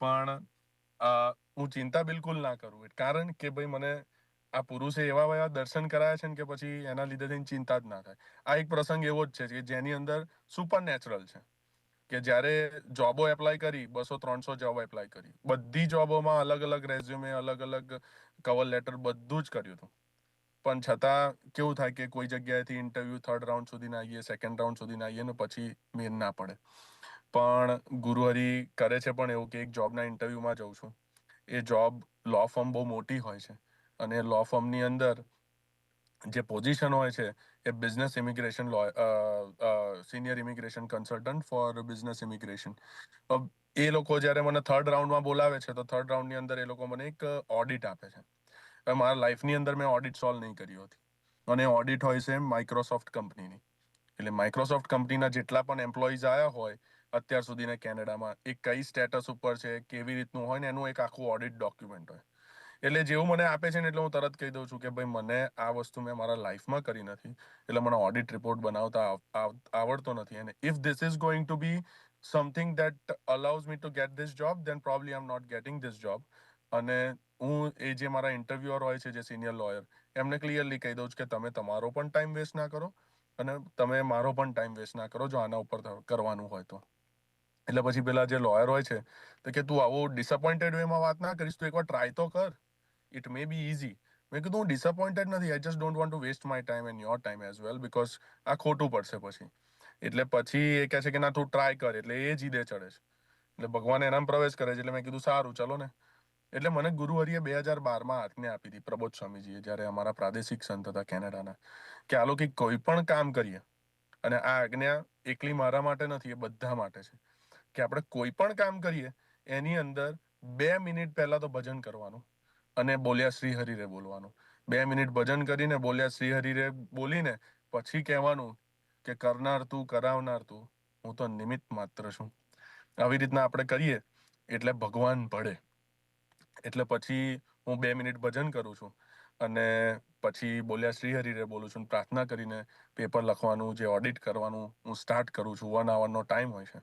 G: પણ હું ચિંતા બિલકુલ ના કરું. કારણ કે ભાઈ મને આ પુરુષે એવા દર્શન કરાયા છે ને કે પછી એના લીધે થઈને ચિંતા જ ના થાય. આ એક પ્રસંગ એવો જ છે કે જેની અંદર સુપર નેચરલ છે કે જ્યારે જોબો એપ્લાય કરી, 200-300 જોબ એપ્લાય કરી, બધી જોબોમાં અલગ અલગ રેઝ્યુમે, અલગ અલગ કવર લેટર બધું જ કર્યું હતું. પણ છતાં કેવું થાય કે કોઈ જગ્યાએથી ઇન્ટરવ્યુ 3rd રાઉન્ડ સુધી ના આવીએ, 2nd રાઉન્ડ સુધી ના આવીએ ને પછી મેન ના પડે. પણ ગુરુહરિ કરે છે પણ એવું કે એક જોબના ઇન્ટરવ્યુમાં જઉં છું. એ જોબ લો ફર્મ બહુ મોટી હોય છે અને લો ફર્મની અંદર જે પોઝિશન હોય છે એ business immigration senior immigration consultant for business immigration. એ લોકો જ્યારે મને 3rd રાઉન્ડમાં બોલાવે છે તો 3rd રાઉન્ડની અંદર એ લોકો મને એક ઓડિટ આપે છે. મારા લાઈફની અંદર મેં ઓડિટ સોલ્વ નહીં કરી હતી. અને ઓડિટ હોય છે માઇક્રોસોફ્ટ કંપનીની. એટલે માઇક્રોસોફ્ટ કંપનીના જેટલા પણ એમ્પ્લોઈઝ આવ્યા હોય અત્યાર સુધીના કેનેડામાં, એ કઈ સ્ટેટસ ઉપર છે, કેવી રીતનું હોય ને એનું એક આખું ઓડિટ ડોક્યુમેન્ટ હોય. એટલે જેવું મને આપે છે ને એટલે હું તરત કહી દઉં છું કે ભાઈ મને આ વસ્તુ મેં મારા લાઈફમાં કરી નથી, એટલે મને ઓડિટ રિપોર્ટ બનાવતા આવડતો નથી, અને if this is going to be something that allows me to get this job, then probably I am not getting this job. અને હું એ જે મારા ઇન્ટરવ્યુઅર હોય છે, જે સિનિયર લોયર, એમને ક્લિયરલી કહી દઉં છું કે તમે તમારો પણ ટાઈમ વેસ્ટ ના કરો અને તમે મારો પણ ટાઈમ વેસ્ટ ના કરો જો આના ઉપર કરવાનું હોય તો. એટલે પછી પેલા જે લોયર હોય છે તો કે તું આવું ડિસઅપોઇન્ટેડ વેમાં વાત ના કરીશ, તું એકવાર ટ્રાય તો કર, ઇટ મે બી ઇઝી. મેં કીધું હું ડિસઅપોઇન્ટેડ નથી, I just don't want to waste my time and your time as well, because આ ખોટું પડશે પછી. એટલે પછી એ કહે છે કે ના તું ટ્રાય કર, એટલે એ જીદે ચડે છે. એટલે ભગવાન એનામાં પ્રવેશ કરે છે. એટલે મેં કીધું સારું ચલો ને. એટલે મને ગુરુહરિએ 2012માં આજ્ઞા આપી હતી, પ્રબોધ સ્વામીજીએ, જ્યારે અમારા પ્રાદેશિક સંત હતા કેનેડાના, કે આ લોકો કોઈ પણ કામ કરીએ, અને આ આજ્ઞા એકલી મારા માટે નથી, એ બધા માટે છે, કે આપણે કોઈ પણ કામ કરીએ એની અંદર 2 મિનિટ પહેલા તો ભજન કરવાનું અને બોલ્યા શ્રી હરિરે બોલવાનું. 2 મિનિટ ભજન કરીને બોલ્યા શ્રી હરિરે બોલીને પછી કહેવાનું કે કરનાર તું, કરાવનાર તું, હું તો નિમિત્ત માત્ર છું. આવી રીતના આપણે કરીએ એટલે ભગવાન ભળે. એટલે પછી હું 2 મિનિટ ભજન કરું છું અને પછી બોલ્યા શ્રી હરિરે બોલું છું, પ્રાર્થના કરીને પેપર લખવાનું, જે ઓડિટ કરવાનું હું સ્ટાર્ટ કરું છું. 1 આવરનો ટાઈમ હોય છે.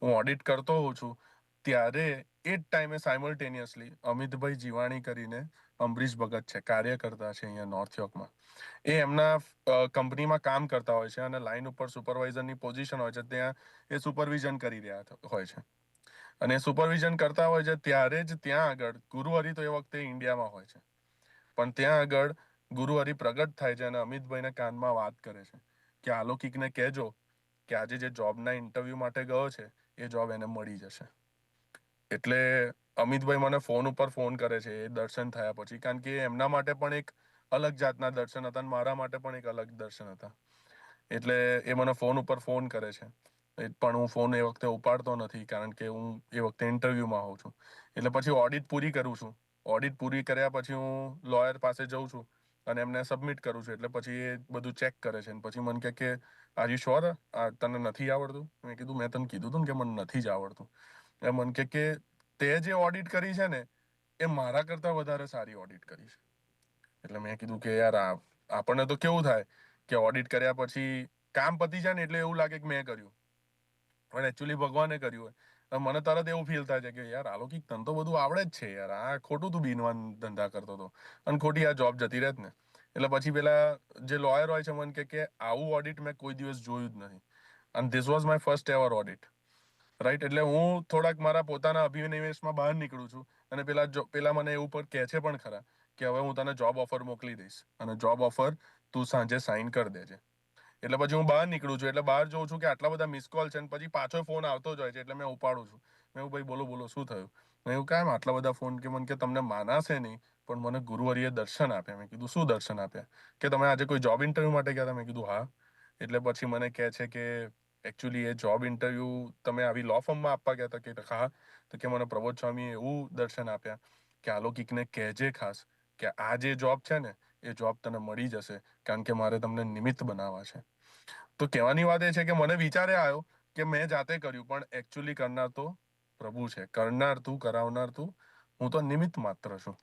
G: હું ઓડિટ કરતો હોઉં છું ત્યારે એ જ ટાઈમે સાયમલ્ટેનિયસલી અમિતભાઈ જીવાણી કરીને અમરીશ ભગત છે, કાર્યકર્તા છે અહીંયા નોર્થ યોર્કમાં, એ એમના કંપનીમાં કામ કરતા હોય છે અને લાઈન ઉપર સુપરવાઇઝરની પોઝિશન હોય છે, ત્યાં એ સુપરવિઝન કરી રહ્યા હોય છે. અને સુપરવિઝન કરતા હોય છે ત્યારે જ ત્યાં આગળ ગુરુહરિ તો એ વખતે ઇન્ડિયામાં હોય છે, પણ ત્યાં આગળ ગુરુહરિ પ્રગટ થાય છે અને અમિતભાઈને કાનમાં વાત કરે છે કે આલૌકિકને કહેજો કે આજે જે જોબના ઇન્ટરવ્યુ માટે ગયો છે એ જોબ એને મળી જશે. એટલે અમિતભાઈ મને ફોન ઉપર ફોન કરે છે એ દર્શન થયા પછી, કારણ કે એમના માટે પણ એક અલગ જાતના દર્શન હતા અને મારા માટે પણ એક અલગ દર્શન હતા. એટલે એ મને ફોન ઉપર ફોન કરે છે, પણ હું ફોન એ વખતે ઉપાડતો નથી, કારણ કે હું એ વખતે ઇન્ટરવ્યુમાં હોઉં છું. એટલે પછી ઓડિટ પૂરી કરું છું. ઓડિટ પૂરી કર્યા પછી હું લોયર પાસે જઉં છું અને એમને સબમિટ કરું છું. એટલે પછી એ બધું ચેક કરે છે અને પછી મને કહે કે આર યુ શ્યોર, તને નથી આવડતું? મેં કીધું મેં તને કીધું હતું ને કે મને નથી જ આવડતું. એ મને કહે કે તે જે ઓડિટ કરી છે ને એ મારા કરતાં વધારે સારી ઓડિટ કરી છે. એટલે મેં કીધું કે યાર આપણને તો કેવું થાય કે ઓડિટ કર્યા પછી કામ પતી જાય ને એટલે એવું લાગે કે મેં કર્યું, પણ એકચ્યુઅલી ભગવાને કર્યું હોય. મને તરત એવું ફીલ થાય છે કે યાર આલૌકિક તને તો બધું આવડે જ છે યાર, આ ખોટું તું બીનવાન ધંધા કરતો હતો અને ખોટી આ જોબ જતી રહેત ને. એટલે પછી પેલા જે લોયર હોય છે મને કે આવું ઓડિટ મેં કોઈ દિવસ જોયું જ નથી, અને this was my first ever audit, right. એટલે હું થોડાક મારા પોતાના અભિનિવેશમાં બહાર નીકળું છું અને પેલા મને એવું પર કહે છે પણ ખરા કે હવે હું તને જોબ ઓફર મોકલી દઈશ અને જોબ ઓફર તું સાંજે સાઇન કરી દેજે. એટલે પછી હું બહાર નીકળું છું, એટલે બહાર જોઉં છું કે આટલા બધા મિસ કોલ છે અને પછી પાછો ફોન આવતો જ હોય છે. એટલે મેં ઉપાડું છું. મેં એવું ભાઈ બોલો બોલો શું થયું? મેં એવું કામ આટલા બધા ફોન, કે મને કે તમને માનાશે નહીં પણ મને ગુરુહરિએ દર્શન આપ્યા. મેં કીધું શું દર્શન આપ્યા? કે તમે આજે કોઈ જોબ ઇન્ટરવ્યુ માટે ગયા હતા? મેં કીધું હા. એટલે પછી મને કહે છે કે એકચ્યુઅલી એ જોબ ઇન્ટરવ્યુ તમે આવી લો ફર્મમાં આપવા ગયા હતા? કે હા. તો કે મને પ્રબોધ સ્વામીએ એવું દર્શન આપ્યા કે આલૌકિકને કહેજે ખાસ કે આ જે જોબ છે ને એ જોબ તને મળી જશે, કારણ કે મારે તમને નિમિત્ત બનાવવા છે. તો કહેવાની વાત એ છે કે મને વિચારે આવ્યો કે મેં જાતે કર્યું, પણ એકચ્યુઅલી કરનાર તો પ્રભુ છે. કરનાર તું, કરાવનાર તું, હું તો નિમિત્ત માત્ર છું.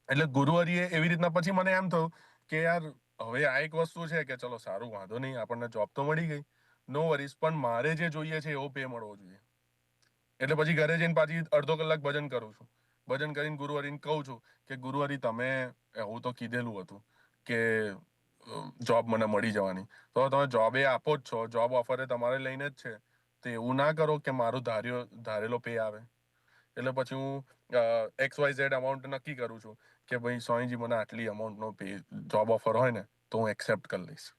G: એટલે ગુરુહરિએ એવી રીતના પછી મને એમ થયું કે યાર હવે આ એક વસ્તુ છે કે ચલો સારું, વાંધો નહીં, આપણને જોબ તો મળી ગઈ, નો વરીઝ, પણ મારે જે જોઈએ છે એવો પે મળવો જોઈએ. એટલે પછી ઘરે જઈને પાછી અડધો કલાક ભજન કરું છું. ભજન કરીને ગુરુહરિને કહું છું કે ગુરુહરિ તમે એવું તો કીધેલું હતું કે જોબ મને મળી જવાની, તો તમે જોબ એ આપો જ છો, જોબ ઓફર એ તમારે લઈને જ છે, તો એવું ના કરો કે મારું ધારેલો પે આવે. એટલે પછી હું XYZ અમાઉન્ટ નક્કી કરું છું કે ભાઈ સ્વામીજી મને આટલી અમાઉન્ટનો પે જોબ ઓફર હોય ને તો હું એક્સેપ્ટ કરી લઈશ.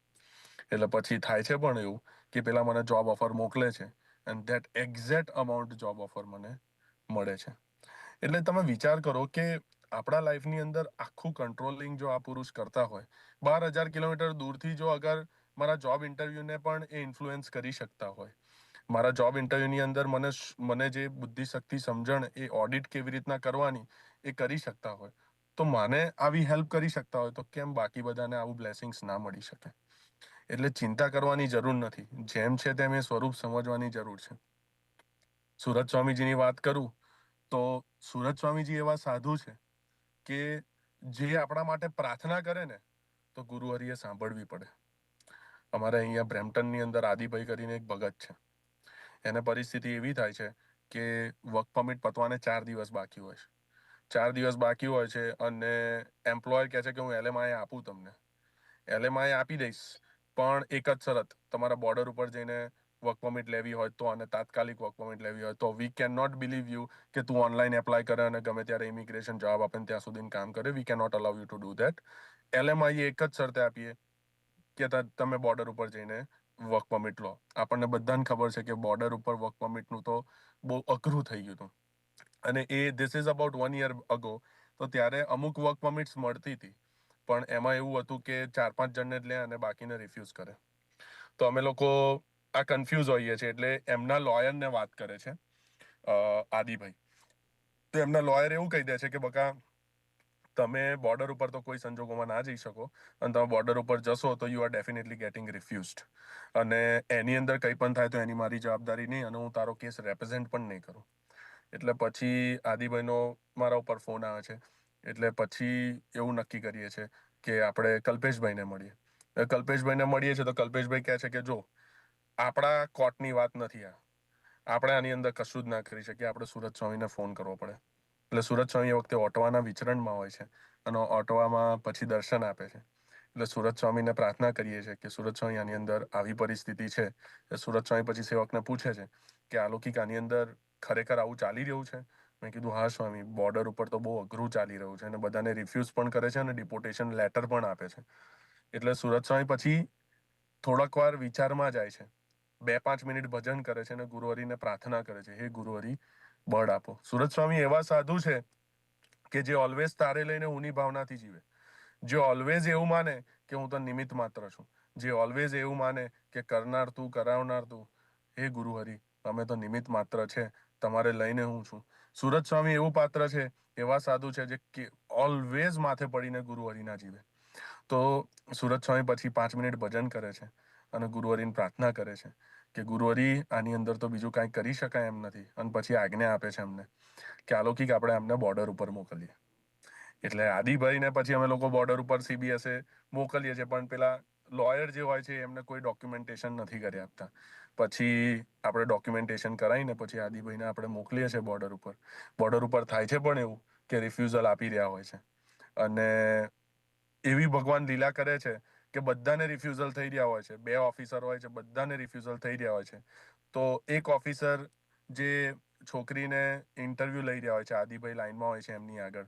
G: એટલે પછી થાય છે પણ એવું કે પેલા મને જોબ ઓફર મોકલે છે and that exact amount job offer મને મળે છે. એટલે તમે વિચાર કરો કે આપણા લાઈફની અંદર આખું કંટ્રોલિંગ જો આ પુરુષ કરતા હોય, 12,000 કિલોમીટર દૂરથી જો અગર મારા જોબ ઇન્ટરવ્યુને પણ એ ઇન્ફ્લુઅન્સ કરી શકતા હોય, મારા જોબ ઇન્ટરવ્યુની અંદર મને જે બુદ્ધિ શક્તિ સમજણ એ ઓડિટ કેવી રીતના કરવાની એ કરી શકતા હોય, તો મને આવી હેલ્પ કરી શકતા હોય, તો કેમ બાકી બધાને આવું બ્લેસિંગ્સ ના મળી શકે? એટલે ચિંતા કરવાની જરૂર નથી, જેમ છે તેમ એ સ્વરૂપ સમજવાની જરૂર છે. સુરત સ્વામીજીની વાત કરું તો સુરત સ્વામીજી એવા સાધુ છે કે જે આપણા માટે પ્રાર્થના કરે ને તો ગુરુ હરિએ સાંભળવી પડે. અમારે અહીંયા બ્રેમ્પટનની અંદર આદિભાઈ કરીને એક ભગત છે. એને પરિસ્થિતિ એવી થાય છે કે વર્ક પરમિટ પતવાને 4 દિવસ બાકી હોય છે. 4 દિવસ બાકી હોય છે અને એમ્પ્લોયર કહે છે કે હું LMI આપું તમને. LMI આપી દઈશ, પણ એક જ શરત, તમારા બોર્ડર ઉપર જઈને વર્ક પરમિટ લેવી હોય તો, અને તાત્કાલિક વર્ક પરમિટ લેવી હોય તો. We can not believe you કે તું ઓનલાઈન એપ્લાય કરે અને ગમે ત્યારે ઇમિગ્રેશન જવાબ આપે ત્યાં સુધી કામ કરે. We can not allow you to do that. LMI એક જ શરતે આપીએ કે તમે બોર્ડર ઉપર જઈને વર્ક પરમિટ લો. આપણને બધાને ખબર છે કે બોર્ડર ઉપર વર્ક પરમિટનું તો બહુ અઘરું થઈ ગયું હતું. અને this is about 1 year ago. તો ત્યારે અમુક વર્ક પરમિટ્સ મળતી હતી, પણ એમાં એવું હતું કે 4-5 જણને જ લે અને બાકીને રિફ્યુઝ કરે. તો અમે લોકો આ કન્ફ્યુઝ હોઈએ છીએ. એટલે એમના લોયરને વાત કરે છે આદિભાઈ. તો એમના લોયર એવું કહી દે છે કે બકા, તમે બોર્ડર ઉપર તો કોઈ સંજોગોમાં ના જઈ શકો, અને તમે બોર્ડર ઉપર જશો તો યુ આર ડેફિનેટલી ગેટિંગ રિફ્યુઝડ. અને એની અંદર કંઈ પણ થાય તો એની મારી જવાબદારી નહીં, અને હું તારો કેસ રેપ્રેઝેન્ટ પણ નહીં કરું. એટલે પછી આદિભાઈનો મારા ઉપર ફોન આવે છે. એટલે પછી એવું નક્કી કરીએ છીએ કે આપણે કલ્પેશભાઈને મળીએ. કલ્પેશભાઈને મળીએ છીએ તો કલ્પેશભાઈ કહે છે કે જો, આપણા કોર્ટની વાત નથી આ, આપણે આની અંદર કશું જ ના કરી શકીએ. આપણે સુરત સ્વામીને ફોન કરવો પડે. એટલે સુરત સ્વામી એ વખતે ઓટવાના વિચરણમાં હોય છે, અને ઓટવામાં પછી દર્શન આપે છે. એટલે સુરત સ્વામીને પ્રાર્થના કરીએ છીએ કે સુરત સ્વામી, આની અંદર આવી પરિસ્થિતિ છે. સુરત સ્વામી પછી સેવકને પૂછે છે કે અલૌકિક આની અંદર ખરેખર આવું ચાલી રહ્યું છે? મેં કીધું હા સ્વામી, બોર્ડર ઉપર તો બહુ અઘરું ચાલી રહ્યું છે, અને બધાને રિફ્યુઝ પણ કરે છે અને ડિપોર્ટેશન લેટર પણ આપે છે. એટલે સુરત સ્વામી પછી થોડાક વાર વિચારમાં જાય છે, 2-5 મિનિટ ભજન કરે છે અને ગુરુહરિને પ્રાર્થના કરે છે, હે ગુરુહરિ, બળ આપો. સુરત સ્વામી એવા સાધુ છે કે જે ઓલવેઝ તારે લઈને હુંની ભાવનાથી જીવે. જે ઓલવેઝ એવું માને કે હું તો નિમિત્ત માત્ર છું. જે ઓલવેઝ એવું માને કે કરનાર તું, કરાવનાર તું. હે ગુરુહરિ, અમે તો નિમિત્ત માત્ર છે, તમારે લઈને હું છું. સુરત સ્વામી એવું પાત્ર છે, એવા સાધુ છે જે ઓલવેઝ માથે પડીને ગુરુહરિના જીવે. તો સુરત સ્વામી પછી 5 મિનિટ ભજન કરે છે અને ગુરુહરિને પ્રાર્થના કરે છે કે ગુરુહરિ, આની અંદર તો બીજું કાંઈ કરી શકાય એમ નથી. અને પછી આજ્ઞા આપે છે અમને કે અલૌકિક આપણે એમને બોર્ડર ઉપર મોકલીએ. એટલે આદિભાઈને પછી અમે લોકો બોર્ડર ઉપર CBSએ મોકલીએ છીએ, પણ પેલા લોયર જે હોય છે એમને કોઈ ડોક્યુમેન્ટેશન નથી કરી આપતા. પછી આપણે ડોક્યુમેન્ટેશન કરાવીને પછી આદિભાઈને આપણે મોકલીએ છીએ બોર્ડર ઉપર. બોર્ડર ઉપર થાય છે પણ એવું કે રિફ્યુઝલ આપી રહ્યા હોય છે, અને એવી ભગવાન લીલા કરે છે કે બધાને રિફ્યુઝલ થઈ રહ્યા હોય છે. 2 ઓફિસર હોય છે, બધાને રિફ્યુઝલ થઈ રહ્યા હોય છે. તો એક ઓફિસર જે છોકરીને ઇન્ટરવ્યુ લઈ રહ્યા હોય છે, આદિભાઈ લાઈનમાં હોય છે એમની આગળ,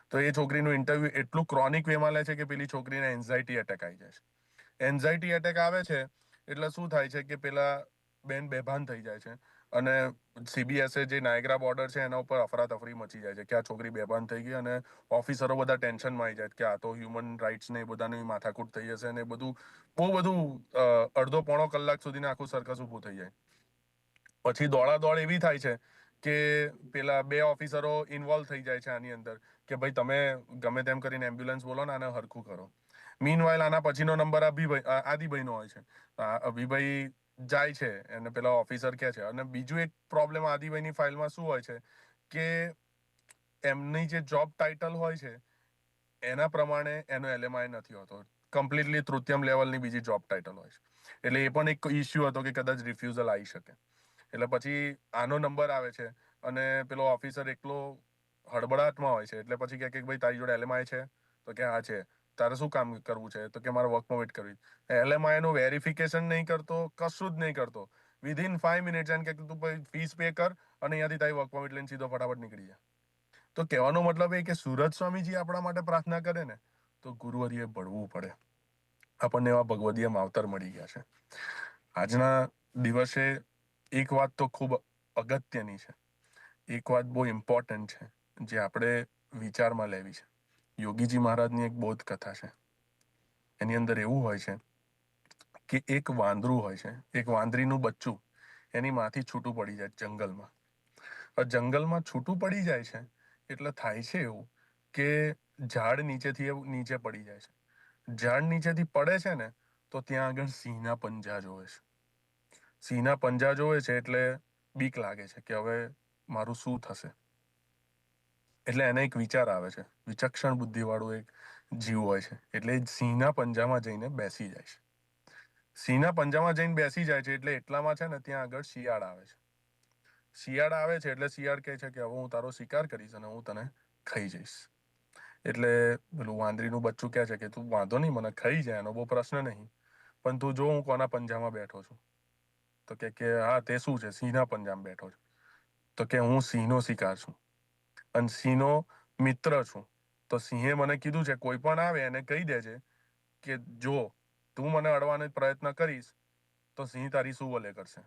G: તો એ છોકરીનું ઇન્ટરવ્યુ એટલું ક્રોનિક વેમાં લે છે કે પેલી છોકરીને એન્ઝાયટી એટેક આવી જાય છે. એન્ઝાયટી એટેક આવે છે એટલે શું થાય છે કે પેલા બેન બેભાન થઈ જાય છે, અને CBSએ જે નાયગ્રા બોર્ડર છે એના ઉપર અફરાતફરી મચી જાય છે કે આ છોકરી બેભાન થઈ ગઈ, અને ઓફિસરો બધા ટેન્શનમાં આવી જાય કે આ તો હ્યુમન રાઇટ્સ ને એ બધાની માથાકૂટ થઈ જશે, અને બહુ બધું અડધો-પોણો કલાક સુધીને આખું સર્કસ ઊભું થઈ જાય. પછી દોડાદોડ એવી થાય છે કે પેલા 2 ઓફિસરો ઇન્વોલ્વ થઈ જાય છે આની અંદર કે ભાઈ તમે ગમે તેમ કરીને એમ્બ્યુલન્સ બોલો ને આને હરખું કરો. મીનવાઇલ આના પછીનો નંબર આદિભાઈનો હોય છે. અભિભાઈ જાય છે એને પેલા ઓફિસર કહે છે. અને બીજું એક પ્રોબ્લેમ આદિભાઈની ફાઇલમાં શું હોય છે કે એમની જે જોબ ટાઇટલ હોય છે એના પ્રમાણે એનો LMI નથી હોતો. કમ્પ્લીટલી તૃતીયમ લેવલની બીજી જોબ ટાઇટલ હોય છે. એટલે એ પણ એક ઇસ્યુ હતો કે કદાચ રિફ્યુઝલ આવી શકે. એટલે પછી આનો નંબર આવે છે, અને પેલો ઓફિસર એકલો હડબડાટમાં હોય છે. એટલે પછી કે ભાઈ તારી જોડે LMI છે? તો કે હા છે. તારે શું કામ કરવું છે? તો કે મારે વર્ક પરમિટ કરવી. LMI નું વેરિફિકેશન નહીં કરતો, કશું જ નહીં કરતો. વિધિન 5 મિનિટ્સ એમ કે તું ફીસ પે કર અને અહીંયાથી તારી વર્ક પરમિટ લઈને સીધો ફટાફટ નીકળી જાય. તો કહેવાનો મતલબ એ કે સુરત સ્વામીજી આપણા માટે પ્રાર્થના કરે ને તો ગુરુહરિએ બળવું પડે. આપણને એવા ભગવદીય માવતર મળી ગયા છે. આજના દિવસે એક વાત તો ખૂબ અગત્યની છે, એક વાત બહુ ઇમ્પોર્ટન્ટ છે જે આપણે વિચારમાં લેવી છે. યોગીજી મહારાજની એક બોધ કથા છે. એની અંદર એવું હોય છે કે એક વાંદરું હોય છે, એક વાંદરીનું બચ્ચું એની માંથી છૂટું પડી જાય જંગલમાં. જંગલમાં છૂટું પડી જાય છે એટલે થાય છે એવું કે ઝાડ નીચેથી એવું નીચે પડી જાય છે. ઝાડ નીચેથી પડે છે ને તો ત્યાં આગળ સિંહના પંજા જોવે છે. સિંહના પંજા જોવે છે એટલે બીક લાગે છે કે હવે મારું શું થશે. એટલે એને એક વિચાર આવે છે. વિચક્ષણ બુદ્ધિવાળું એક જીવ હોય છે, એટલે એ સિંહના પંજામાં જઈને બેસી જાય છે. સિંહના પંજામાં જઈને બેસી જાય છે એટલે એટલામાં છે ને ત્યાં આગળ શિયાળ આવે છે. શિયાળ આવે છે એટલે શિયાળ કહે છે કે હવે હું તારો શિકાર કરીશ અને હું તને ખાઈ જઈશ. એટલે પેલું વાંદરીનું બચ્ચું કહે છે કે તું વાંધો નહીં, મને ખાઈ જાય, એનો બહુ પ્રશ્ન નહીં, પણ તું જો હું કોના પંજામાં બેઠો છું. તો કે હા તે શું છે? સિંહના પંજામાં બેઠો છું. તો કે હું સિંહનો શિકાર છું અને સિંહનો મિત્ર છું. તો સિંહે મને કીધું છે કોઈ પણ આવે એને કહી દેજે કે જો તું મને અડવાનો પ્રયત્ન કરીશ તો સિંહ તારી શું વલે કરશે.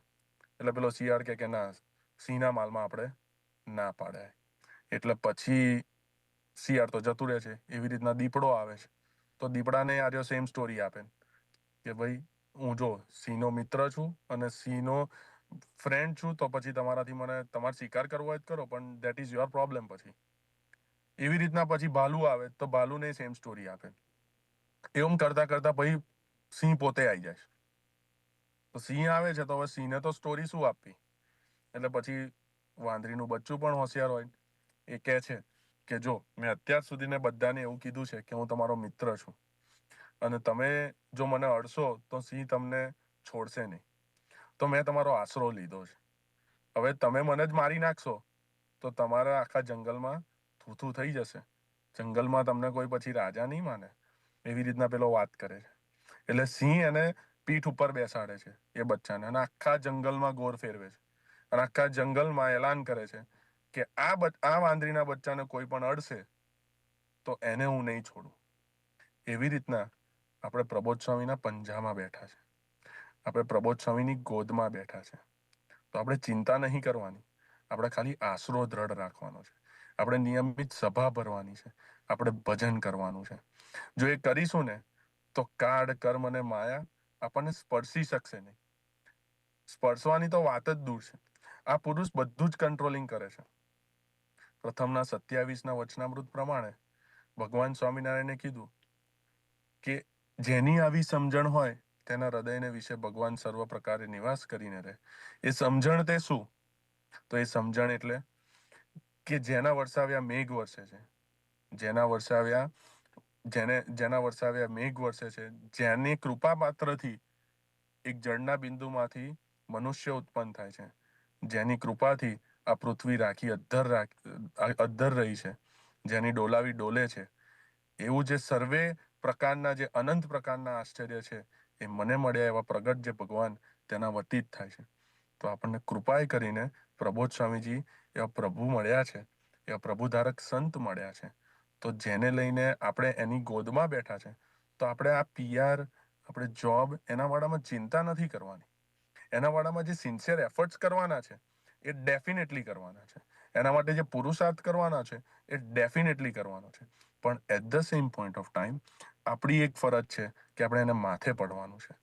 G: એટલે પેલો શિયાળ કે ના, સિંહના માલમાં આપણે ના પાડાય. એટલે પછી શિયાળ તો જતું રહે છે. એવી રીતના દીપડો આવે છે તો દીપડાને આ સેમ સ્ટોરી આપે કે ભાઈ હું જો સિંહનો મિત્ર છું અને સિંહનો ફ્રેન્ડ છું, તો પછી તમારાથી મને તમારે શિકાર કરવો હોય કરો, પણ દેટ ઇઝ યોર પ્રોબ્લેમ. પછી એવી રીતના પછી ભાલુ આવે તો ભાલુને સેમ સ્ટોરી આપે. એમ કરતા કરતા પછી સિંહ પોતે આવી જાય. તો સિંહ આવે છે તો હવે સિંહને તો સ્ટોરી શું આપવી. એટલે પછી વાંદરીનું બચ્ચું પણ હોશિયાર હોય, એ કહે છે કે જો મેં અત્યાર સુધીને બધાને એવું કીધું છે કે હું તમારો મિત્ર છું અને તમે જો મને અડશો તો સિંહ તમને છોડશે નહીં. તો મેં તમારો આશરો લીધો છે. હવે તમે મને જ મારી નાખશો તો તમારા આખા જંગલમાં થૂથું થઈ જશે. જંગલમાં તમને કોઈ પછી રાજા નહીં માને. એવી રીતના પેલો વાત કરે છે. એટલે સિંહ એને પીઠ ઉપર બેસાડે છે એ બચ્ચાને અને આખા જંગલમાં ગોર ફેરવે છે અને આખા જંગલમાં એલાન કરે છે કે આ વાંદરીના બચ્ચાને કોઈ પણ અડશે તો એને હું નહીં છોડું. એવી રીતના આપણે પ્રબોધ સ્વામીના પંજામાં બેઠા છે. આપણે પ્રબોધ સ્વામીની ગોદમાં બેઠા છે. તો આપણે ચિંતા નહીં કરવાની, આપણે ખાલી આશરો દ્રઢ રાખવાનો છે. આપણે નિયમિત સભા ભરવાની છે. આપણે ભજન કરવાનું છે. જો એ કરીશું ને તો કાળ, કર્મ અને માયા આપણને સ્પર્શી શકશે નહીં. સ્પર્શવાની તો વાત જ દૂર છે. આ પુરુષ બધું જ કંટ્રોલિંગ કરે છે. પ્રથમના 27ના વચનામૃત પ્રમાણે ભગવાન સ્વામિનારાયણે કીધું કે જેની આવી સમજણ હોય તેના હૃદયને વિશે ભગવાન સર્વ પ્રકારે નિવાસ કરીને રહે. એ સમજણ તે શું? તો એ સમજણ એટલે કે જેના વરસાવ્યા મેઘ વરસે છે, જેના વરસાવ્યા મેઘ વરસે છે, જેની કૃપા પાત્રથી એક જળના બિંદુમાંથી મનુષ્ય ઉત્પન્ન થાય છે, જેની કૃપાથી આ પૃથ્વી રાખી અદ્ધર રહી છે, જેની ડોલાવી ડોલે છે, એવું જે સર્વે પ્રકારના જે અનંત પ્રકારના આશ્ચર્ય છે એ મને મળ્યા એવા પ્રગટ જે ભગવાન તેના વતી જ થાય છે. તો આપણને કૃપાએ કરીને પ્રબોધ સ્વામીજી એવા પ્રભુ મળ્યા છે, એવા પ્રભુધારક સંત મળ્યા છે. તો જેને લઈને આપણે એની ગોદમાં બેઠા છે, તો આપણે આ PR, આપણે જોબ, એના વાળામાં ચિંતા નથી કરવાની. એના વાળામાં જે સિન્સિયર એફર્ટ્સ કરવાના છે એ ડેફિનેટલી કરવાના છે. એના માટે જે પુરુષાર્થ કરવાના છે એ ડેફિનેટલી કરવાનો છે. પણ at the same point of time આપણી એક ફરજ છે કે આપણે એને માથે પડવાનું છે.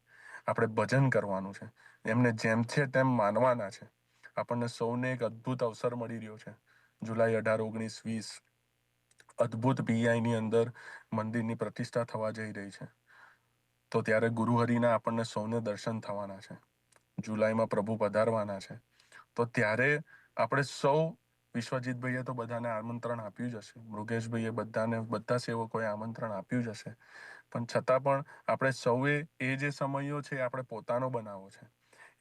G: આપણે ભજન કરવાનું છે. એમને જેમ છે તેમ માનવાના છે. આપણને સૌને એક અદ્ભુત અવસર મળી રહ્યો છે. જુલાઈ 18, 19, 20 અદ્ભુત PIની અંદર મંદિરની પ્રતિષ્ઠા થવા જઈ રહી છે. તો ત્યારે ગુરુહરિના આપણને સૌને દર્શન થવાના છે. જુલાઈમાં પ્રભુ પધારવાના છે. તો ત્યારે આપણે સૌ, વિશ્વજીતભાઈએ તો બધાને આમંત્રણ આપ્યું જ હશે, મૃગેશભાઈએ બધા સેવકોએ આમંત્રણ આપ્યું જ હશે, પણ છતાં પણ આપણે સૌએ એ જે સમયો છે આપણે પોતાનો બનાવવો છે.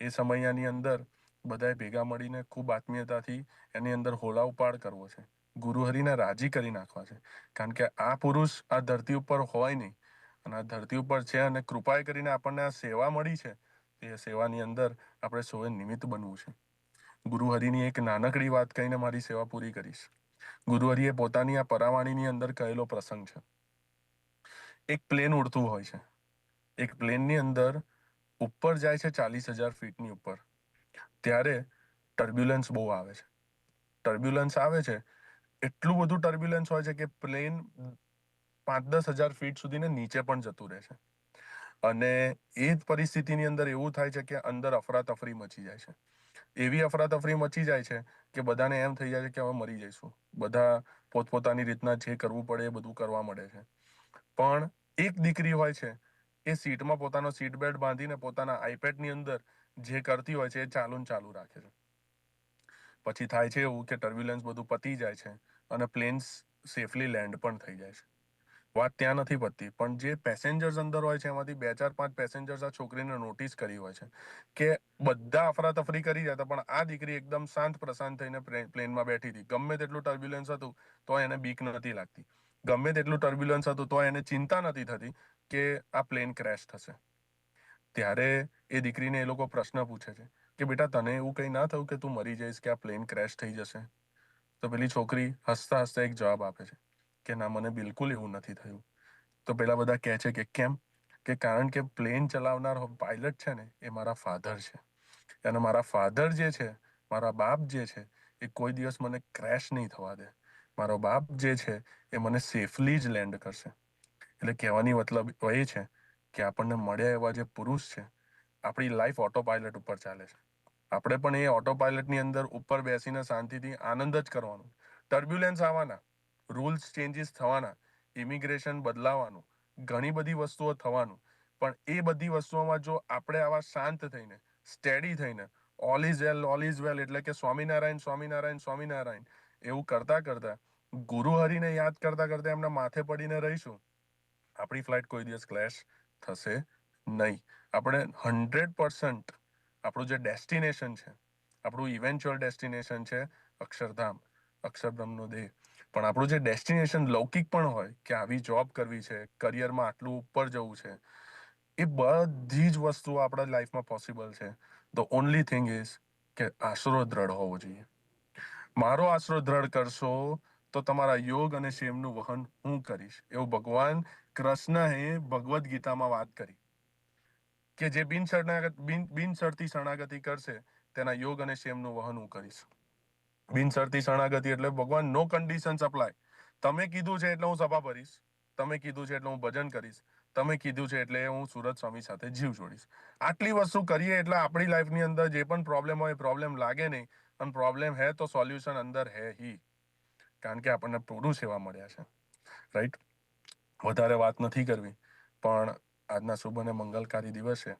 G: એ સમયની અંદર બધાએ ભેગા મળીને ખૂબ આત્મીયતાથી એની અંદર હોલાઉપાડ કરવો છે. ગુરુહરિને રાજી કરી નાખવા છે. કારણ કે આ પુરુષ આ ધરતી ઉપર હોય નહીં અને આ ધરતી ઉપર છે અને કૃપાએ કરીને આપણને આ સેવા મળી છે. એ સેવાની અંદર આપણે સૌએ નિમિત્ત બનવું છે. ગુરુહરિની એક નાનકડી વાત કહીને મારી સેવા પૂરી કરીશ. ગુરુહરિએ પોતાની આ પરાવાણીની અંદર કહેલો પ્રસંગ છે. એક પ્લેન ઉડતું હોય છે. એક પ્લેનની અંદર ઉપર જાય છે 40,000 ફીટની ઉપર. ત્યારે ટર્બ્યુલન્સ બહુ આવે છે. ટર્બ્યુલન્સ આવે છે, એટલું બધું ટર્બ્યુલન્સ હોય છે કે પ્લેન 5-10,000 ફીટ સુધીને નીચે પણ જતું રહે છે. અને એ જ પરિસ્થિતિની અંદર એવું થાય છે કે અંદર અફરાતફરી મચી જાય છે. એવી અફરાતફરી મચી જાય છે કે બધાને એમ થઈ જાય છે કે હવે મરી જઈશું. બધા પોતપોતાની રીતના જે કરવું પડે એ બધું કરવા મળે છે. પણ એક દીકરી હોય છે, એ સીટમાં પોતાનો સીટ બેલ્ટ બાંધીને પોતાના આઈપેડની અંદર જે કરતી હોય છે એ ચાલુ રાખે છે. પછી થાય છે એવું કે ટર્બ્યુલન્સ બધું પતી જાય છે અને પ્લેન્સ સેફલી લેન્ડ પણ થઈ જાય છે. વાત ત્યાં નથી પતતી, પણ જે પેસેન્જર્સ અંદર હોય છે એમાંથી 2-4-5 પેસેન્જર્સ આ છોકરીને નોટિસ કરી હોય છે કે બધા અફરાતફરી કરી રહ્યા હતા, પણ આ દીકરી એકદમ શાંત પ્રશાંત થઈને પ્લેનમાં બેઠી હતી. ગમે તેટલું ટર્બ્યુલન્સ હતું તો એને બીક નથી લાગતી, ગમે તેટલું ટર્બ્યુલન્સ હતું તો એને ચિંતા નથી થતી કે આ પ્લેન ક્રેશ થશે. ત્યારે એ દીકરીને એ લોકો પ્રશ્ન પૂછે છે કે બેટા તને એવું કંઈ ના થયું કે તું મરી જઈશ, કે આ પ્લેન ક્રેશ થઈ જશે? તો પેલી છોકરી હસતા હસતા એક જવાબ આપે છે કે ના, મને બિલકુલ એવું નથી થયું. તો પેલા બધા કહે છે કે કેમ? કે કારણ કે પ્લેન ચલાવનાર પાયલટ છે ને એ મારા ફાધર છે, અને મારા ફાધર જે છે, મારા બાપ જે છે, એ કોઈ દિવસ મને ક્રેશ નહીં થવા દે. મારો બાપ જે છે એ મને સેફલી જ લેન્ડ કરશે. એટલે કહેવાની મતલબ એ છે કે આપણને મળ્યા એવા જે પુરુષ છે, આપણી લાઈફ ઓટો પાયલટ ઉપર ચાલે છે. આપણે પણ એ ઓટો પાયલટની અંદર ઉપર બેસીને શાંતિથી આનંદ જ કરવાનો. ટર્બ્યુલન્સ આવવાના, રૂલ્સ ચેન્જીસ થવાના, ઇમિગ્રેશન બદલાવાનું, ઘણી બધી વસ્તુઓ થવાનું, પણ એ બધી વસ્તુઓમાં જો આપણે આવા શાંત થઈને, સ્ટેડી થઈને, ઓલ ઇઝ વેલ એટલે કે સ્વામિનારાયણ સ્વામિનારાયણ સ્વામિનારાયણ એવું કરતા કરતા, ગુરુ હરિને યાદ કરતા કરતા એમના માથે પડીને રહીશું, આપણી ફ્લાઇટ કોઈ દિવસ ક્લેશ થશે નહીં. આપણે 100% આપણું જે ડેસ્ટિનેશન છે, આપણું ઇવેન્ચ્યુઅલ ડેસ્ટિનેશન છે અક્ષરધામ, અક્ષરબ્રહ્મનો દેહ. પણ આપણું જે ડેસ્ટિનેશન લૌકિક પણ હોય કે આવી જોબ કરવી છે, કરિયરમાં આટલું ઉપર જવું છે, એ બધી જ વસ્તુઓ આપણા લાઈફમાં પોસિબલ છે. ધ ઓનલી થિંગ ઇઝ કે આશરો દ્રઢ હોવો જોઈએ. મારો આશરો દ્રઢ કરશો તો તમારા યોગ અને ક્ષેમનું વહન હું કરીશ, એવું ભગવાન કૃષ્ણએ ભગવદ્ ગીતામાં વાત કરી કે જે બિનશરતી શરણાગતિ કરશે તેના યોગ અને ક્ષેમનું વહન હું કરીશ. બિનશરતી શરણાગતિ એટલે ભગવાન નો કન્ડિશન્સ અપ્લાય. તમે કીધું છે એટલે હું સભા ભરીશ, તમે કીધું છે એટલે હું ભજન કરીશ, તમે કીધું છે એટલે હું સુરત સ્વામી સાથે જીવ જોડીશ. આટલી વસ્તુ કરીએ એટલે આપણી લાઈફની અંદર જે પણ પ્રોબ્લેમ હોય પ્રોબ્લેમ લાગે નહીં, અને પ્રોબ્લેમ હે તો સોલ્યુશન અંદર હે હી, કારણ કે આપણને પુરુષ એવા મળ્યા છે. રાઈટ? વધારે વાત નથી કરવી, પણ આજના શુભ અને મંગલકારી દિવસે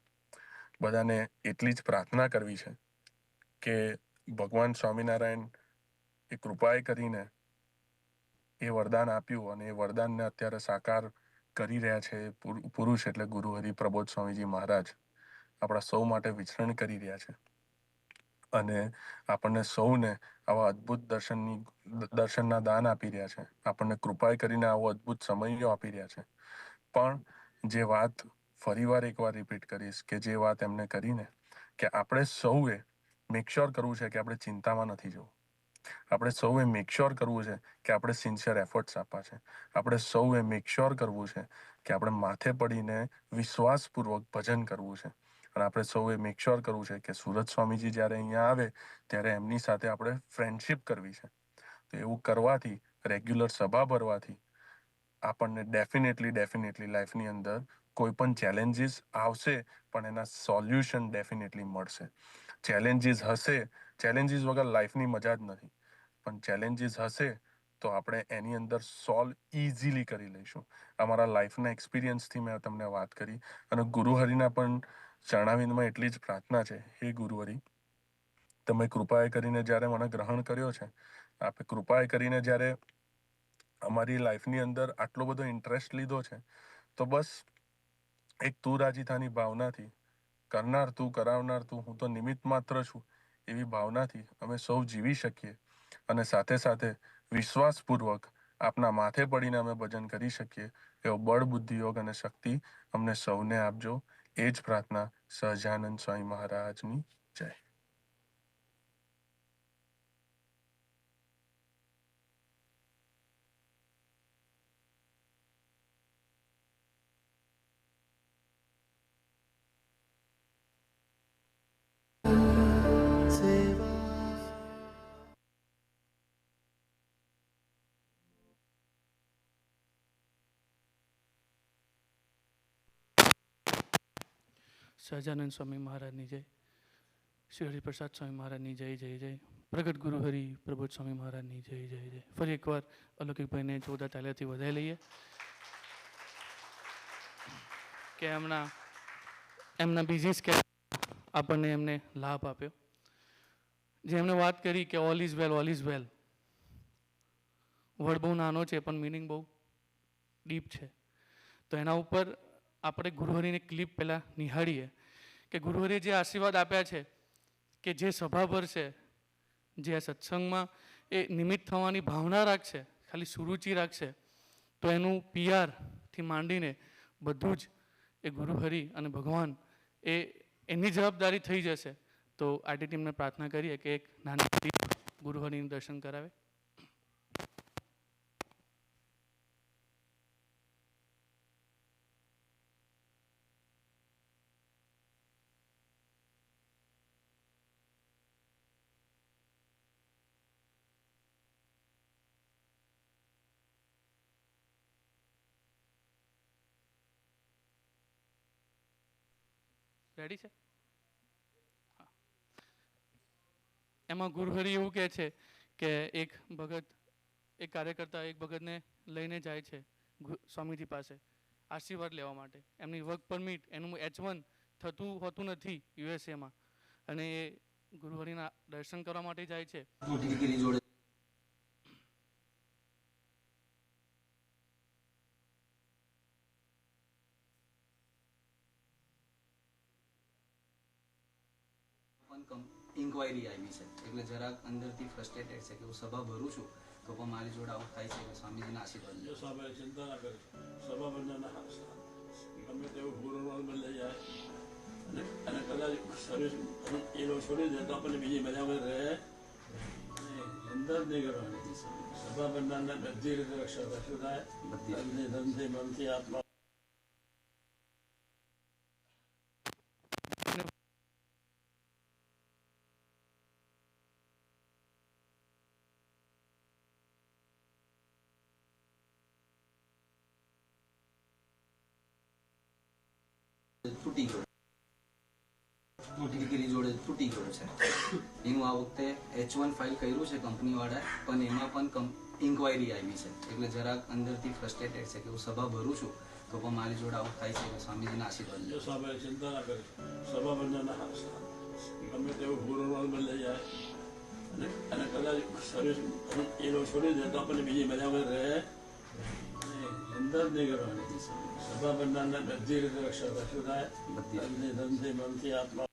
G: બધાને એટલી જ પ્રાર્થના કરવી છે કે ભગવાન સ્વામિનારાયણ એ કૃપાએ કરીને એ વરદાન આપ્યું, અને એ વરદાનને અત્યારે સાકાર કરી રહ્યા છે પુરુષ એટલે ગુરુ હરિ પ્રબોધ સ્વામીજી મહારાજ આપણા સૌ માટે વિચરણ કરી રહ્યા છે. અને આપણને સૌને આવા અદ્ભુત દર્શનના દાન આપી રહ્યા છે. આપણને કૃપાએ કરીને આવો અદ્ભુત સમયો આપી રહ્યા છે. પણ જે વાત ફરીવાર એકવાર રિપીટ કરીશ કે જે વાત એમને કરીને કે આપણે સૌએ મેક શ્યોર કરવું છે કે આપણે ચિંતામાં નથી જવું. આપણે સૌએ મેક શ્યોર કરવું છે કે આપણે સિન્સિયર એફર્ટ્સ આપવા છે. આપણે સૌએ મેક શ્યોર કરવું છે કે આપણે માથે પડીને વિશ્વાસપૂર્વક ભજન કરવું છે. અને આપણે સૌએ મેક શ્યોર કરવું છે કે સુરત સ્વામીજી જ્યારે અહીંયા આવે ત્યારે એમની સાથે આપણે ફ્રેન્ડશિપ કરવી છે. તો એવું કરવાથી, રેગ્યુલર સભા ભરવાથી આપણને ડેફિનેટલી લાઈફની અંદર કોઈ પણ ચેલેન્જીસ આવશે પણ એના સોલ્યુશન ડેફિનેટલી મળશે. ચેલેન્જીસ હશે, ચેલેન્જીસ વગર લાઈફની મજા જ નથી, પણ ચેલેન્જીસ હશે તો આપણે એની અંદર સોલ્વ ઇઝીલી કરી લઈશું. અમારા લાઈફના એક્સપિરિયન્સથી મેં તમને વાત કરી, અને ગુરુહરિના પણ ચરણાવિંદમાં એટલી જ પ્રાર્થના છે, હે ગુરુહરિ, તમે કૃપાએ કરીને જ્યારે મને ગ્રહણ કર્યો છે, આપે કૃપાએ કરીને જ્યારે અમારી લાઈફની અંદર આટલો બધો ઇન્ટરેસ્ટ લીધો છે, તો બસ એક તું રાજી થાની ભાવનાથી, કરનાર તું, કરાવનાર તું, હું તો નિમિત્ત માત્ર છું, એવી ભાવનાથી અમે સૌ જીવી શકીએ, અને સાથે સાથે વિશ્વાસપૂર્વક આપના માથે પડીને અમે ભજન કરી શકીએ એવો બળ, બુદ્ધિ, યોગ અને શક્તિ અમને સૌને આપજો. એ જ પ્રાર્થના સહજાનંદ સ્વામી મહારાજની જય.
D: સહજાનંદ સ્વામી મહારાજની જય, શ્રી હરિપ્રસાદ સ્વામી મહારાજની જય જય જય, પ્રગટ ગુરુ હરિ પ્રબોધ સ્વામી મહારાજની જય જય જય. ફરી એકવાર અલૌકિકભાઈને જોરદાર તાલીઓથી વધાવી લઈએ કે એમના બિઝનેસ કે આપણને એમને લાભ આપ્યો. જેમણે વાત કરી કે all is well, all is well, word બહુ નાનો છે પણ મિનિંગ બહુ ડીપ છે. તો એના ઉપર આપણે ગુરુહરિની ક્લિપ પહેલાં નિહાળીએ કે ગુરુહરિએ જે આશીર્વાદ આપ્યા છે કે જે સભા ભરશે, જે આ સત્સંગમાં એ નિમિત્ત થવાની ભાવના રાખશે, ખાલી સુરુચિ રાખશે, તો એનું પીઆરથી માંડીને બધું જ એ ગુરુહરિ અને ભગવાન એની જવાબદારી થઈ જશે. તો આરટી ટીમને પ્રાર્થના કરીએ કે એક નાની ક્લિપ ગુરુહરિનું દર્શન કરાવે. રેડી છે? હા. એમાં ગુરુહરિ એવું કહે છે કે એક ભગત, એક કાર્યકર્તા એક ભગતને લઈને જાય છે સ્વામીજી પાસે આશીર્વાદ લેવા માટે. એમની વર્ક પરમિટ, એનું H1 થતું હોતું નથી યુએસએમાં, અને એ ગુરુહરિના દર્શન કરવા માટે જાય છે.
H: ઇન્ક્વાયરી આવી છે એટલે જરાક અંદરથી ફ્રસ્ટ્રેટેડ છે કે હું સભા ભરું છું તો પણ મારી જોડે આવું થાય છે કે સ્વામીજીના આશીર્વાદ લો.
I: સાહેબ ચિંતા ના કરે, સભા બંધાના ગમે તેવું ગુરુનો બદલાઈ જાય અને કદાચ સર્વિસ એ લોકો છોડી દે તો આપણને બીજી મજામાં રહે અંદર નહીં કરવાની. સભા બંધાના બધી રીતે રક્ષા થાય, બધી ધનથી મનથી આત્મા.
H: તૂટી ગયો, મોટી ડિગ્રી જોડે તૂટી ગયો છે. એનું આ વખતે H1 ફાઇલ કર્યું છે કંપનીવાળાએ, પણ એમાં પણ ઇન્ક્વાયરી આવી છે એટલે જરાક અંદરથી ફ્રસ્ટ્રેટેડ છે કે હું સભા ભરું છું તો પણ મારી જોડે આવું થાય છે કે સ્વામીજીના આશીર્વાદ લો.
I: સાહેબ ચિંતા ના કરે, સભા બંધાના ગમે તેવું ગુરુનો બદલાઈ જાય અને કદાચ સર્વિસ એ લોકો છોડી દે તો આપણને બીજી મજામાં રહે અંદર નહીં કરવાની. સભા બંધાના બધી રીતે રક્ષા થાય, બધી ધનથી મનથી આત્મા.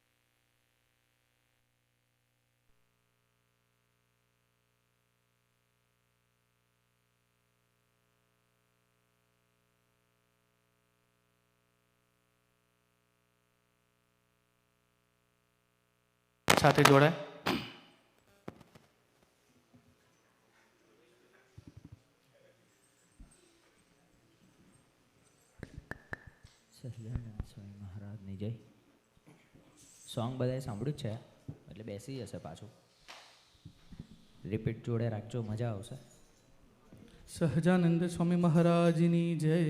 D: સાથે જોડાય.
A: સહજાનંદ સ્વામી મહારાજની જય. સોંગ બધાએ સાંભળ્યું જ છે એટલે બેસી જશે પાછું. રિપીટ જોડે રાખજો, મજા આવશે.
D: સહજાનંદ સ્વામી महाराजની जय.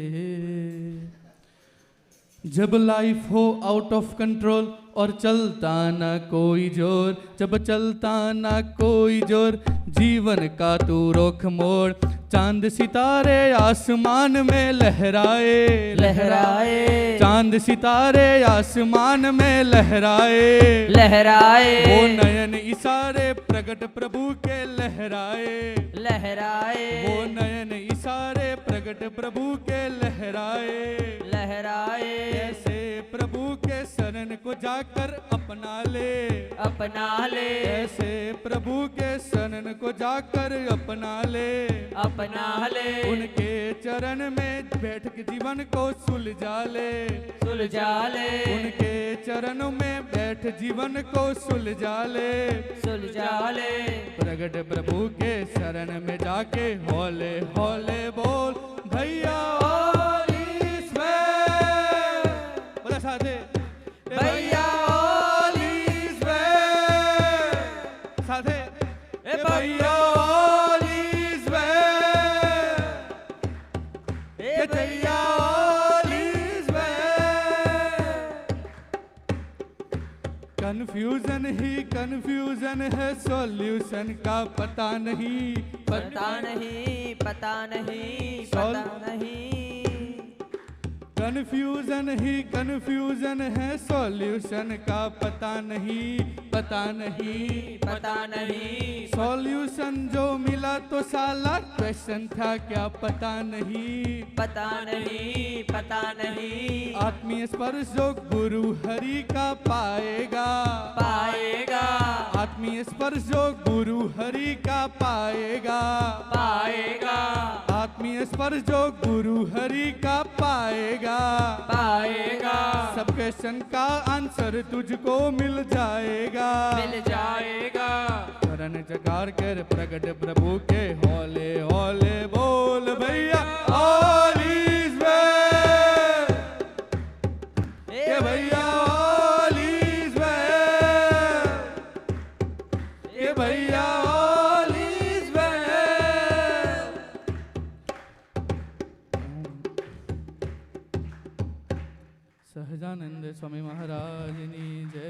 D: जब लाइफ हो आउट ऑफ कंट्रोल और चलता ना कोई जोर, जब चलता ना कोई जोर, जीवन का तू रोक मोड़, चांद सितारे आसमान में लहराए
A: लहराए,
D: चांद सितारे आसमान में लहराए
A: लहराए,
D: वो नयन इशारे प्रगट प्रभु के लहराए
A: लहराए,
D: वो नयन इशारे प्रगट प्रभु के लहराए
A: लहराए,
D: ऐसे प्रभु के शरण को जाकर अपना ले,
A: अपना ले,
D: ऐसे प्रभु के शरण को जाकर अपना ले,
A: अपना ले,
D: उनके चरण में बैठ के जीवन को सुलझा ले,
A: सुलझा ले,
D: उनके चरणों में बैठ जीवन को सुलझा ले,
A: सुलझा ले,
D: प्रगट प्रभु के शरण में जाके होले होले बोल भैया all is well. बोला साथे
A: भैया all is well.
D: साथे
A: ए भैया
D: all is well.
A: ए भैया
D: all is well. Confusion he confusion है, सॉल्यूशन का पता नहीं,
A: पता नहीं, पता नहीं, पता नहीं,
D: कन्फ्यूजन ही कन्फ्यूजन है, सॉल्यूशन का पता नहीं, पता नहीं,
B: पता नहीं,
D: सॉल्यूशन जो मिला तो साला क्वेश्चन था क्या पता नहीं,
B: पता नहीं, पता नहीं,
D: आत्मीय स्पर्श जो गुरु हरि का पाएगा,
B: पाएगा,
D: आत्मीय स्पर्श जो गुरु हरि का पाएगा,
B: पाएगा,
D: आत्मीय स्पर्श जो गुरु हरि का पाएगा,
B: पाएगा,
D: सब क्वेश्चन का आंसर तुझको मिल जाएगा,
B: मिल जाएगा।
D: शरण जगार कर प्रगट प्रभु के हौले हौले बोल भैया ऑल इज वेल, ये भैया ऑल इज वेल, ये भैया all is well. Sahajanand Swami મહારાજની જય।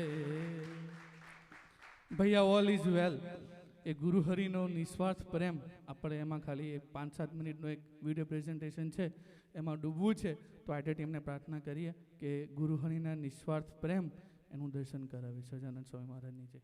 D: ભૈયા ઓલ ઇઝ વેલ એ ગુરુ હરિનો નિસ્વાર્થ પ્રેમ, આપણે એમાં ખાલી એક 5-7 મિનિટનો એક વિડીયો પ્રેઝન્ટેશન છે, એમાં ડૂબવું છે, તો આઈટી ટીમને પ્રાર્થના કરીએ કે ગુરુ હરિના નિસ્વાર્થ પ્રેમ એનું દર્શન કરાવે। સહજાનંદ સ્વામી મહારાજની જય।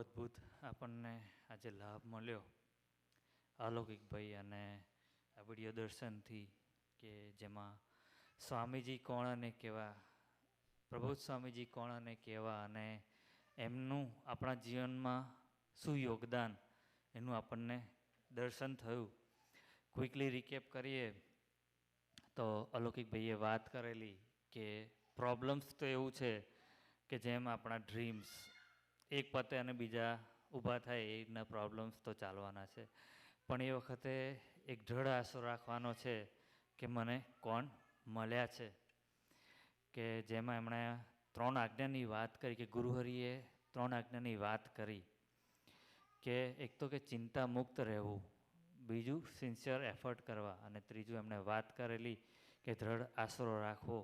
E: અદ્ભુત આપણને આજે લાભ મળ્યો અલૌકિકભાઈ અને આ વિડીયો દર્શનથી, કે જેમાં સ્વામીજી કોણ અને કેવા, પ્રબોધ સ્વામીજી કોણ અને કેવા, અને એમનું આપણા જીવનમાં શું યોગદાન એનું આપણને દર્શન થયું. ક્વિકલી રિકેપ કરીએ તો અલૌકિકભાઈએ વાત કરેલી કે પ્રોબ્લેમ્સ તો એવું છે કે જેમ આપણા ડ્રીમ્સ એક પતે અને બીજા ઊભા થાય એ રીતના પ્રોબ્લેમ્સ તો ચાલવાના છે, પણ એ વખતે એક દૃઢ આશો રાખવાનો છે કે મને કોણ મળ્યા છે, કે જેમાં એમણે 3 આજ્ઞાની વાત કરી, કે ગુરુહરિએ 3 આજ્ઞાની વાત કરી, કે એક તો કે ચિંતા મુક્ત રહેવું, બીજું સિન્સિયર એફર્ટ કરવા, અને ત્રીજું એમણે વાત કરેલી કે દૃઢ આશરો રાખવો.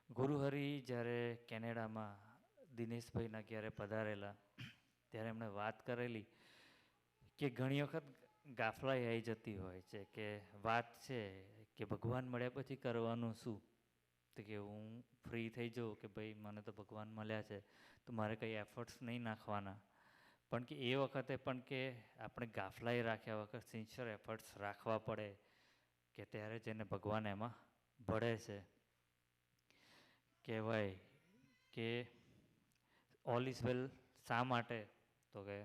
E: ગુરુહરિ જ્યારે કેનેડામાં દિનેશભાઈના ઘરે પધારેલા ત્યારે એમણે વાત કરેલી કે ઘણી વખત ગાફલાઈ આવી જતી હોય છે, કે વાત છે કે ભગવાન મળ્યા પછી કરવાનું શું, તો કે હું ફ્રી થઈ જાઉં કે ભાઈ મને તો ભગવાન મળ્યા છે તો મારે કંઈ એફર્ટ્સ નહીં નાખવાના, પણ કે એ વખતે પણ કે આપણે ગાફલાઈ રાખ્યા વખત સિન્સિયર એફર્ટ્સ રાખવા પડે, કે ત્યારે જઈને ભગવાન એમાં ભળે છે. કહેવાય કે ઓલ ઇઝ વેલ શા માટે, તો કે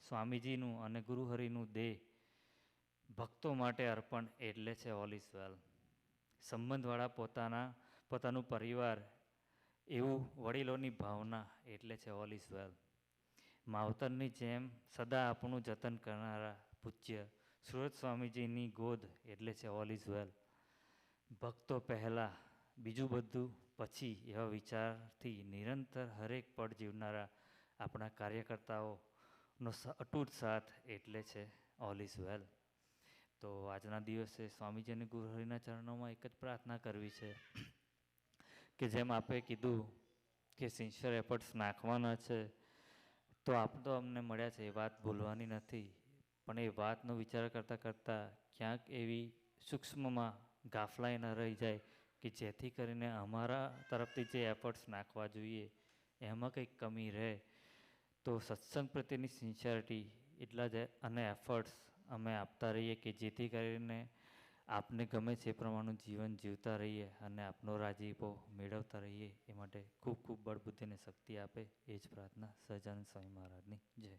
E: સ્વામીજીનું અને ગુરુહરિનું દેહ ભક્તો માટે અર્પણ એટલે છે ઓલ ઇઝ વેલ. સંબંધવાળા પોતાનું પરિવાર એવું વડીલોની ભાવના એટલે છે ઓલ ઇઝ વેલ. માવતરની જેમ સદા આપણું જતન કરનારા પૂજ્ય સુરત સ્વામીજીની ગોદ એટલે છે ઓલ ઇઝ વેલ. ભક્તો પહેલાં બીજું બધું પછી એવા વિચારથી નિરંતર હરેક પળ જીવનારા આપણા કાર્યકર્તાઓનો અતૂટ સાથ એટલે છે ઓલ ઇઝ વેલ. તો આજના દિવસે સ્વામીજી અને ગુરુહરિના ચરણોમાં એક જ પ્રાર્થના કરવી છે કે જેમ આપે કીધું કે સિન્સિયર એફર્ટ્સ નાખવાના છે, તો આપ તો અમને મળ્યા છે એ વાત ભૂલવાની નથી, પણ એ વાતનો વિચાર કરતાં કરતાં ક્યાંક એવી સૂક્ષ્મમાં ગાફલાઈ ન રહી જાય કે જેથી કરીને અમારા તરફથી જે એફર્ટ્સ નાખવા જોઈએ એમાં કંઈક કમી રહે, તો સત્સંગ પ્રત્યેની સિન્સિયરિટી એટલા જ અને એફર્ટ્સ અમે આપતા રહીએ કે જેથી કરીને આપને ગમે છે એ પ્રમાણેનું જીવન જીવતા રહીએ અને આપનો રાજીપો મેળવતા રહીએ. એ માટે ખૂબ ખૂબ બળ બુદ્ધિ અને શક્તિ આપે એ જ પ્રાર્થના. સહજાનંદ સ્વામી મહારાજની જય.